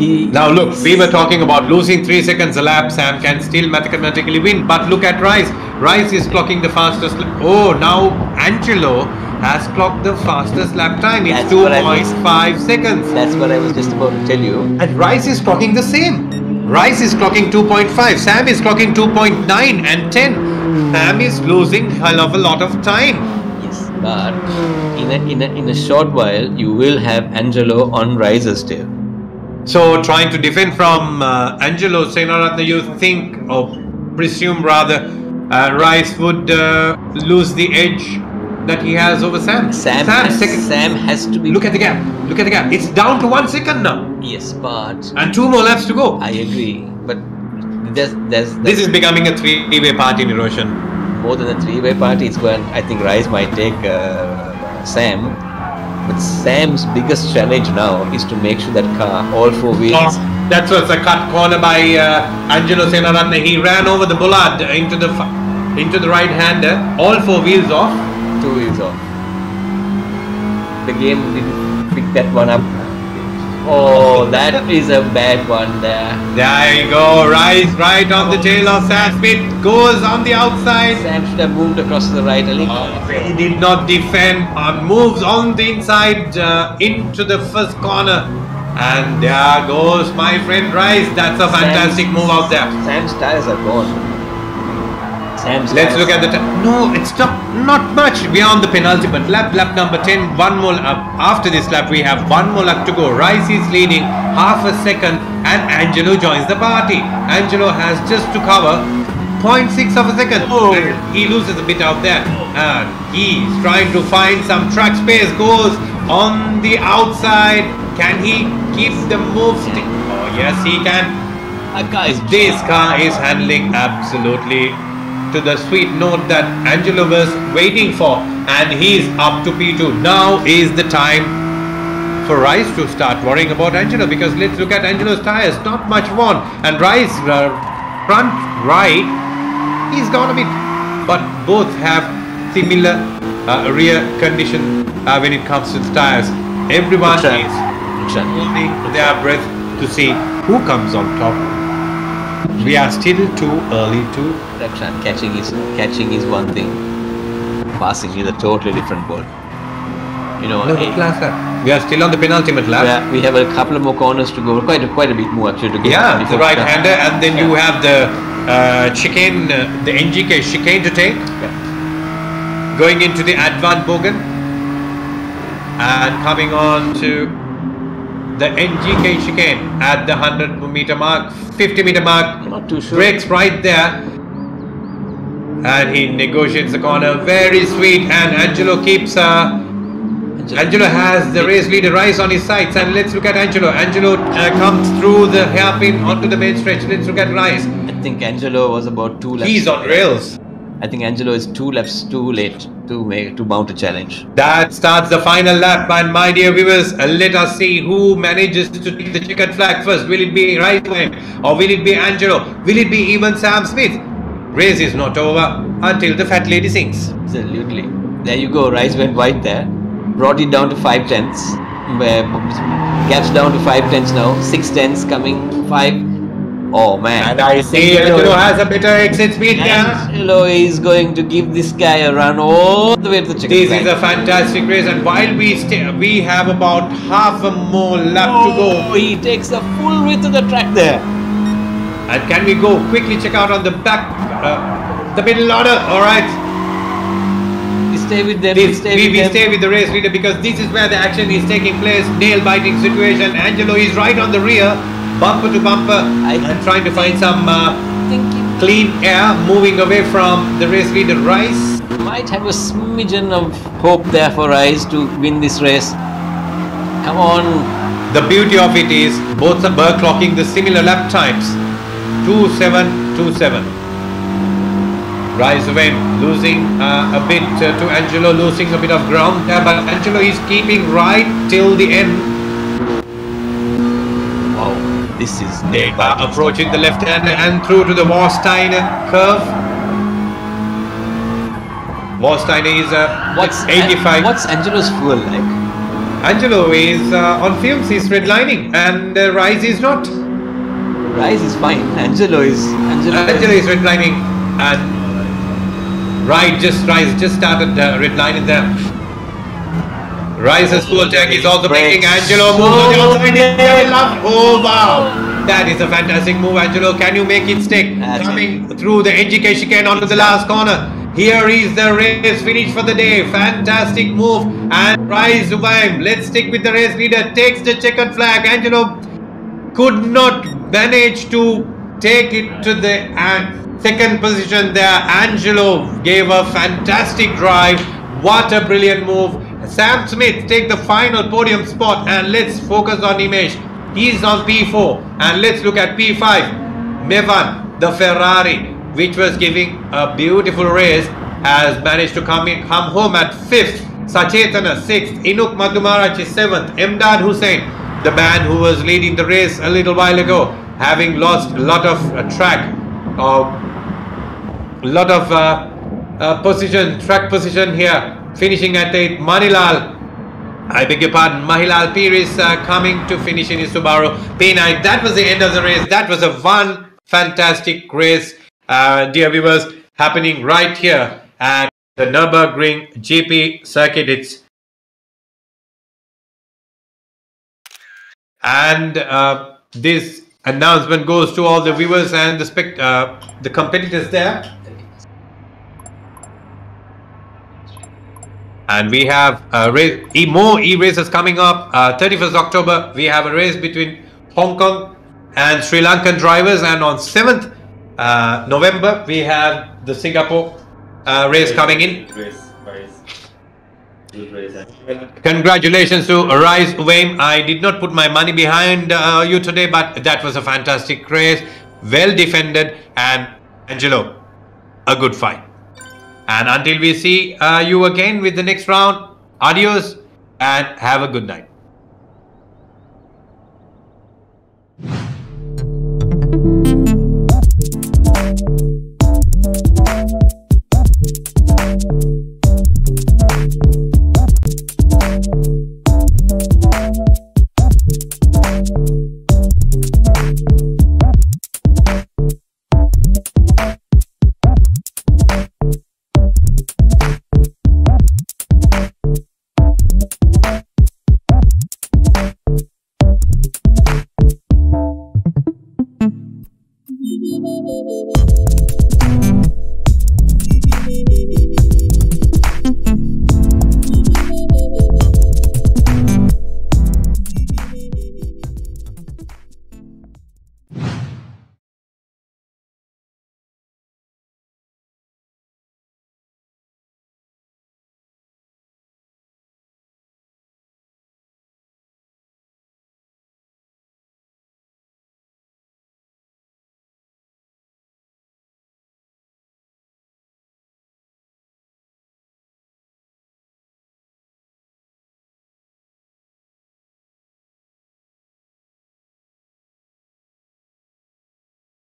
Now look, we were talking about losing 3 seconds a lap. Sam can still mathematically win, but look at Rice. Rice is clocking the fastest. Now Angelo has clocked the fastest lap time. It's 2.5 seconds. That's what I was just about to tell you. And Rice is clocking the same. Rice is clocking 2.5. Sam is clocking 2.9 and 10. Sam is losing a hell of a lot of time. Yes, but in a short while, you will have Angelo on Rice's tail. So trying to defend from Angelo Senaratne, you think, or presume rather, Rice would lose the edge that he has over Sam. Sam has to be... Look at the gap. Look at the gap. It's down to 1 second now. Yes, but... And 2 more laps to go. I agree. But This is becoming a three-way party, Niroshan. More than a three-way party. It's going. I think Rice might take Sam, but Sam's biggest challenge now is to make sure that car, all four wheels. That was a cut corner by Angelo Senaratne. He ran over the bollard into the right-hander. All four wheels off. 2 wheels off. The game didn't pick that one up. Oh, that is a bad one there. There you go. Rice right on the tail of Sam Smith. Goes on the outside. Sam should have moved across to the right a little. He did not defend. Moves on the inside into the first corner. And there goes my friend Rice. That's a fantastic move out there. Sam's tires are gone. Let's look at the time. No, it's not much. We are on the penultimate lap, lap number 10. One more lap. After this lap, we have one more lap to go. Rice is leading half a second, and Angelo joins the party. Angelo has just to cover 0.6 of a second. Oh. He loses a bit out there, and he's trying to find some track space. Goes on the outside. Can he keep the move? Oh yes, he can. This car is handling absolutely to the sweet note that Angelo was waiting for, and he's up to P2. Now is the time for Rice to start worrying about Angelo, because let's look at Angelo's tires. Not much worn, and Rice front right, he's gone a bit, but both have similar rear condition when it comes to the tires. Everyone is holding their breath to see who comes on top. We are still too early to. Catching is one thing. Passing is a totally different ball. You know. We are still on the penultimate lap. Yeah, we have a couple of more corners to go. Quite a bit more actually to go. Yeah, the right-hander, and then you have the chicane, the NGK chicane to take. Yeah. Going into the Advan Bogan, and coming on to the NGK chicane at the 100-meter mark, 50-meter mark. Not too sure. Brakes right there, and he negotiates the corner. Very sweet, and Angelo keeps. Angelo has the race leader Rice on his sides, and let's look at Angelo. Angelo comes through the hairpin onto the main stretch. Let's look at Rice. I think Angelo was about 2 laps. He's on rails. I think Angelo is 2 laps too late to mount a challenge. That starts the final lap, and my dear viewers, let us see who manages to take the checkered flag first. Will it be Rice or will it be Angelo? Will it be even Sam Smith? Race is not over until the fat lady sings. Absolutely. There you go. Rice went wide there. Brought it down to 5 tenths. Gaps down to 5 tenths now. 6 tenths coming. 5. Oh man. And I see Angelo has a better exit speed there. Angelo is going to give this guy a run all the way to the checkered flag. This is a fantastic race, and while we have about half a more lap to go. He takes the full width of the track there. And can we go quickly check out on the back, the middle order? All right. We stay with them. We stay with the race leader, because this is where the action is taking place. Nail-biting situation. Angelo is right on the rear, bumper to bumper, and trying to find some clean air, moving away from the race leader Rice. Might have a smidgen of hope there for Rice to win this race. Come on. The beauty of it is both are clocking the similar lap times. 2:7.27. Rice went losing a bit to Angelo, losing a bit of ground there, but Angelo is keeping right till the end. Wow, this is they are approaching the left hand and through to the Warsteiner curve. Warsteiner is 85. What's Angelo's fuel like? Angelo is on fumes, he's redlining, and Rice is not. Rice is fine. Angelo is redlining, and Rice just started redlining there. Rice's fuel tank is also making Angelo move on the outside. Oh wow! That is a fantastic move, Angelo. Can you make it stick? Coming through the NGK chicane onto the last corner. Here is the race finish for the day. Fantastic move, and Rice Zubaim. Let's stick with the race leader. Takes the checkered flag. Angelo could not manage to take it to the second position there. Angelo gave a fantastic drive. What a brilliant move. Sam Smith take the final podium spot, and let's focus on Imesh. He's on P4, and let's look at P5. Mevan The Ferrari, which was giving a beautiful race, has managed to come home at 5th. Sachetana 6th. Inuk Madhumaraj is 7th. Emdad Hussain, the man who was leading the race a little while ago, having lost a lot of track, track position here, finishing at 8th. Manilal, I beg your pardon, Mahilal Pir is coming to finish in his Subaru P9. That was the end of the race. That was a fantastic race, dear viewers, happening right here at the Nürburgring GP circuit. And this announcement goes to all the viewers and the competitors there. And we have more e-races coming up. 31st October, we have a race between Hong Kong and Sri Lankan drivers. And on 7th November, we have the Singapore race coming in. Congratulations to Rise Wayne. I did not put my money behind you today, but that was a fantastic race. Well defended. And Angelo, a good fight. And until we see you again with the next round, adios and have a good night.